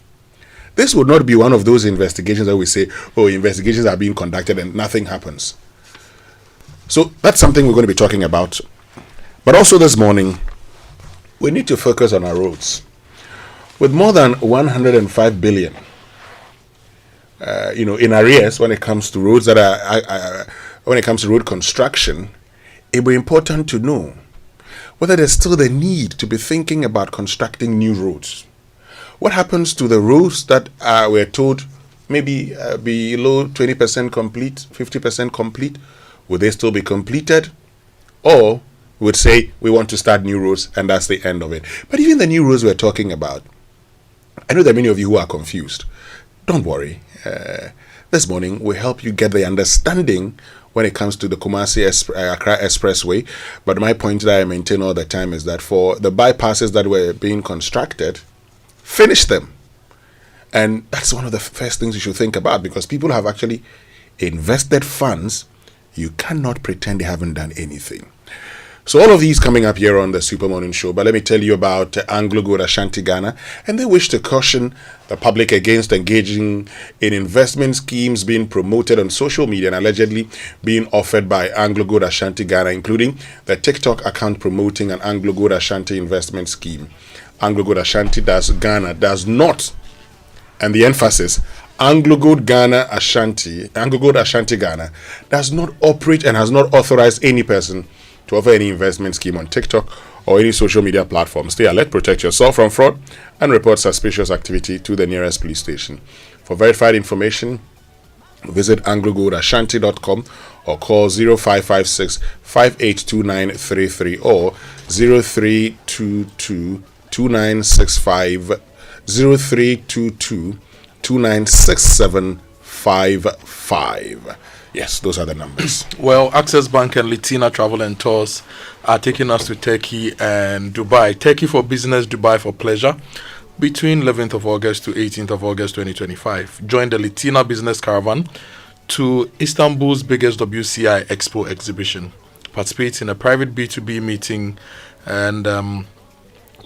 This would not be one of those investigations that we say, oh, investigations are being conducted and nothing happens. So that's something we're going to be talking about. But also this morning, we need to focus on our roads. With more than 105 billion, in arrears when it comes to roads that are, when it comes to road construction, it will be important to know whether there's still the need to be thinking about constructing new roads. What happens to the roads that we're told maybe below 20% complete, 50% complete? Will they still be completed? Or we would say we want to start new roads and that's the end of it. But even the new roads we're talking about, I know there are many of you who are confused. Don't worry. This morning we'll help you get the understanding when it comes to the Kumasi Accra Expressway. But my point that I maintain all the time is that for the bypasses that were being constructed, finish them. And that's one of the first things you should think about, because people have actually invested funds. You cannot pretend they haven't done anything. So all of these coming up here on the Super Morning Show. But let me tell you about Anglo Gold Ashanti Ghana, and they wish to caution the public against engaging in investment schemes being promoted on social media and allegedly being offered by Anglo Gold Ashanti Ghana, including the TikTok account promoting an Anglo Gold Ashanti investment scheme. Anglo Gold Ashanti Ghana does not, and the emphasis, Anglo Gold Ashanti Ghana does not operate and has not authorized any person to offer any investment scheme on TikTok or any social media platform. Stay alert, protect yourself from fraud, and report suspicious activity to the nearest police station. For verified information, visit anglogoldashanti.com or call 0556 582933 or 0322 2965 0322 296755. Yes, those are the numbers. Well, Access Bank and Litina Travel and Tours are taking us to Turkey and Dubai. Turkey for business, Dubai for pleasure, between 11th of August to 18th of August 2025. Join the Litina Business Caravan to Istanbul's biggest WCI Expo exhibition. Participate in a private B2B meeting and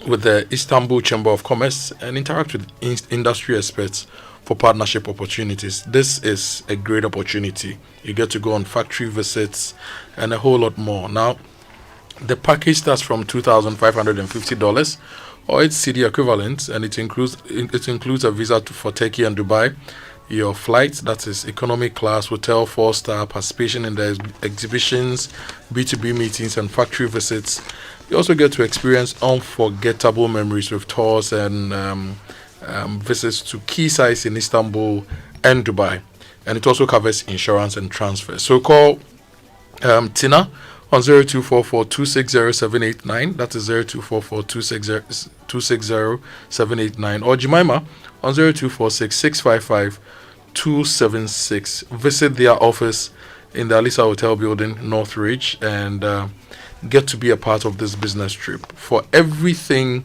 with the Istanbul Chamber of Commerce and interact with industry experts for partnership opportunities. This is a great opportunity. You get to go on factory visits and a whole lot more. Now, the package starts from $2,550 or its city equivalent, and it includes a visa for Turkey and Dubai, your flight, that is economic class, hotel 4-star, participation in the exhibitions, B2B meetings and factory visits. You also get to experience unforgettable memories with tours and visits to key sites in Istanbul and Dubai. And it also covers insurance and transfer. So call Tina on 0244-260-789. That is 0244-260-789. Or Jemima on 0246-655-276. Visit their office in the Alisa Hotel building, Northridge, and get to be a part of this business trip. For everything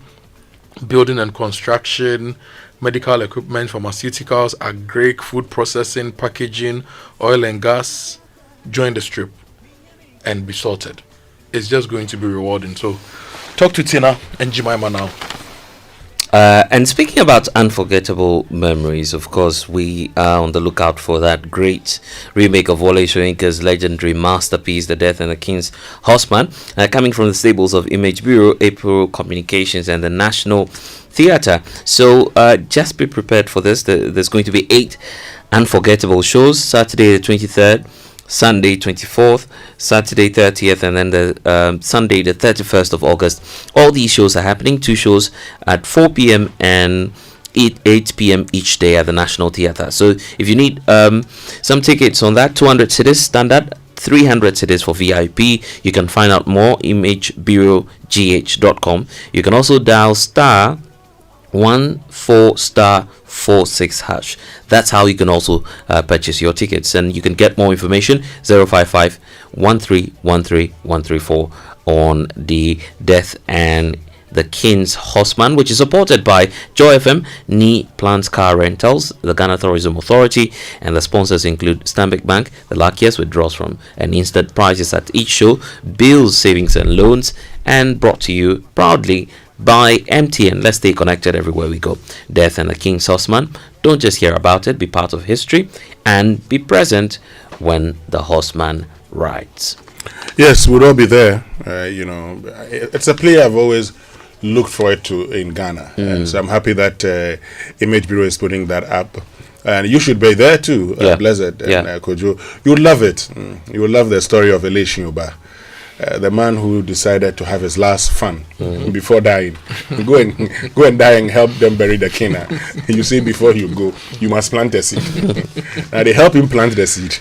building and construction, medical equipment, pharmaceuticals, agri, food processing, packaging, oil and gas, join the trip and be sorted. It's just going to be rewarding. So talk to Tina and Jemima now. And speaking about unforgettable memories, of course, we are on the lookout for that great remake of Wole Soyinka's legendary masterpiece, The Death and the King's Horseman, coming from the stables of Image Bureau, April Communications, and the National Theatre. So just be prepared for this. There's going to be 8 unforgettable shows: Saturday the 23rd, Sunday 24th, Saturday 30th, and then the Sunday the 31st of August. All these shows are happening, 2 shows at 4 p.m. and 8 p.m. each day at the National Theatre. So if you need some tickets on that, 200 cedis standard, 300 cedis for VIP. You can find out more, imagebureaugh.com. You can also dial star 14*46#. That's how you can also purchase your tickets, and you can get more information 055 1313134 on the Death and the King's Horseman, which is supported by Joy FM, Ni Plans Car Rentals, the Ghana Tourism Authority, and the sponsors include Stanbic Bank, the luckiest withdraws from and instant prizes at each show, bills, savings and loans, and brought to you proudly by MTN. Let's stay connected everywhere we go. Death and the King's Horseman. Don't just hear about it, be part of history and be present when the horseman rides. Yes, we'll all be there. It's a play I've always looked forward to in Ghana. And so I'm happy that Image Bureau is putting that up. And you should be there too, Blessed and Kojo. You would love it. You would love the story of Elishin Oba. The man who decided to have his last fun before dying. Go and die and help them bury the king. You say before you go, you must plant a seed. Now they help him plant the seed,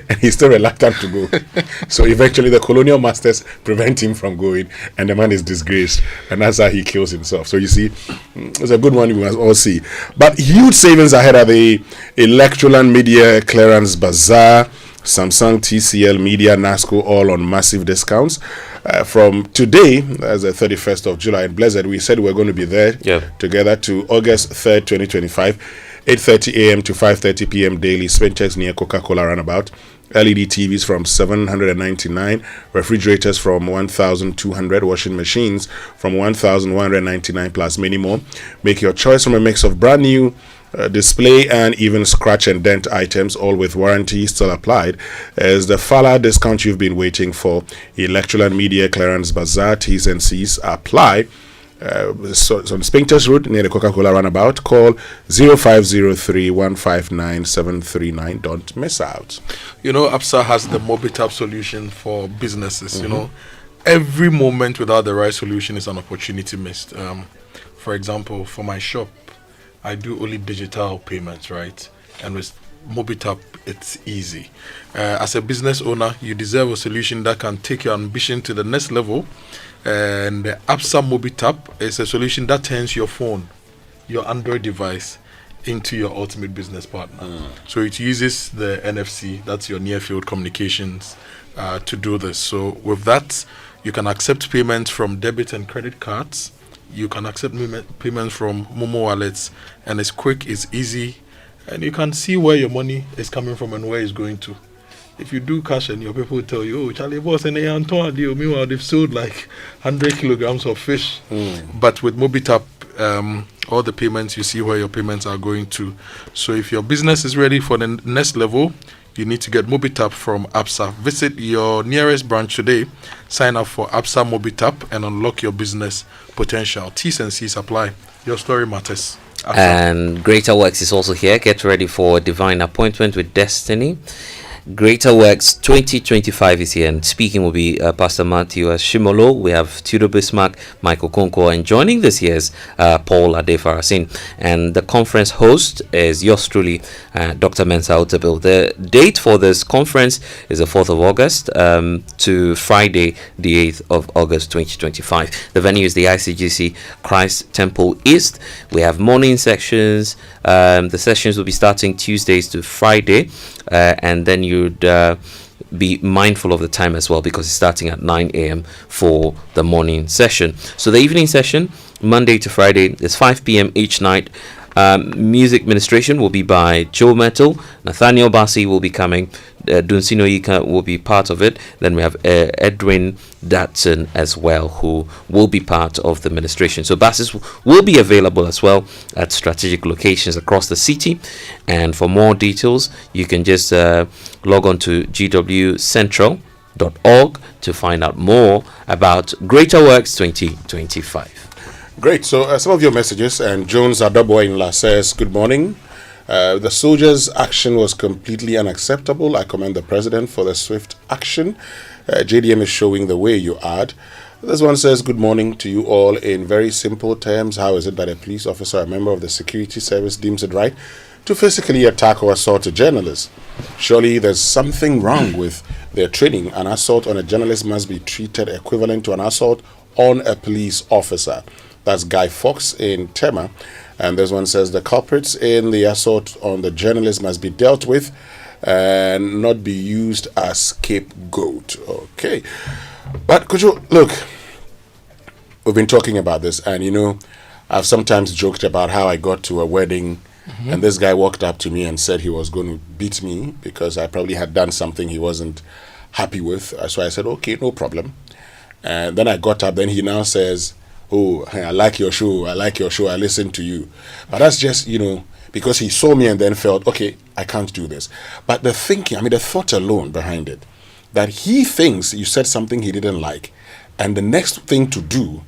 and he's still reluctant to go. So eventually the colonial masters prevent him from going, and the man is disgraced, and that's how he kills himself. So you see, it's a good one we must all see. But huge savings ahead of the Electroland Media Clearance Bazaar. Samsung, TCL, Media, NASCO, all on massive discounts. From today, as the 31st of July in Blessed, we said we're going to be there together to August 3rd, 2025, 8:30 a.m. to 5:30 p.m. daily. Spend checks near Coca-Cola Runabout. LED TVs from $799, refrigerators from $1,200, washing machines from $1,199, plus many more. Make your choice from a mix of brand new display and even scratch and dent items, all with warranty still applied, as the Fala discount you've been waiting for. Electroland Media Clearance Bazaar, T's and C's apply. So on Spinkters Road near the Coca-Cola Runabout. Call 0503-159-739. Don't miss out. APSA has the Mobitap solution for businesses. Every moment without the right solution is an opportunity missed. For example, for my shop, I do only digital payments, right? And with Mobitap, it's easy. As a business owner, you deserve a solution that can take your ambition to the next level. And the APSA Mobitap is a solution that turns your phone, your Android device, into your ultimate business partner. So it uses the NFC, that's your near field communications, to do this. So with that, you can accept payments from debit and credit cards. You can accept payments from Momo wallets, and it's quick, it's easy, and you can see where your money is coming from and where it's going to. If you do cash and your people tell you, oh, Charlie boss, and meanwhile they've sold like 100 kilograms of fish. But with Mobitap, all the payments, you see where your payments are going to. So if your business is ready for the next level, you need to get Mobitap from APSA. Visit your nearest branch today, sign up for APSA Mobitap, and unlock your business potential. T's and C's apply. Your story matters. APSA. And Greater Works is also here. Get ready for a divine appointment with destiny. Greater Works 2025 is here, and speaking will be Pastor Matthew Shimolo. We have Tudor Bismarck, Michael Konko, and joining this year's Paul Adefarasin. And the conference host is yours truly, Dr. Mensa Otabil. The date for this conference is the 4th of August to Friday, the 8th of August 2025. The venue is the ICGC Christ Temple East. We have morning sections. The sessions will be starting Tuesdays to Friday, and then you'd be mindful of the time as well, because it's starting at 9 a.m. for the morning session. So the evening session, Monday to Friday, is 5 p.m. each night. Music ministration will be by Joe Metal. Nathaniel Bassi will be coming. Dunsino Ika will be part of it. Then we have Edwin Datson as well, who will be part of the ministration. So buses will be available as well at strategic locations across the city. And for more details, you can just log on to gwcentral.org to find out more about Greater Works 2025. Great. So some of your messages, and Jones Adobo in La says, good morning. The soldiers' action was completely unacceptable. I commend the president for the swift action. JDM is showing the way, you add. This one says, good morning to you all. In very simple terms, how is it that a police officer, a member of the security service, deems it right to physically attack or assault a journalist? Surely there's something wrong with their training. An assault on a journalist must be treated equivalent to an assault on a police officer. That's Guy Fox in Tema. And this one says the culprits in the assault on the journalist must be dealt with and not be used as scapegoat. Okay. But could you look, we've been talking about this, and I've sometimes joked about how I got to a wedding and this guy walked up to me and said he was going to beat me because I probably had done something he wasn't happy with. So I said, okay, no problem. And then I got up. Then he now says, "Oh, I like your show. I like your show. I listen to you." But that's just, because he saw me and then felt, okay, I can't do this. But the thinking, the thought alone behind it, that he thinks you said something he didn't like, and the next thing to do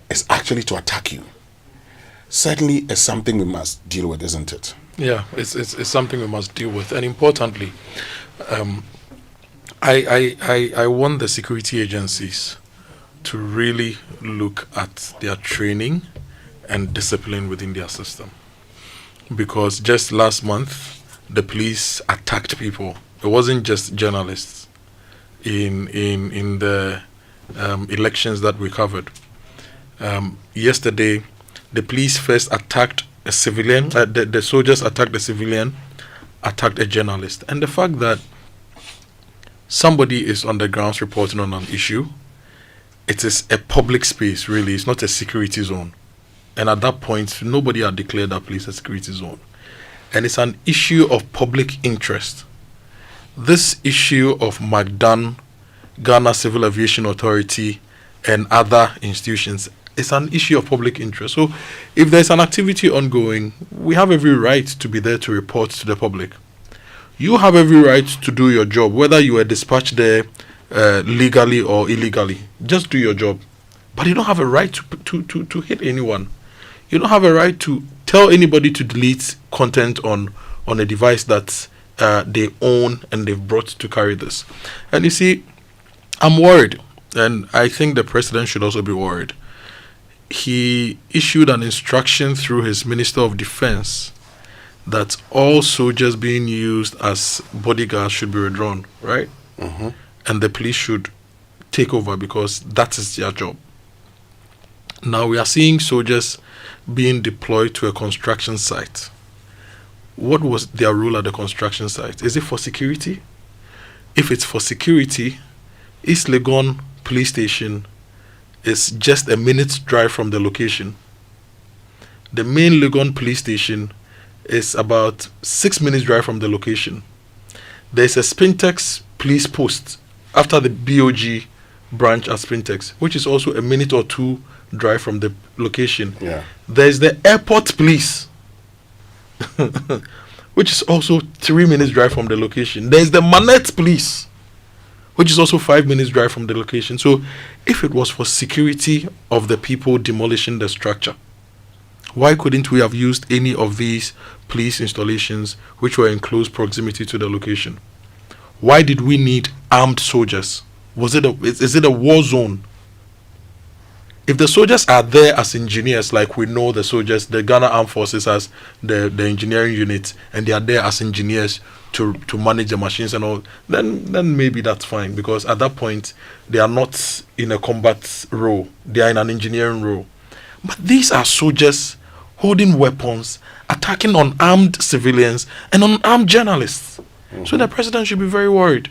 is actually to attack you, certainly is something we must deal with, isn't it? Yeah, it's something we must deal with. And importantly, I want the security agencies to really look at their training and discipline within their system. Because just last month, the police attacked people. It wasn't just journalists in the elections that we covered. Yesterday, the police first attacked a civilian. The soldiers attacked a civilian, attacked a journalist. And the fact that somebody is on the grounds reporting on an issue, it is a public space, really. It's not a security zone. And at that point, nobody had declared that place a security zone. And it's an issue of public interest. This issue of MACDAN, Ghana Civil Aviation Authority, and other institutions is an issue of public interest. So if there's an activity ongoing, we have every right to be there to report to the public. You have every right to do your job, whether you were dispatched there legally or illegally. Just do your job. But you don't have a right to hit anyone. You don't have a right to tell anybody to delete content on a device that they own and they've brought to carry this. And you see, I'm worried, and I think the president should also be worried. He issued an instruction through his Minister of Defense that all soldiers being used as bodyguards should be withdrawn, right? Mm-hmm. And the police should take over because that is their job. Now we are seeing soldiers being deployed to a construction site. What was their role at the construction site? Is it for security? If it's for security, East Legon police station is just a minute's drive from the location. The main Legon police station is about 6 minutes drive from the location. There's a Spintex police post after the BOG branch at Spintex, which is also a minute or two drive from the location. Yeah. There's the airport police, which is also 3 minutes drive from the location. There's the Manette police, which is also 5 minutes drive from the location. So if it was for security of the people demolishing the structure, why couldn't we have used any of these police installations which were in close proximity to the location? Why did we need armed soldiers? Is it a war zone? If the soldiers are there as engineers, like we know the soldiers, the Ghana Armed Forces has the engineering unit, and they are there as engineers to manage the machines and all, then maybe that's fine, because at that point they are not in a combat role, they are in an engineering role. But these are soldiers holding weapons, attacking unarmed civilians and unarmed journalists. Mm-hmm. So the president should be very worried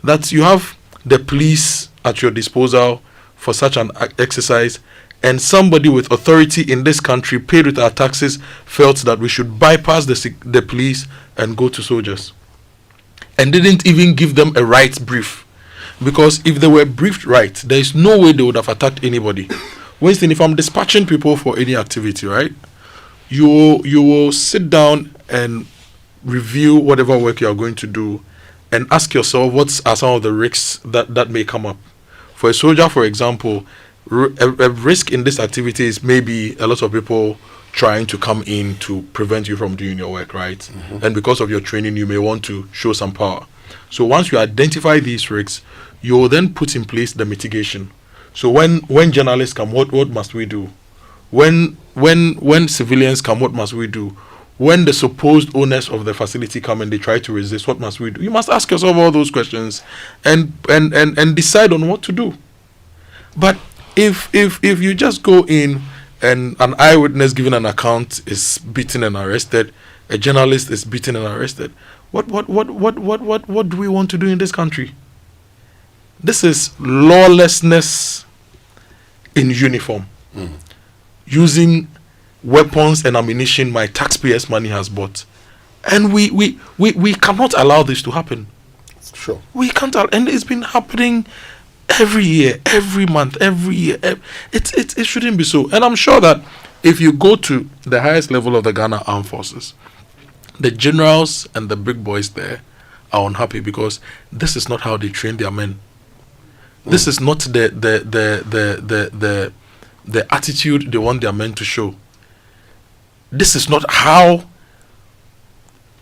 that you have the police at your disposal for such an exercise, and somebody with authority in this country paid with our taxes felt that we should bypass the police and go to soldiers, and didn't even give them a right brief. Because if they were briefed right, there is no way they would have attacked anybody. Winston, if I'm dispatching people for any activity, right, you will sit down and review whatever work you are going to do and ask yourself what are some of the risks that may come up. For a soldier, for example, a risk in this activity is maybe a lot of people trying to come in to prevent you from doing your work, right? Mm-hmm. And because of your training, you may want to show some power. So once you identify these risks, you will then put in place the mitigation. So when journalists come, what must we do? When civilians come, what must we do? When the supposed owners of the facility come and they try to resist, what must we do? You must ask yourself all those questions and decide on what to do. But if you just go in and an eyewitness giving an account is beaten and arrested, a journalist is beaten and arrested, what do we want to do in this country? This is lawlessness in uniform. Mm. Using weapons and ammunition my taxpayers' money has bought, and we cannot allow this to happen. Sure, we can't, and it's been happening every year, every month, every year. It shouldn't be so. And I'm sure that if you go to the highest level of the Ghana Armed Forces, the generals and the big boys there are unhappy because this is not how they train their men. This is not the attitude they want their men to show. This is not how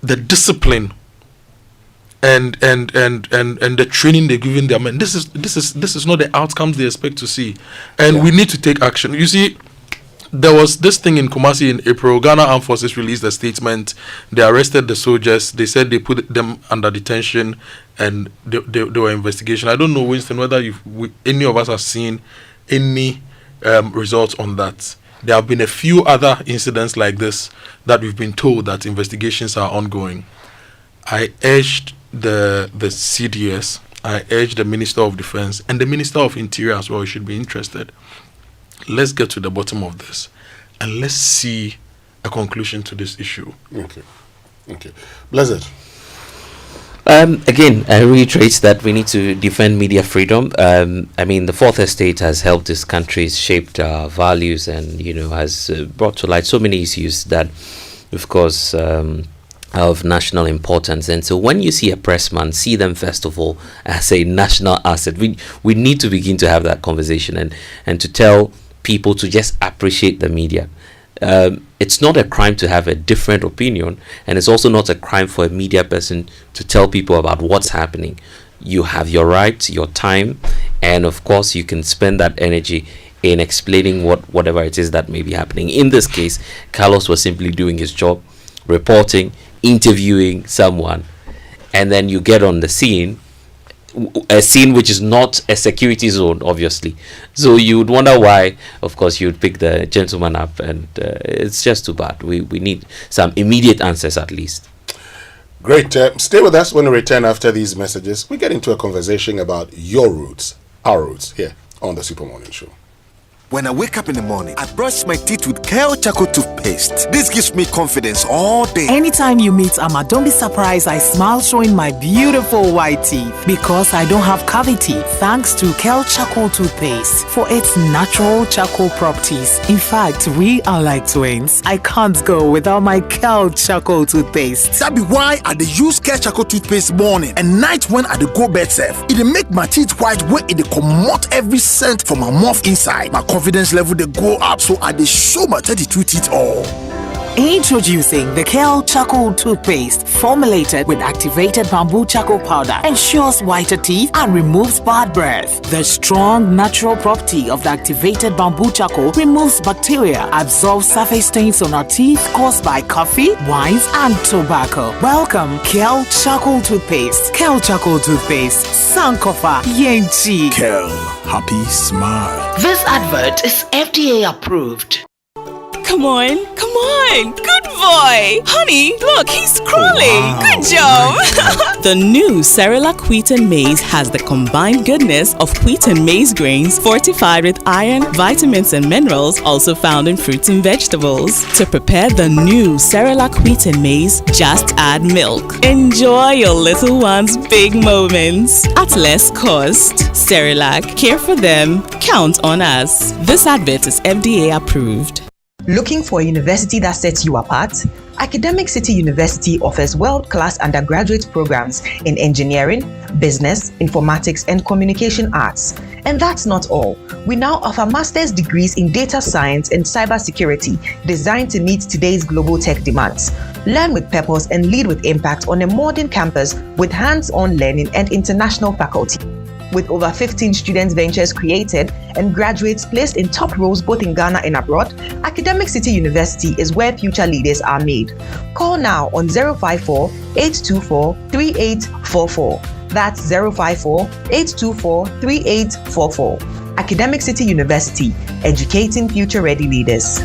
the discipline and the training they're giving their men. This is not the outcomes they expect to see, and we need to take action. You see, there was this thing in Kumasi in April. Ghana Armed Forces released a statement. They arrested the soldiers. They said they put them under detention, and they were investigation. I don't know, Winston, whether any of us have seen any results on that. There have been a few other incidents like this that we've been told that investigations are ongoing. I urged the CDS, I urged the Minister of Defense and the Minister of Interior as well should be interested. Let's get to the bottom of this and let's see a conclusion to this issue. Okay. Blessed. Again, I reiterate that we need to defend media freedom. I mean, the Fourth Estate has helped this country, shaped our values, and has brought to light so many issues that, of course, of national importance. And so, when you see a pressman, see them first of all as a national asset. We need to begin to have that conversation and to tell people to just appreciate the media. It's not a crime to have a different opinion, and it's also not a crime for a media person to tell people about what's happening. You have your rights, your time, and of course you can spend that energy in explaining whatever it is that may be happening. In this case, Carlos was simply doing his job, reporting, interviewing someone, and then you get on the scene, a scene which is not a security zone, obviously. So you would wonder why, of course, you would pick the gentleman up, and it's just too bad. We need some immediate answers at least. Great. Stay with us when we return after these messages. We get into a conversation about your roots, our roots, here on the Super Morning Show. When I wake up in the morning, I brush my teeth with Kale Charcoal toothpaste. This gives me confidence all day. Anytime you meet Amma, don't be surprised I smile showing my beautiful white teeth because I don't have cavity thanks to Kale Charcoal toothpaste for its natural charcoal properties. In fact, we are like twins. I can't go without my Kale Charcoal toothpaste. That be why I dey use Kale Charcoal toothpaste morning and night when I dey go bed safe. It dey make my teeth white when it dey comot every scent from my mouth inside. My confidence level they go up, so I dey show my 32 teeth all. Introducing the Kale Charcoal toothpaste, formulated with activated bamboo charcoal powder, ensures whiter teeth and removes bad breath. The strong natural property of the activated bamboo charcoal removes bacteria, absorbs surface stains on our teeth caused by coffee, wines, and tobacco. Welcome, Kale Charcoal toothpaste. Kale Charcoal toothpaste, Sankofa Yenchi. Kale, happy smile. This advert is FDA approved. Come on. Good boy. Honey, look, he's crawling. Wow. Good job. The new Cerelac Wheat and Maize has the combined goodness of wheat and maize grains fortified with iron, vitamins, and minerals also found in fruits and vegetables. To prepare the new Cerelac Wheat and Maize, just add milk. Enjoy your little one's big moments at less cost. Cerelac, care for them, count on us. This advert is FDA approved. Looking for a university that sets you apart? Academic City University offers world-class undergraduate programs in engineering, business, informatics, and communication arts. And that's not all. We now offer master's degrees in data science and cybersecurity designed to meet today's global tech demands. Learn with purpose and lead with impact on a modern campus with hands-on learning and international faculty. With over 15 student ventures created and graduates placed in top roles both in Ghana and abroad, Academic City University is where future leaders are made. Call now on 054-824-3844. That's 054-824-3844. Academic City University, educating future-ready leaders.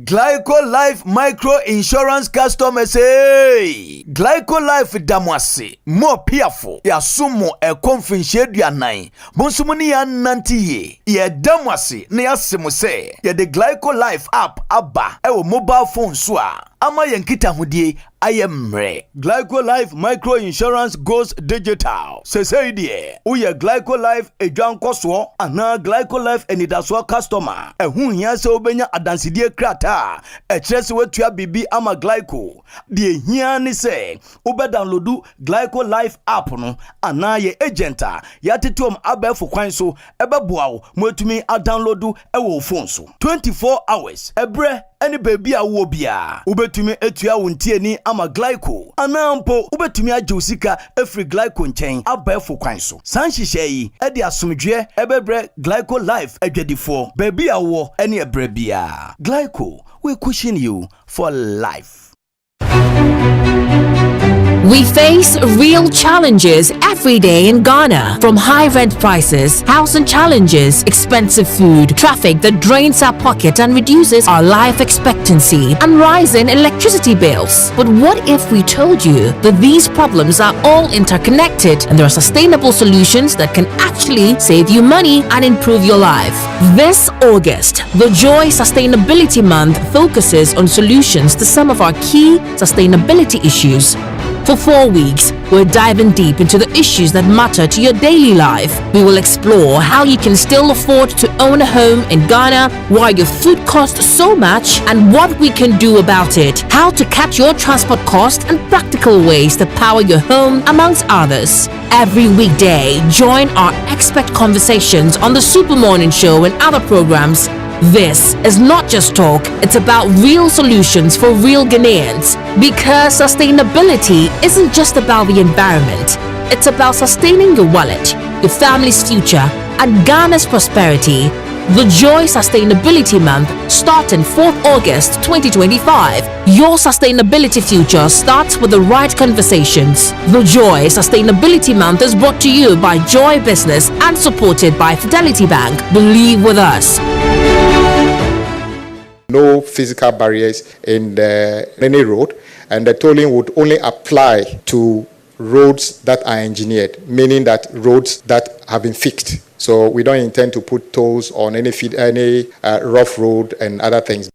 Glyco Life Micro Insurance customers, hey! Glyco Life Damwasi, more piafo, ya sumo e confinche duanai, bonsumuni ya nanti ye damwasi, ne ya simuse, ye de Glyco Life app abba, ewo mobile phone swa, ama yankita hudie, ayemre. Glyco Life Micro Insurance goes digital. Seseyidie, uye Glyco Life ejuan koswo, ana Glyco Life enidaswa customer, hia se obenya adansidie krata, chese wetua bibi ama Glyco. Die hia ni se, ube downloadu Glyco Life app no, ana ye agenta, ya tituom abefu kwanso, ebe buaw, mwetumi a downloadu ewo phone so. 24 hours, ebre, any baby a wobia. Ubetumi etua wuntie ni ama Glyco. Anampo, ubetumi ajusika efri Glyco nchen abefu kwanso. Sanshisheyi, edi asumdwe, ebebre Glyco Life ejwedifo. Baby a wo, any ebrebia. Glyco, we cushion you for life. We face real challenges every day in Ghana, from high rent prices, housing challenges, expensive food, traffic that drains our pocket and reduces our life expectancy, and rising electricity bills. But what if we told you that these problems are all interconnected and there are sustainable solutions that can actually save you money and improve your life? This August, the Joy Sustainability Month focuses on solutions to some of our key sustainability issues. For 4 weeks, we're diving deep into the issues that matter to your daily life. We will explore how you can still afford to own a home in Ghana, why your food costs so much, and what we can do about it, how to cut your transport costs, and practical ways to power your home, amongst others. Every weekday, join our expert conversations on the Super Morning Show and other programs. This is not just talk, it's about real solutions for real Ghanaians. Because sustainability isn't just about the environment, it's about sustaining your wallet, your family's future, and Ghana's prosperity. The Joy Sustainability Month starting 4th August 2025. Your sustainability future starts with the right conversations. The Joy Sustainability Month is brought to you by Joy Business and supported by Fidelity Bank. Believe with us. No physical barriers in any road, and the tolling would only apply to roads that are engineered, meaning that roads that have been fixed. So we don't intend to put tolls on any rough road and other things.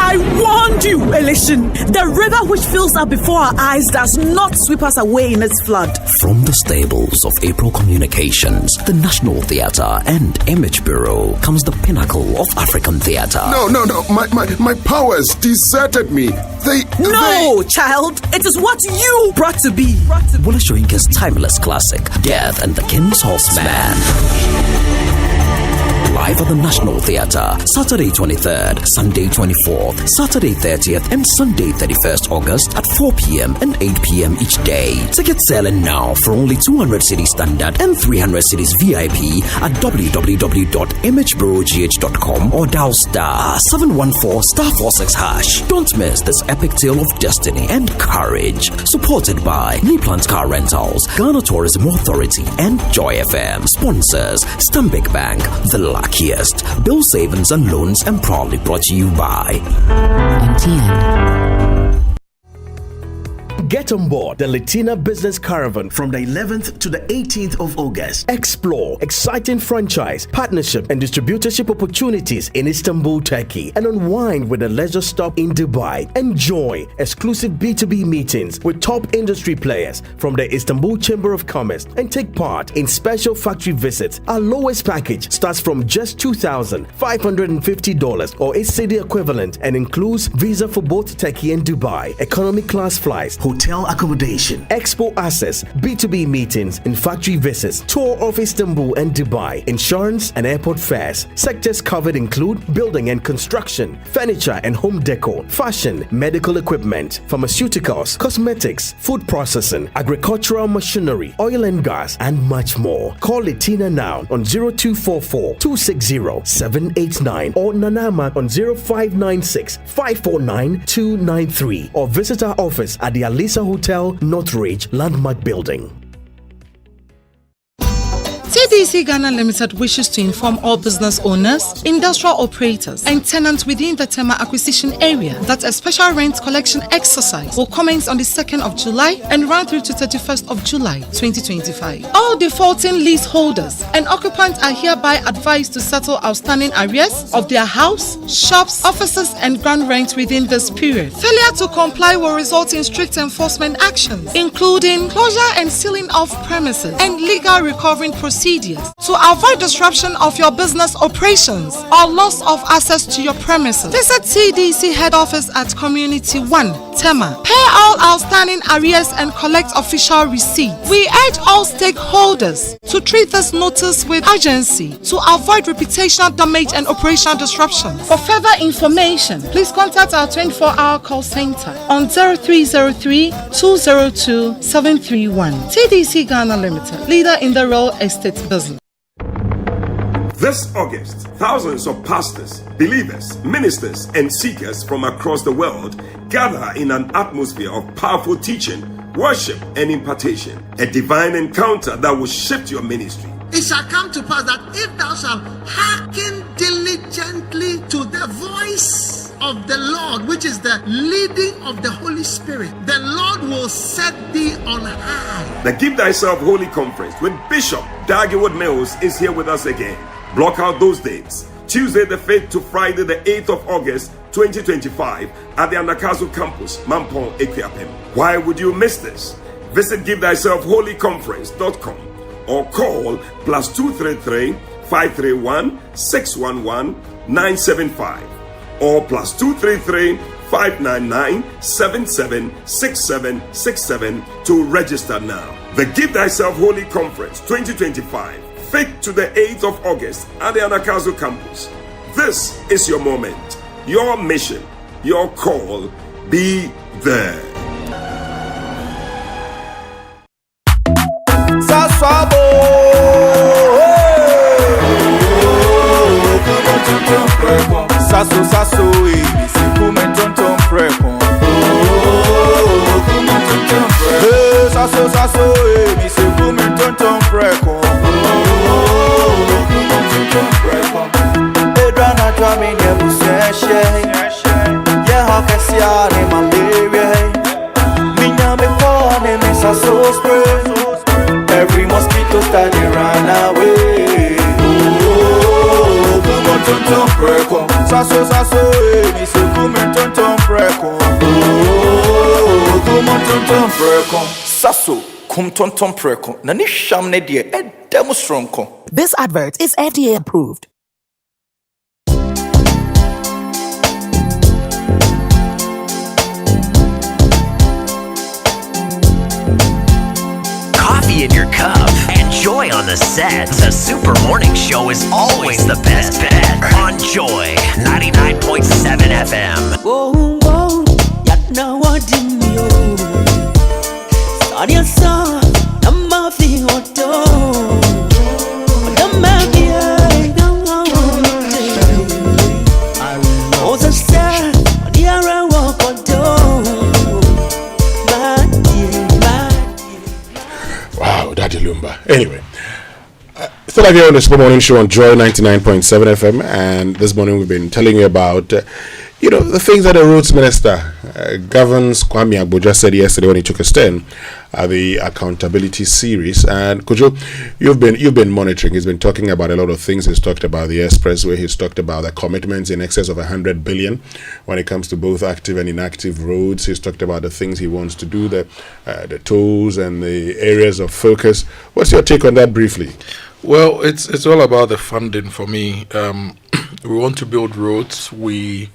I warned you, Elishin. The river which fills up before our eyes does not sweep us away in its flood. From the stables of April Communications, the National Theatre and Image Bureau comes the pinnacle of African theatre. No. My powers deserted me. No, child. It is what you brought to be. Wole Soyinka's timeless classic, Death and the King's Horseman. Live at the National Theatre, Saturday 23rd, Sunday 24th, Saturday 30th, and Sunday 31st August at 4 p.m. and 8 p.m. each day. Tickets selling now for only 200 cedis standard and 300 cedis VIP at www.imagebureaugh.com or dial star 714*46#. Don't miss this epic tale of destiny and courage. Supported by Niplant Car Rentals, Ghana Tourism Authority, and Joy FM. Sponsors: Stanbic Bank, The Luckiest, Bill Savings and Loans, and proudly brought to you by MTN. Get on board the Latina Business Caravan from the 11th to the 18th of August. Explore exciting franchise, partnership, and distributorship opportunities in Istanbul, Turkey, and unwind with a leisure stop in Dubai. Enjoy exclusive B2B meetings with top industry players from the Istanbul Chamber of Commerce and take part in special factory visits. Our lowest package starts from just $2,550 or its city equivalent and includes visa for both Turkey and Dubai, economy class flights, hotel accommodation, expo access, B2B meetings and factory visits, tour of Istanbul and Dubai, insurance and airport fares. Sectors covered include building and construction, furniture and home decor, fashion, medical equipment, pharmaceuticals, cosmetics, food processing, agricultural machinery, oil and gas, and much more. Call Latina now on 0244 260 789 or Nanama on 0596 549 293 or visit our office at the Alisa Hotel, Northridge, Landmark Building. TD TDC Ghana Limited wishes to inform all business owners, industrial operators, and tenants within the Tema acquisition area that a special rent collection exercise will commence on the 2nd of July and run through to 31st of July 2025. All defaulting leaseholders and occupants are hereby advised to settle outstanding arrears of their house, shops, offices, and ground rent within this period. Failure to comply will result in strict enforcement actions, including closure and sealing of premises and legal recovering procedures. To avoid disruption of your business operations or loss of access to your premises, visit TDC head office at Community 1, Tema. Pay all outstanding arrears and collect official receipts. We urge all stakeholders to treat this notice with urgency to avoid reputational damage and operational disruption. For further information, please contact our 24-hour call center on 0303 202 731. TDC Ghana Limited, leader in the real estate business. This August, thousands of pastors, believers, ministers, and seekers from across the world gather in an atmosphere of powerful teaching, worship, and impartation. A divine encounter that will shift your ministry. It shall come to pass that if thou shalt hearken diligently to the voice of the Lord, which is the leading of the Holy Spirit, the Lord will set thee on high. The Give Thyself Holy Conference with Bishop Dagiwood Mills is here with us again. Block out those dates. Tuesday the 5th to Friday the 8th of August 2025 at the Anakazu campus, Mampong, Equiapem. Why would you miss this? Visit GiveThyselfHolyConference.com or call +233 531 611 975 or +233 599 776767 to register now. The Give Thyself Holy Conference 2025, 5th to the 8th of August at the Anakazu campus. This is your moment, your mission, your call. Be there. Sasso, sasso, se come tonton prepon. Sasso, sasso, se come tonton prepon. Pedra na tua minha buceche. Yeah, how can see a malaria? Minha me pone me sasso spray. Every mosquito start to run away. Tonton preko, sasso sasso, mi se come tonton preko. Come tonton preko, sasso, come tonton preko. Nani sham ne die, demo stronko. This advert is FDA approved. Coffee in your cup and joy on the set. The Super Morning Show is always the best bet on Joy 99.7 FM. Whoa, whoa, ya know what in you. Sonia saw, I'm off the auto. Wow, Daddy Lumba. Anyway, still like here on the Super Morning Show on Joy 99.7 FM, and this morning we've been telling you about the things that the Roads Minister governs Kwame Agboja said yesterday when he took a stand at the accountability series. And Kojo, you've been monitoring. He's been talking about a lot of things. He's talked about the expressway. He's talked about the commitments in excess of 100 billion when it comes to both active and inactive roads. He's talked about the things he wants to do, the tolls and the areas of focus. What's your take on that briefly? Well, it's all about the funding for me. We want to build roads. We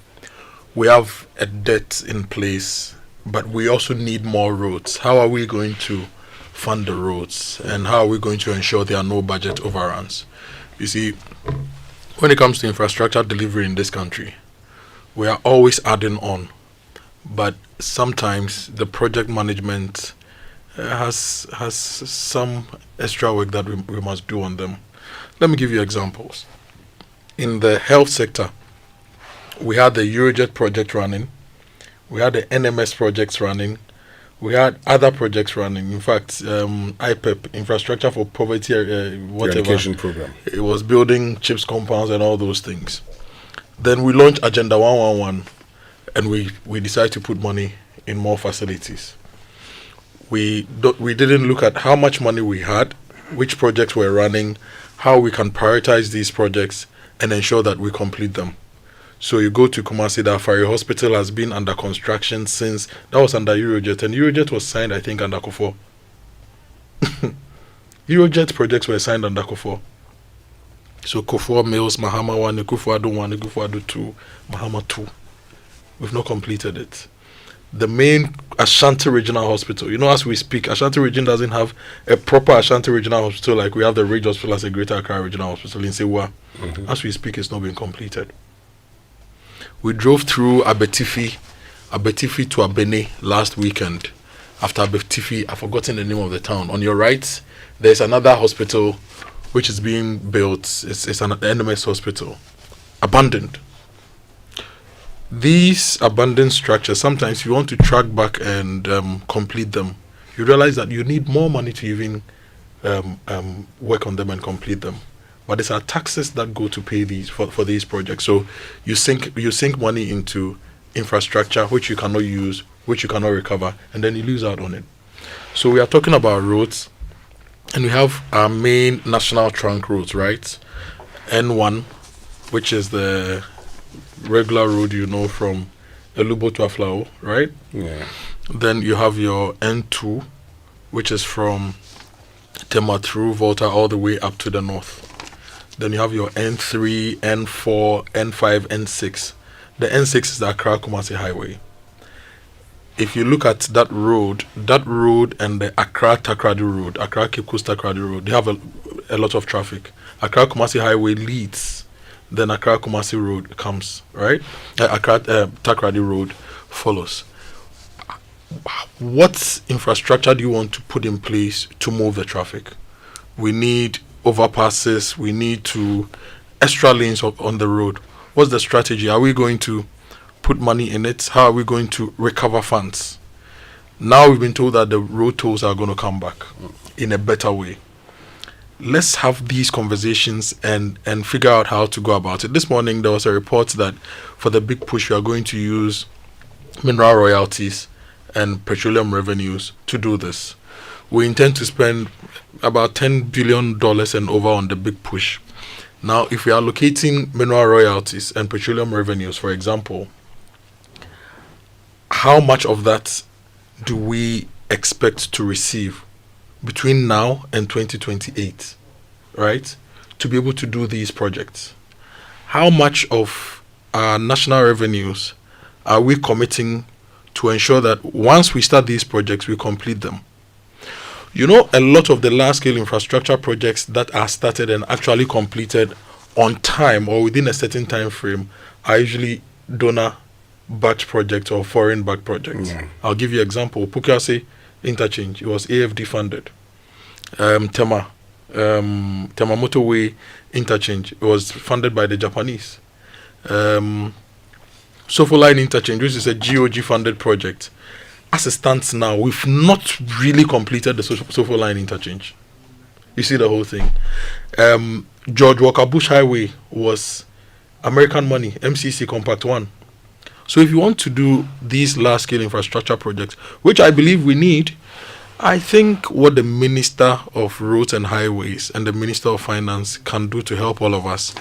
have a debt in place, but we also need more roads. How are we going to fund the roads, and how are we going to ensure there are no budget overruns? You see, when it comes to infrastructure delivery in this country, we are always adding on, but sometimes the project management has some extra work that we must do on them. Let me give you examples. In the health sector, we had the Eurojet project running, we had the NMS projects running, We had other projects running. In fact, IPEP, Infrastructure for Poverty, whatever. Education program. It was building CHIPS compounds and all those things. Then we launched Agenda 111, and we decided to put money in more facilities. We didn't look at how much money we had, which projects were running, how we can prioritize these projects and ensure that we complete them. So you go to Kumasi, the Afari Hospital has been under construction since, that was under Eurojet, and Eurojet was signed, I think, under KOFO. Eurojet projects were signed under KOFO. So KOFO Mills, Mahama 1, Kufu Ado 1, Kufu Ado 2, Mahama 2. We've not completed it. The main Ashanti Regional Hospital, as we speak, Ashanti Region doesn't have a proper Ashanti Regional Hospital like we have the Ridge Hospital as a Greater Accra Regional Hospital in Sewa. As we speak, it's not been completed. We drove through Abetifi to Abene last weekend. After Abetifi, I've forgotten the name of the town. On your right, there's another hospital which is being built. It's an NMS hospital. Abandoned. These abandoned structures, sometimes you want to track back and complete them. You realize that you need more money to even work on them and complete them. But it's our taxes that go to pay these for these projects. So you sink money into infrastructure which you cannot use, which you cannot recover, and then you lose out on it. So we are talking about roads, and we have our main national trunk roads, right? N1, which is the regular road from Elubo to Aflao, right? Yeah. Then you have your N2, which is from Tema through Volta all the way up to the north. Then you have your N3, N4, N5, N6. The N6 is the Accra Kumasi Highway. If you look at that road and the Accra Takrady Road, Accra Cape Coast Takrady Road, they have a lot of traffic. Accra Kumasi Highway leads, then Accra Kumasi Road comes, right? Accra Takrady Road follows. What infrastructure do you want to put in place to move the traffic? We need overpasses, we need extra lanes on the road. What's the strategy? Are we going to put money in it? How are we going to recover funds? Now we've been told that the road tolls are going to come back in a better way. Let's have these conversations and figure out how to go about it. This morning there was a report that for the big push we are going to use mineral royalties and petroleum revenues to do this. We intend to spend about $10 billion and over on the big push. Now, if we are allocating mineral royalties and petroleum revenues, for example, how much of that do we expect to receive between now and 2028, right, to be able to do these projects? How much of our national revenues are we committing to ensure that once we start these projects, we complete them? A lot of the large-scale infrastructure projects that are started and actually completed on time or within a certain time frame are usually donor-backed projects or foreign-backed projects. Yeah. I'll give you an example. Pukiase Interchange, it was AFD funded. Tema Motorway Interchange, it was funded by the Japanese. Sofo Line Interchange, which is a GOG-funded project. As it stands now, we've not really completed the Sofo Line Interchange. You see the whole thing. George Walker Bush Highway was American money, MCC Compact 1. So if you want to do these large-scale infrastructure projects, which I believe we need, I think what the Minister of Roads and Highways and the Minister of Finance can do to help all of us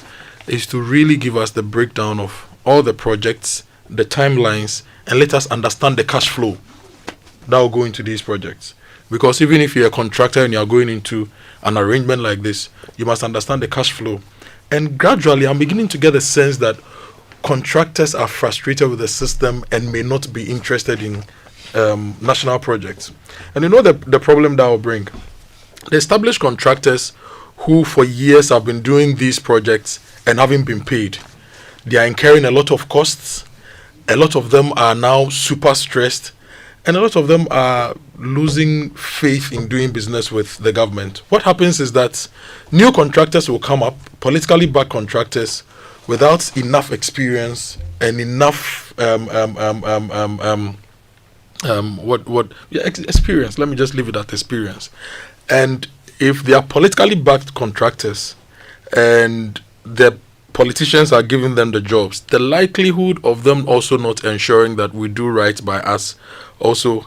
is to really give us the breakdown of all the projects, the timelines, and let us understand the cash flow that will go into these projects. Because even if you're a contractor and you're going into an arrangement like this, you must understand the cash flow. And gradually, I'm beginning to get a sense that contractors are frustrated with the system and may not be interested in national projects. And the problem that will bring? The established contractors who for years have been doing these projects and haven't been paid, they are incurring a lot of costs. A lot of them are now super stressed. And a lot of them are losing faith in doing business with the government. What happens is that new contractors will come up, politically backed contractors, without enough experience and enough experience. Let me just leave it at experience. And if they are politically backed contractors and the politicians are giving them the jobs, the likelihood of them also not ensuring that we do right by us also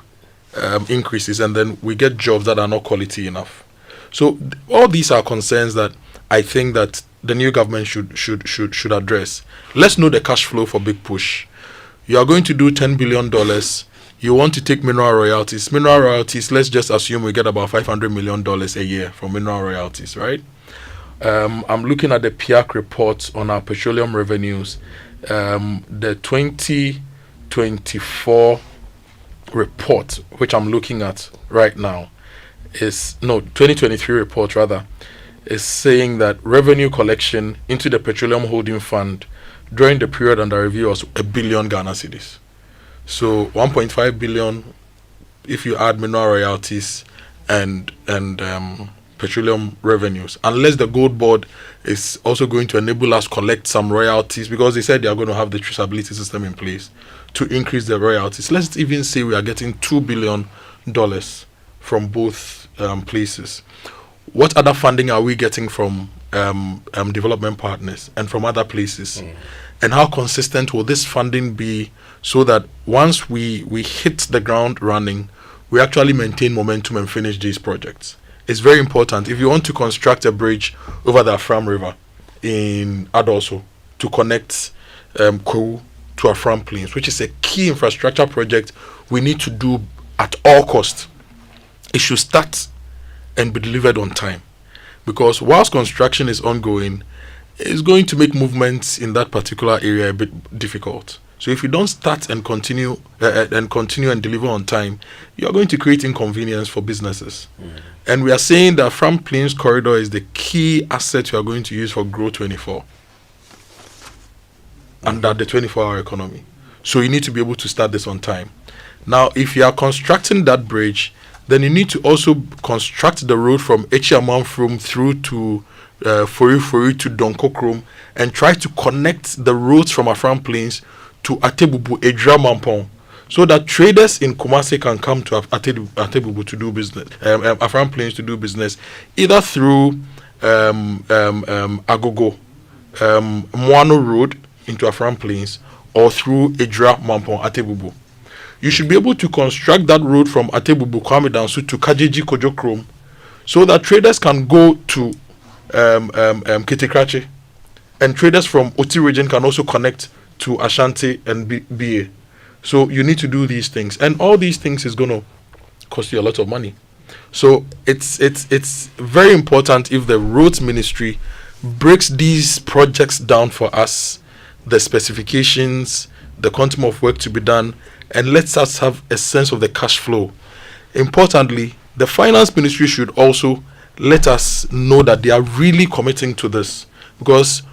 increases, and then we get jobs that are not quality enough. So all these are concerns that I think that the new government should address. Let's know the cash flow for Big Push. You are going to do $10 billion. You want to take mineral royalties. Mineral royalties, let's just assume we get about $500 million a year from mineral royalties, right? I'm looking at the PIAC report on our petroleum revenues. The 2024 report, which I'm looking at right now, 2023 report rather, is saying that revenue collection into the Petroleum Holding Fund during the period under review was 1 billion Ghana cedis. So 1.5 billion if you add mineral royalties and petroleum revenues, unless the gold board is also going to enable us collect some royalties, because they said they are going to have the traceability system in place to increase the royalties. Let's even say we are getting $2 billion from both places. What other funding are we getting from development partners and from other places? And how consistent will this funding be, so that once we hit the ground running, we actually maintain momentum and finish these projects? It's very important. If you want to construct a bridge over the Afram River in Adoso to connect Kowu to Afram Plains, which is a key infrastructure project we need to do at all costs, it should start and be delivered on time. Because whilst construction is ongoing, it's going to make movements in that particular area a bit difficult. So if you don't start and continue and deliver on time, you are going to create inconvenience for businesses. And we are saying that Afram Plains corridor is the key asset you are going to use for Grow 24 under the 24-hour economy. So you need to be able to start this on time. Now, if you are constructing that bridge, then you need to also construct the road from Echiamamfrum through to Fori to Donkokrom, and try to connect the roads from Afram Plains to Atebubu, Edra Mampong, so that traders in Kumasi can come to Atebubu to do business, Afram Plains to do business, either through Agogo, Moano Road into Afram Plains, or through Edra Mampong, Atebubu. You should be able to construct that road from Atebubu, Kwame Dansu to Kajeji Kojokrom, so that traders can go to Kitikrachi, and traders from Oti region can also connect to Ashanti and BA. So you need to do these things, and all these things is going to cost you a lot of money. So it's very important if the roads ministry breaks these projects down for us, the specifications, the quantum of work to be done, and lets us have a sense of the cash flow. Importantly, the finance ministry should also let us know that they are really committing to this, because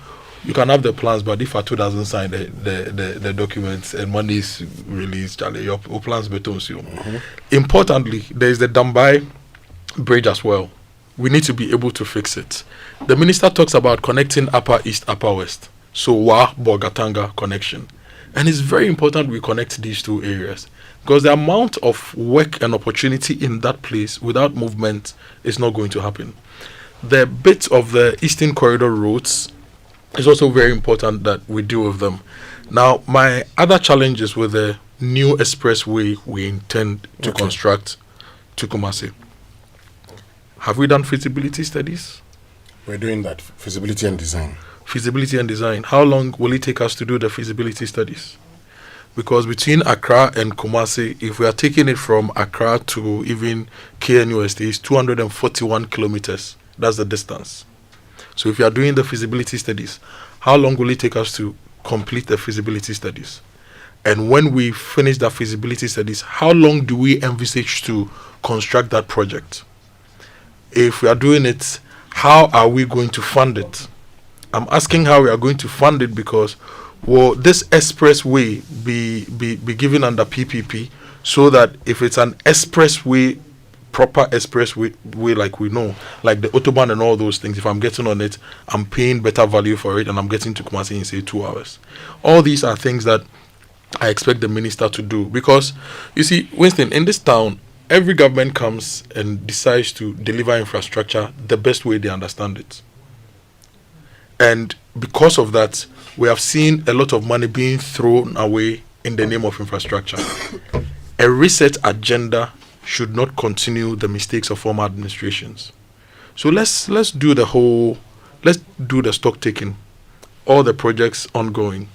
you can have the plans, but if ATO doesn't sign the documents and money is released, your plans beton you. Importantly, there is the Dambai bridge as well. We need to be able to fix it. The minister talks about connecting Upper East, Upper West, so Wa Bogatanga connection, and it's very important we connect these two areas, because the amount of work and opportunity in that place without movement is not going to happen. The bit of the Eastern Corridor roads is also very important that we deal with them. Now, my other challenge is with the new expressway we intend to construct to Kumasi. Have we done feasibility studies? We're doing that, feasibility and design. Feasibility and design. How long will it take us to do the feasibility studies? Because between Accra and Kumasi, if we are taking it from Accra to even KNUST, it's 241 kilometers. That's the distance. So if you are doing the feasibility studies, how long will it take us to complete the feasibility studies? And when we finish the feasibility studies, how long do we envisage to construct that project? If we are doing it, how are we going to fund it? I'm asking how we are going to fund it because will this expressway be given under PPP, so that if it's an expressway, proper expressway like we know, like the Autobahn and all those things, if I'm getting on it, I'm paying better value for it, and I'm getting to Kumasi in say 2 hours. All these are things that I expect the minister to do. Because, you see, Winston, in this town, every government comes and decides to deliver infrastructure the best way they understand it. And because of that, we have seen a lot of money being thrown away in the name of infrastructure. A reset agenda should not continue the mistakes of former administrations. So let's do the stock taking, all the projects ongoing.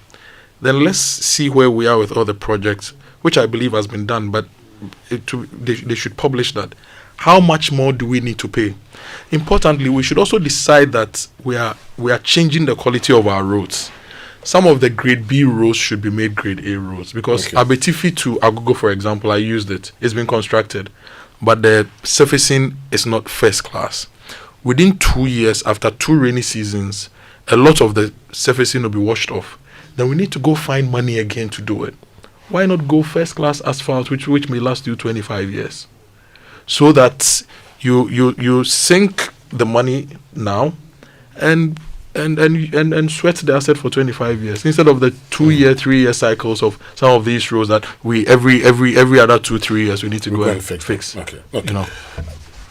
Then let's see where we are with all the projects, which I believe has been done, but they should publish that. How much more do we need to pay? Importantly, we should also decide that we are changing the quality of our roads. Some of the grade B roads should be made grade A roads, because Abetifi to Agogo, for example, I used it. It's been constructed, but the surfacing is not first class. Within 2 years, after 2 rainy seasons, a lot of the surfacing will be washed off. Then we need to go find money again to do it. Why not go first class asphalt, which may last you 25 years? So that you sink the money now and sweat the asset for 25 years instead of the 2-year, 3-year cycles of some of these roads that we every other 2-3 years we need to go and fix. Okay. You know.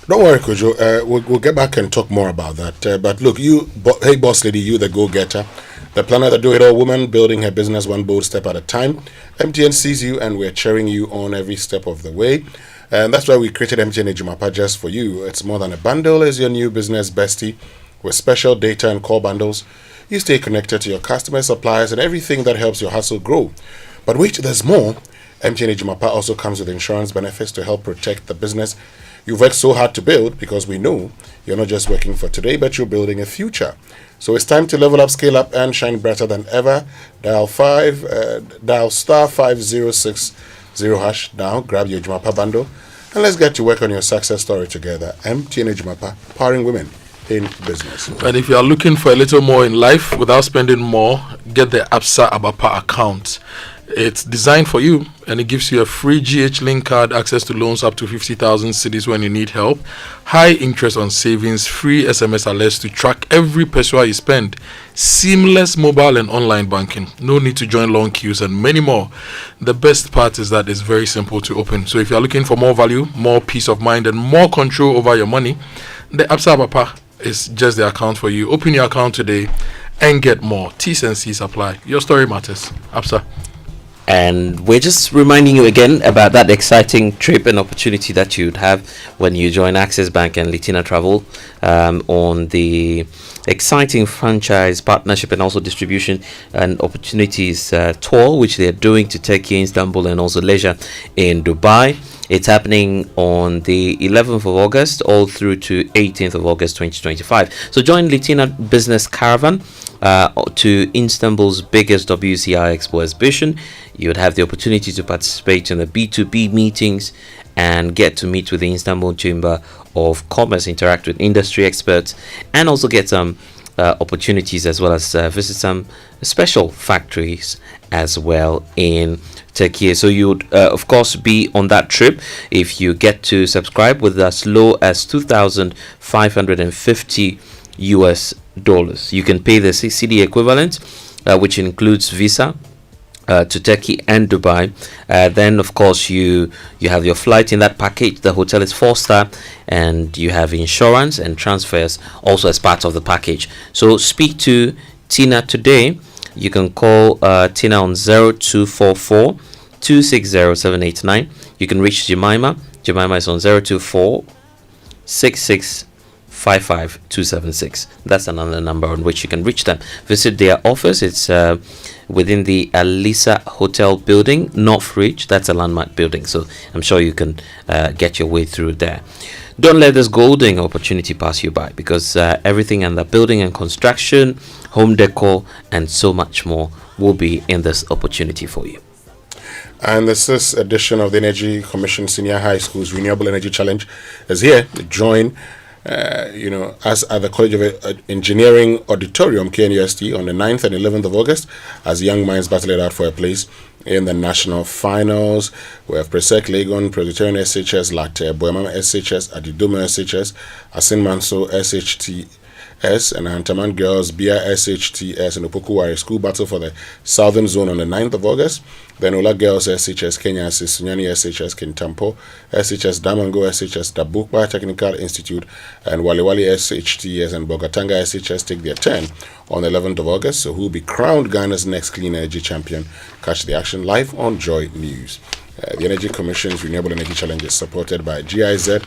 Don't worry, Kojo. We'll get back and talk more about that. But look, hey boss lady, you the go-getter, the planner, the do-it-all woman, building her business one bold step at a time. MTN sees you, and we're cheering you on every step of the way. And that's why we created MTN Ejumapa just for you. It's more than a bundle. It's your new business bestie with special data and call bundles. You stay connected to your customers, suppliers, and everything that helps your hustle grow. But wait, there's more. MTN Ejumapa also comes with insurance benefits to help protect the business you've worked so hard to build, because we know you're not just working for today, but you're building a future. So it's time to level up, scale up, and shine brighter than ever. Dial star 5060 hash now, grab your Ejumapa bundle, and let's get to work on your success story together. MTN Ejumapa, powering women in business. And if you are looking for a little more in life without spending more, get the Absa Abapa account. It's designed for you, and it gives you a free GH Link card, access to loans up to 50,000 cedis when you need help, high interest on savings, free SMS alerts to track every peso you spend, seamless mobile and online banking, no need to join long queues, and many more. The best part is that it's very simple to open. So if you're looking for more value, more peace of mind, and more control over your money, the Absa Abapa is just the account for you. Open your account today and get more. T's and C's apply. Your story matters. Absa. And we're just reminding you again about that exciting trip and opportunity that you'd have when you join Access Bank and Litina Travel on the exciting franchise partnership and also distribution and opportunities tour, which they're doing to Turkey, Istanbul, and also leisure in Dubai. It's happening on the 11th of August all through to 18th of August 2025. So join Litina Business Caravan to Istanbul's biggest WCI Expo exhibition. You would have the opportunity to participate in the B2B meetings and get to meet with the Istanbul Chamber of Commerce, interact with industry experts, and also get some opportunities as well as visit some special factories as well in Turkey. So you would of course be on that trip if you get to subscribe with as low as $2,550 US. You can pay the CCD equivalent, which includes visa to Turkey and Dubai. Then of course you have your flight in that package. The hotel is 4-star, and you have insurance and transfers also as part of the package. So speak to Tina today. You can call Tina on 0244 260 789. You can reach Jemima is on 024 66 55276. That's another number on which you can reach them. Visit their office. It's within the Alisa Hotel building, Northridge. That's a landmark building, so I'm sure you can get your way through there. Don't let this golden opportunity pass you by, because everything under building and construction, home decor, and so much more will be in this opportunity for you. And this edition of the Energy Commission Senior High School's Renewable Energy Challenge is here. Join us at the College of Engineering Auditorium, KNUST, on the 9th and 11th of August as young minds battle it out for a place in the national finals. We have Presec, Legon, Presbyterian SHS, Latte, Boemama SHS, Adiduma SHS, Asin Manso SHT, and Hantaman Girls Bia SHTS and Opokuwari School Battle for the Southern Zone on the 9th of August. Then Ola Girls SHS Kenya, Sisunyani SHS Kintampo, SHS Damango SHS Dabukba Technical Institute, and Waliwali SHTS and Bogatanga SHS take their turn on the 11th of August. So who will be crowned Ghana's next clean energy champion? Catch the action live on Joy News. The Energy Commission's Renewable Energy Challenge is supported by GIZ,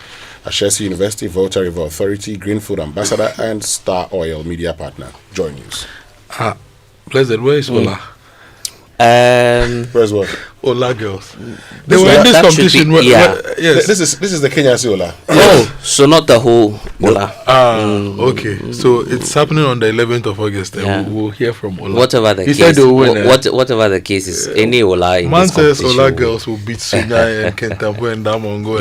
Ashesi University, Volta River Authority, Green Food Ambassador, and Star Oil Media Partner. Joy News. Blessed, where is Ola? Where's what? Ola Girls. They were in this competition. Yes. This is the Kenya Ola. Oh, so not the whole Ola. Okay. So it's happening on the 11th of August. And we'll hear from Ola. Whatever the He case, said they will win, whatever the case is, any Ola in Man this says competition Ola Girls will beat Sunya and Kentampo and Damongo.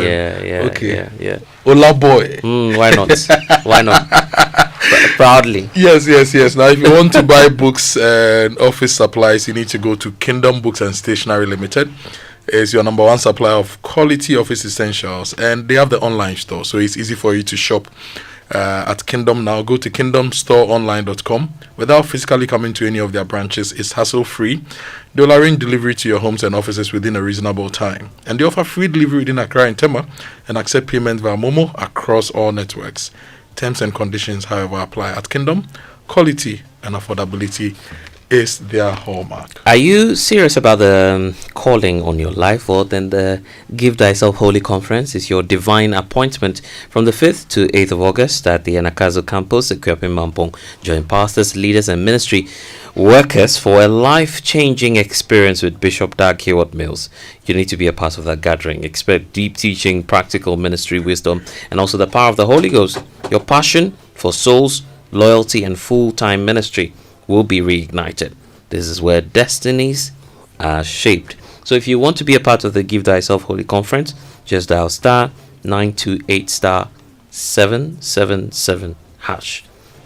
Yeah. Ola boy. Why not? Why not? Proudly. Yes. Now, if you want to buy books and office supplies, you need to go to Kingdom Books and Stationery Limited. It's your number one supplier of quality office essentials, and they have the online store, so it's easy for you to shop at Kingdom now. Go to kingdomstoreonline.com. Without physically coming to any of their branches, it's hassle-free. They'll arrange delivery to your homes and offices within a reasonable time. And they offer free delivery within Accra and Tema and accept payment via Momo across all networks. Terms and conditions, however, apply at Kingdom. Quality and affordability is their hallmark. Are you serious about the calling on your life? Or then the Give Thyself Holy Conference is your divine appointment from the 5th to 8th of August at the Anakazo campus, equipping Mampong. Join pastors, leaders, and ministry workers for a life-changing experience with Bishop Dag Heward-Mills. You need to be a part of that gathering. Expect deep teaching, practical ministry wisdom, and also the power of the Holy Ghost. Your passion for souls, loyalty, and full-time ministry will be reignited. This is where destinies are shaped. So if you want to be a part of the Give Thyself Holy Conference, just dial *928*777#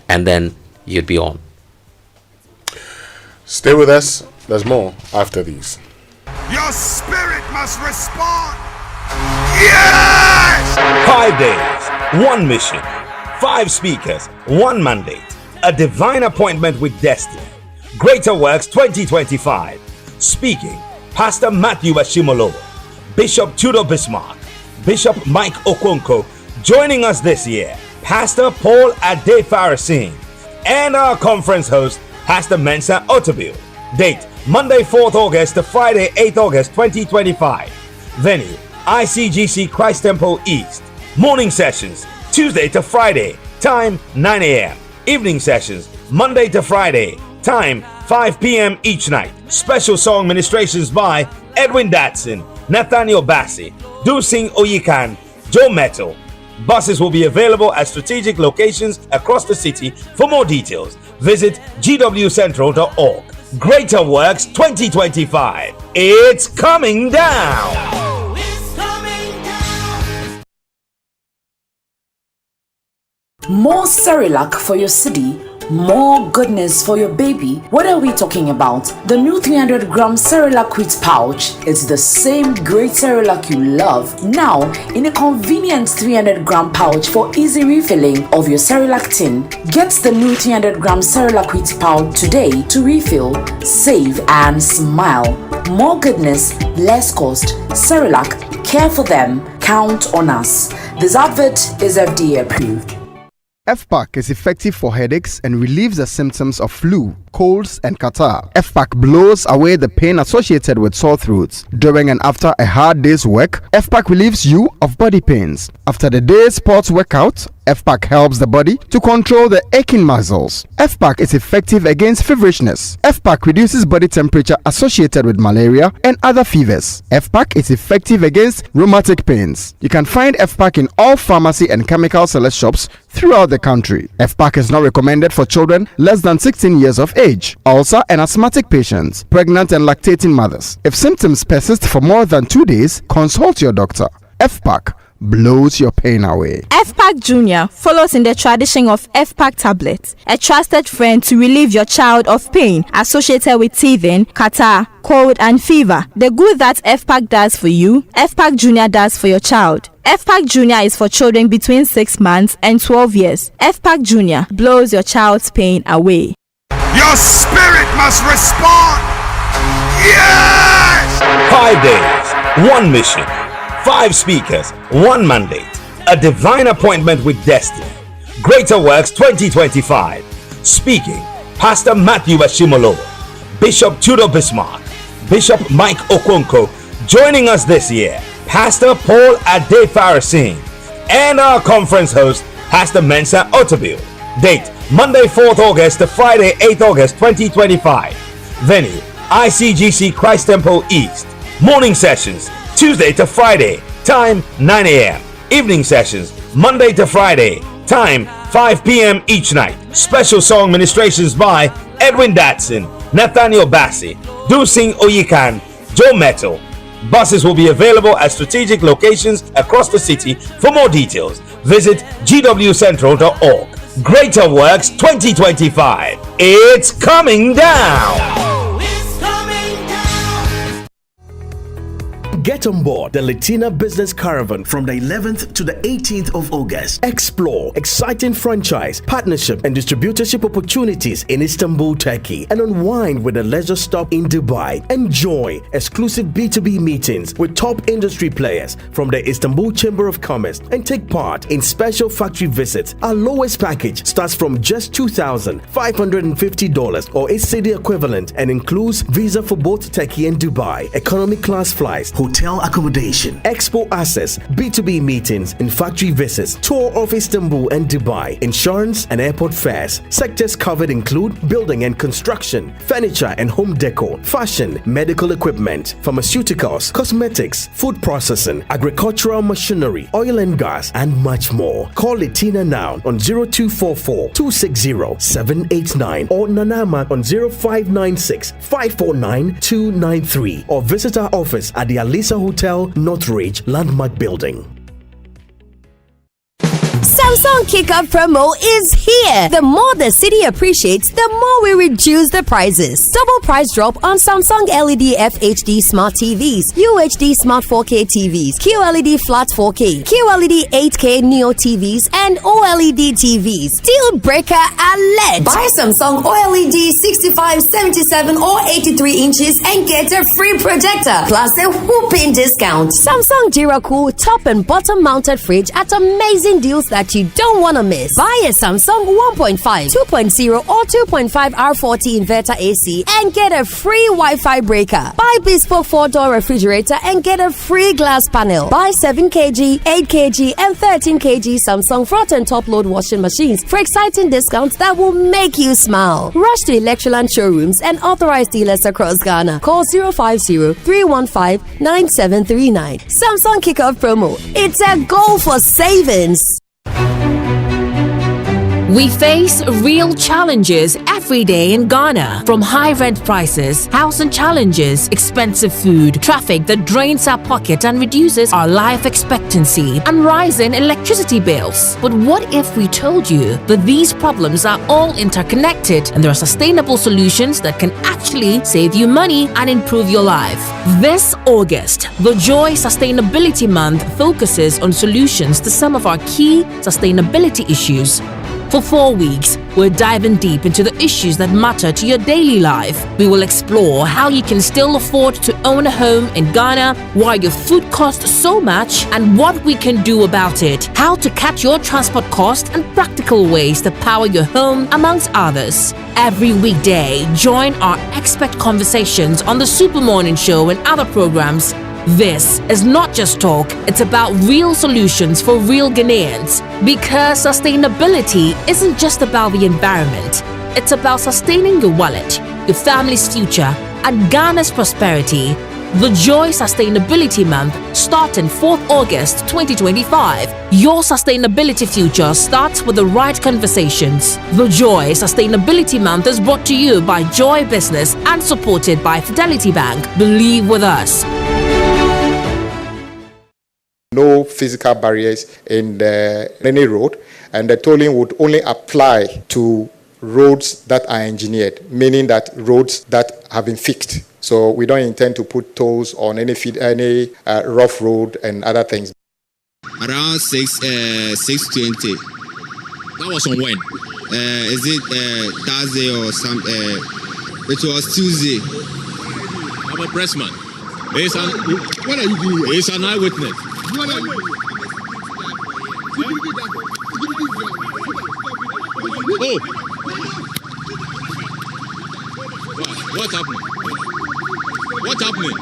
and then you'd be on. Stay with us. There's more after these. Your spirit must respond. Yes! 5 days, one mission, 5 speakers, one mandate, a divine appointment with destiny. Greater Works 2025. Speaking, Pastor Matthew Ashimolo, Bishop Tudor Bismarck, Bishop Mike Okonko. Joining us this year, Pastor Paul Ade-Farasin, and our conference host, Pastor Mensa Otabil. Date, Monday 4th August to Friday 8th August 2025. Venue, ICGC Christ Temple East. Morning sessions, Tuesday to Friday, time 9 a.m. Evening sessions, Monday to Friday, time 5 p.m. each night. Special song ministrations by Edwin Datson, Nathaniel Bassi, Dusing Oyikan, Joe Metal. Buses will be available at strategic locations across the city. For more details, visit gwcentral.org. Greater Works 2025. It's coming down. More Cerelac for your city, more goodness for your baby. What are we talking about? The new 300-gram Cerelac wheat pouch is the same great Cerelac you love, now in a convenient 300-gram pouch for easy refilling of your Cerelac tin. Get the new 300-gram Cerelac wheat pouch today to refill, save, and smile. More goodness, less cost. Cerelac, care for them, count on us. This advert is FDA approved. FPAC is effective for headaches and relieves the symptoms of flu, colds, and catarrh. FPAC blows away the pain associated with sore throats. During and after a hard day's work, FPAC relieves you of body pains. After the day's sports workout, FPAC helps the body to control the aching muscles. FPAC is effective against feverishness. FPAC reduces body temperature associated with malaria and other fevers. FPAC is effective against rheumatic pains. You can find FPAC in all pharmacy and chemical select shops throughout the country. FPAC is not recommended for children less than 16 years of age, ulcer and asthmatic patients, pregnant and lactating mothers. If symptoms persist for more than 2 days, consult your doctor. FPAC, blows your pain away. FPAC Junior follows in the tradition of FPAC tablets, a trusted friend to relieve your child of pain associated with teething, catarrh, cold and fever. The good that FPAC does for you, FPAC Junior does for your child. FPAC Junior is for children between 6 months and 12 years. FPAC Junior blows your child's pain away. Your spirit must respond. Yes! 5 days, 1 mission, 5 speakers, 1 mandate, a divine appointment with destiny. Greater Works 2025. Speaking, Pastor Matthew Ashimolo, Bishop Tudor Bismarck, Bishop Mike Okonkwo. Joining us this year, Pastor Paul Adefarasin, and our conference host, Pastor Mensa Otabil. Date, Monday 4th August to Friday 8th August 2025. Venue, ICGC Christ Temple East. Morning sessions, Tuesday to Friday, time 9 a.m. Evening sessions, Monday to Friday, time 5 p.m. each night. Special song ministrations by Edwin Datson, Nathaniel Bassi, Dusing Oyikan, Joe Metal. Buses will be available at strategic locations across the city. For more details, visit gwcentral.org. Greater Works 2025. It's coming down. Get on board the Latina Business Caravan from the 11th to the 18th of August. Explore exciting franchise, partnership, and distributorship opportunities in Istanbul, Turkey, and unwind with a leisure stop in Dubai. Enjoy exclusive B2B meetings with top industry players from the Istanbul Chamber of Commerce and take part in special factory visits. Our lowest package starts from just $2,550 or its city equivalent and includes visa for both Turkey and Dubai, economy class flights, hotel accommodation, expo access, B2B meetings and factory visits, tour of Istanbul and Dubai, insurance and airport fares. Sectors covered include building and construction, furniture and home decor, fashion, medical equipment, pharmaceuticals, cosmetics, food processing, agricultural machinery, oil and gas, and much more. Call Latina now on 0244 260 789 or Nanama on 0596 549 293 or visit our office at the Alisa Hotel, Northridge, Landmark Building. Samsung Kick-Off promo is here. The more the city appreciates, the more we reduce the prices. Double price drop on Samsung LED FHD Smart TVs, UHD Smart 4K TVs, QLED Flat 4K, QLED 8K Neo TVs, and OLED TVs. Deal breaker alert! Buy Samsung OLED 65, 77, or 83 inches and get a free projector plus a whooping discount. Samsung Duracool top and bottom mounted fridge at amazing deals that you don't want to miss. Buy a Samsung 1.5, 2.0 or 2.5 R40 inverter AC and get a free Wi-Fi breaker. Buy bespoke 4-door refrigerator and get a free glass panel. Buy 7 kg, 8 kg and 13 kg Samsung front and top load washing machines for exciting discounts that will make you smile. Rush to Electroland showrooms and authorized dealers across Ghana. Call 050-315-9739. Samsung Kickoff promo. It's a goal for savings. We face real challenges every day in Ghana, from high rent prices, housing challenges, expensive food, traffic that drains our pocket and reduces our life expectancy, and rising electricity bills. But what if we told you that these problems are all interconnected and there are sustainable solutions that can actually save you money and improve your life? This August, the Joy Sustainability Month focuses on solutions to some of our key sustainability issues. For 4 weeks, we're diving deep into the issues that matter to your daily life. We will explore how you can still afford to own a home in Ghana, why your food costs so much, and what we can do about it, how to cut your transport costs, and practical ways to power your home, amongst others. Every weekday, join our expert conversations on the Super Morning Show and other programs. This is not just talk, it's about real solutions for real Ghanaians. Because sustainability isn't just about the environment, it's about sustaining your wallet, your family's future, and Ghana's prosperity. The Joy Sustainability Month starting 4th August 2025. Your sustainability future starts with the right conversations. The Joy Sustainability Month is brought to you by Joy Business and supported by Fidelity Bank. Believe with us. No physical barriers in any road, and the tolling would only apply to roads that are engineered, meaning that roads that have been fixed. So we don't intend to put tolls on any rough road and other things. Around 6:20. That was on when? Is it Thursday or some? It was Tuesday. I'm a pressman. What are you doing here? He's an eyewitness. What are you? Oh. What's happening? What's happening?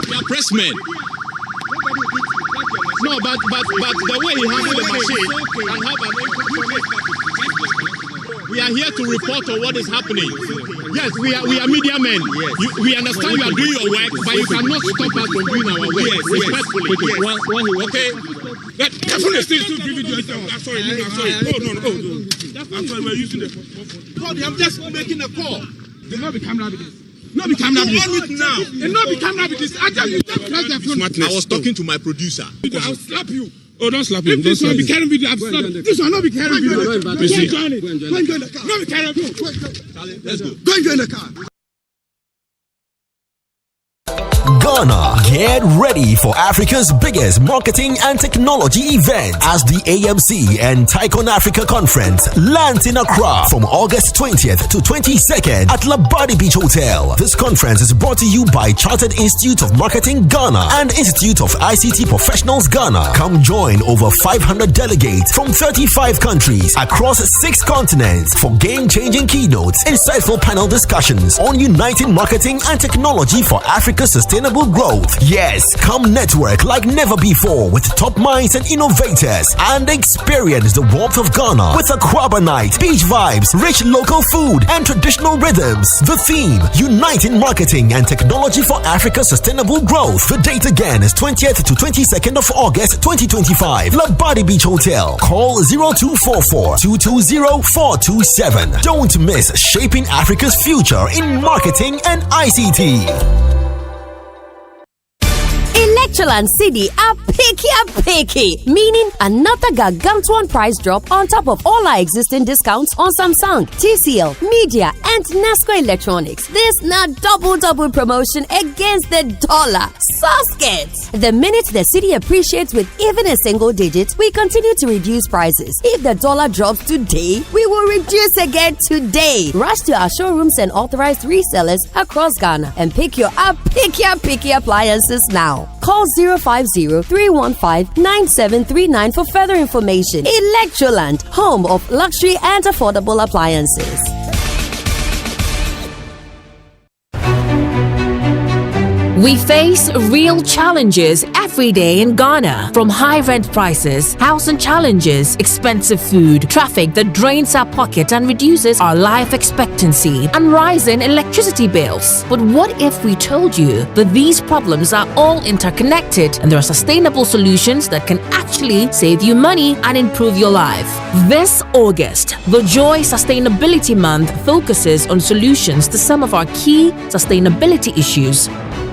You're pressmen. No, but the way he handled the machine can have an impact on it. We are here to report on what is happening. Yes, we are media men. Yes. We understand you are doing your work, but you cannot stop us from doing our work. Yes, respectfully. Okay. That's what I'm sorry. I'm sorry, we're using the phone. I'm just making a call. There's not be camera evidence. Not be camera evidence. Now. And not be camera evidence. I tell you, just press the phone. I was talking to my producer. I'll slap you. Oh, don't slap him. If this one be carrying video, I'll slap you. This one not be carrying video. Go and join it. Go and join the car. Not be carrying video. Let's go. Go and join the car. Ghana, get ready for Africa's biggest marketing and technology event as the AMC and Tycoon Africa Conference lands in Accra from August 20th to 22nd at Labadi Beach Hotel. This conference is brought to you by Chartered Institute of Marketing Ghana and Institute of ICT Professionals Ghana. Come join over 500 delegates from 35 countries across 6 continents for game-changing keynotes, insightful panel discussions on uniting marketing and technology for Africa's sustainable growth. Yes, come network like never before with top minds and innovators and experience the warmth of Ghana with a Kwaba night, beach vibes, rich local food and traditional rhythms. The theme, uniting marketing and technology for Africa's sustainable growth. The date again is 20th to 22nd of August 2025. Labadi Beach Hotel. Call 0244-220-427. Don't miss shaping Africa's future in marketing and ICT. Electroland City are picky, meaning another gargantuan price drop on top of all our existing discounts on Samsung, TCL, Media, and Nasco Electronics. This not double promotion against the dollar. Soskets! The minute the city appreciates with even a single digit, we continue to reduce prices. If the dollar drops today, we will reduce again today. Rush to our showrooms and authorized resellers across Ghana and pick your picky appliances now. Call 050-315-9739 for further information. Electroland, home of luxury and affordable appliances. We face real challenges every day in Ghana, from high rent prices, housing challenges, expensive food, traffic that drains our pocket and reduces our life expectancy, and rising electricity bills. But what if we told you that these problems are all interconnected and there are sustainable solutions that can actually save you money and improve your life? This August, the Joy Sustainability Month focuses on solutions to some of our key sustainability issues.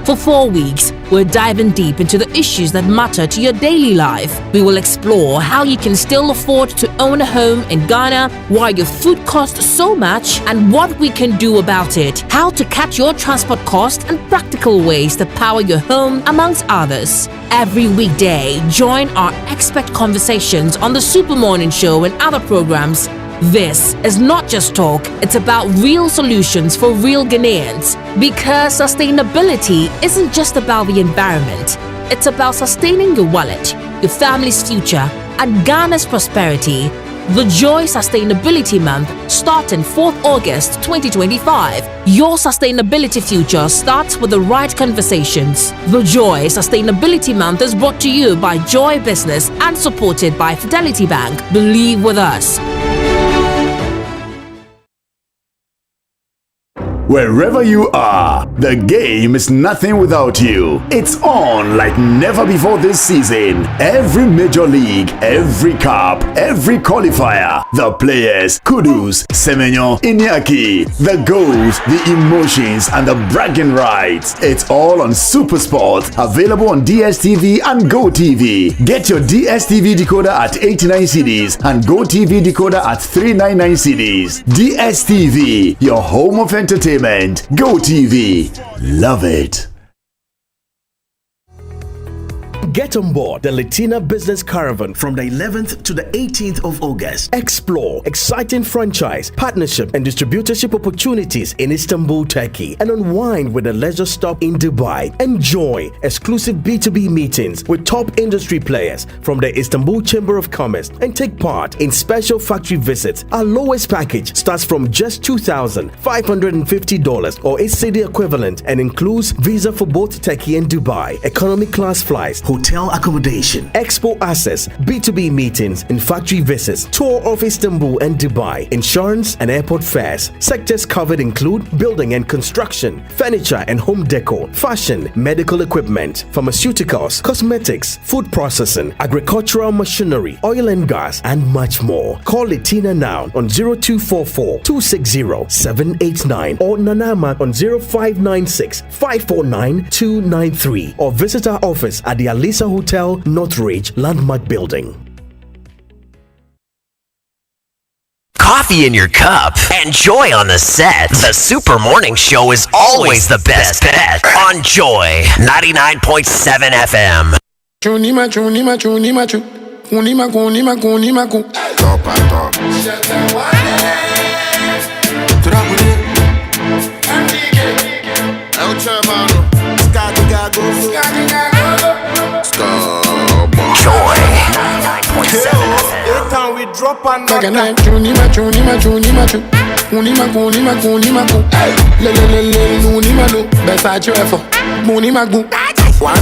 For 4 weeks, we're diving deep into the issues that matter to your daily life. We will explore how you can still afford to own a home in Ghana, why your food costs so much, and what we can do about it, how to cut your transport costs, and practical ways to power your home, amongst others. Every weekday, join our expert conversations on the Super Morning Show and other programs. This is not just talk, it's about real solutions for real Ghanaians. Because sustainability isn't just about the environment, it's about sustaining your wallet, your family's future, and Ghana's prosperity. The Joy Sustainability Month starting 4th August 2025. Your sustainability future starts with the right conversations. The Joy Sustainability Month is brought to you by Joy Business and supported by Fidelity Bank. Believe with us. Wherever you are, the game is nothing without you. It's on like never before this season. Every major league, every cup, every qualifier, the players, kudos, Semenyo, Iñaki, the goals, the emotions, and the bragging rights. It's all on SuperSport, available on DSTV and GoTV. Get your DSTV decoder at 89 cedis and GoTV decoder at 399 cedis. DSTV, your home of entertainment. GoTV, love it. Get on board the Latina Business Caravan from the 11th to the 18th of August. Explore exciting franchise, partnership, and distributorship opportunities in Istanbul, Turkey, and unwind with a leisure stop in Dubai. Enjoy exclusive B2B meetings with top industry players from the Istanbul Chamber of Commerce and take part in special factory visits. Our lowest package starts from just $2,550 or its city equivalent and includes visa for both Turkey and Dubai, economy class flights, hotel accommodation, expo access, B2B meetings and factory visits, tour of Istanbul and Dubai, insurance and airport fares. Sectors covered include building and construction, furniture and home decor, fashion, medical equipment, pharmaceuticals, cosmetics, food processing, agricultural machinery, oil and gas, and much more. Call Latina now on 0244 260 789 or Nanama on 0596 549 293 or visit our office at the Alisa Hotel, Northridge, Landmark Building. Coffee in your cup and joy on the set. The Super Morning Show is always the best bet on Joy 99.7 FM. Joy 99.7 FM. We drop and one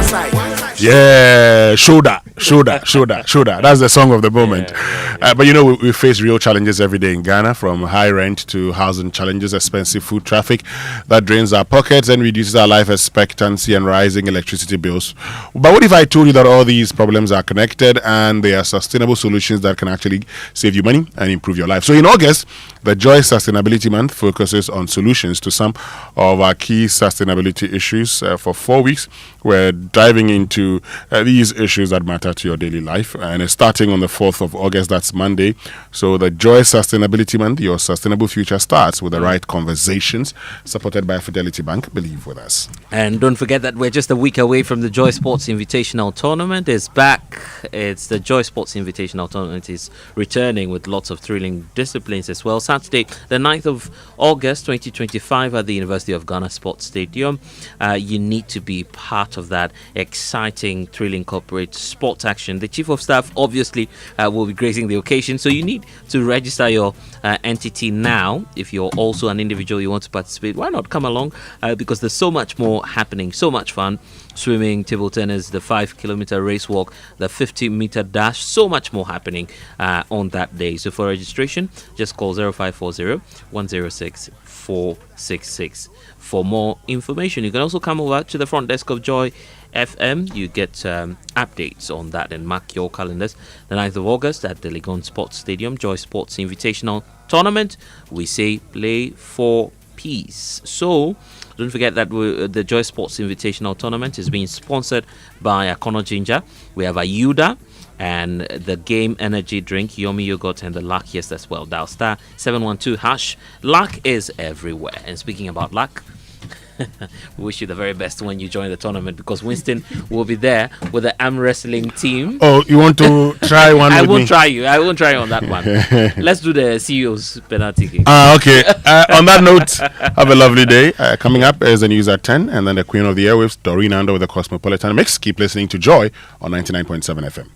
side. Yeah, shoulder. That's the song of the moment. But you know, we face real challenges every day in Ghana, from high rent to housing challenges, expensive food traffic that drains our pockets and reduces our life expectancy, and rising electricity bills. But what if I told you that all these problems are connected and they are sustainable solutions that can actually save you money and improve your life? So in August, the Joy Sustainability Month focuses on solutions to some of our key sustainability issues. For 4 weeks, we're diving into these issues that matter to your daily life, and it's starting on the 4th of August, that's Monday. So the Joy Sustainability Month, your sustainable future starts with the right conversations, supported by Fidelity Bank. Believe with us. And don't forget that we're just a week away from the Joy Sports Invitational Tournament. It's back. It's the Joy Sports Invitational Tournament is returning with lots of thrilling disciplines as well. Saturday, the 9th of August 2025 at the University of Ghana Sports Stadium. You need to be part of that exciting, thrilling corporate sports action. The Chief of Staff obviously will be gracing the occasion, so you need to register your entity now. If you're also an individual, you want to participate, why not come along, because there's so much more happening, so much fun. Swimming, table tennis, the 5-kilometer race walk, the 50-meter dash, so much more happening on that day. So for registration, just call 0540 106 466 for more information. You can also come over to the front desk of Joy FM. You get updates on that, and mark your calendars. The 9th of August at the Legon Sports Stadium, Joy Sports Invitational Tournament. We say play for peace. So don't forget that the Joy Sports Invitational Tournament is being sponsored by Akono Ginger. We have Ayuda and the Game Energy Drink, Yomi Yogurt, and the Luck Yes as well. Dial star 712#. Luck is everywhere. And speaking about luck, we wish you the very best when you join the tournament, because Winston will be there with the arm wrestling team. Oh, you want to try one? I won't try you. I won't try you on that one. Let's do the CEO's penalty kick. Okay. On that note, have a lovely day. Coming up is the news at 10, and then the Queen of the Airwaves, Doreen Under with the Cosmopolitan Mix. Keep listening to Joy on 99.7 FM.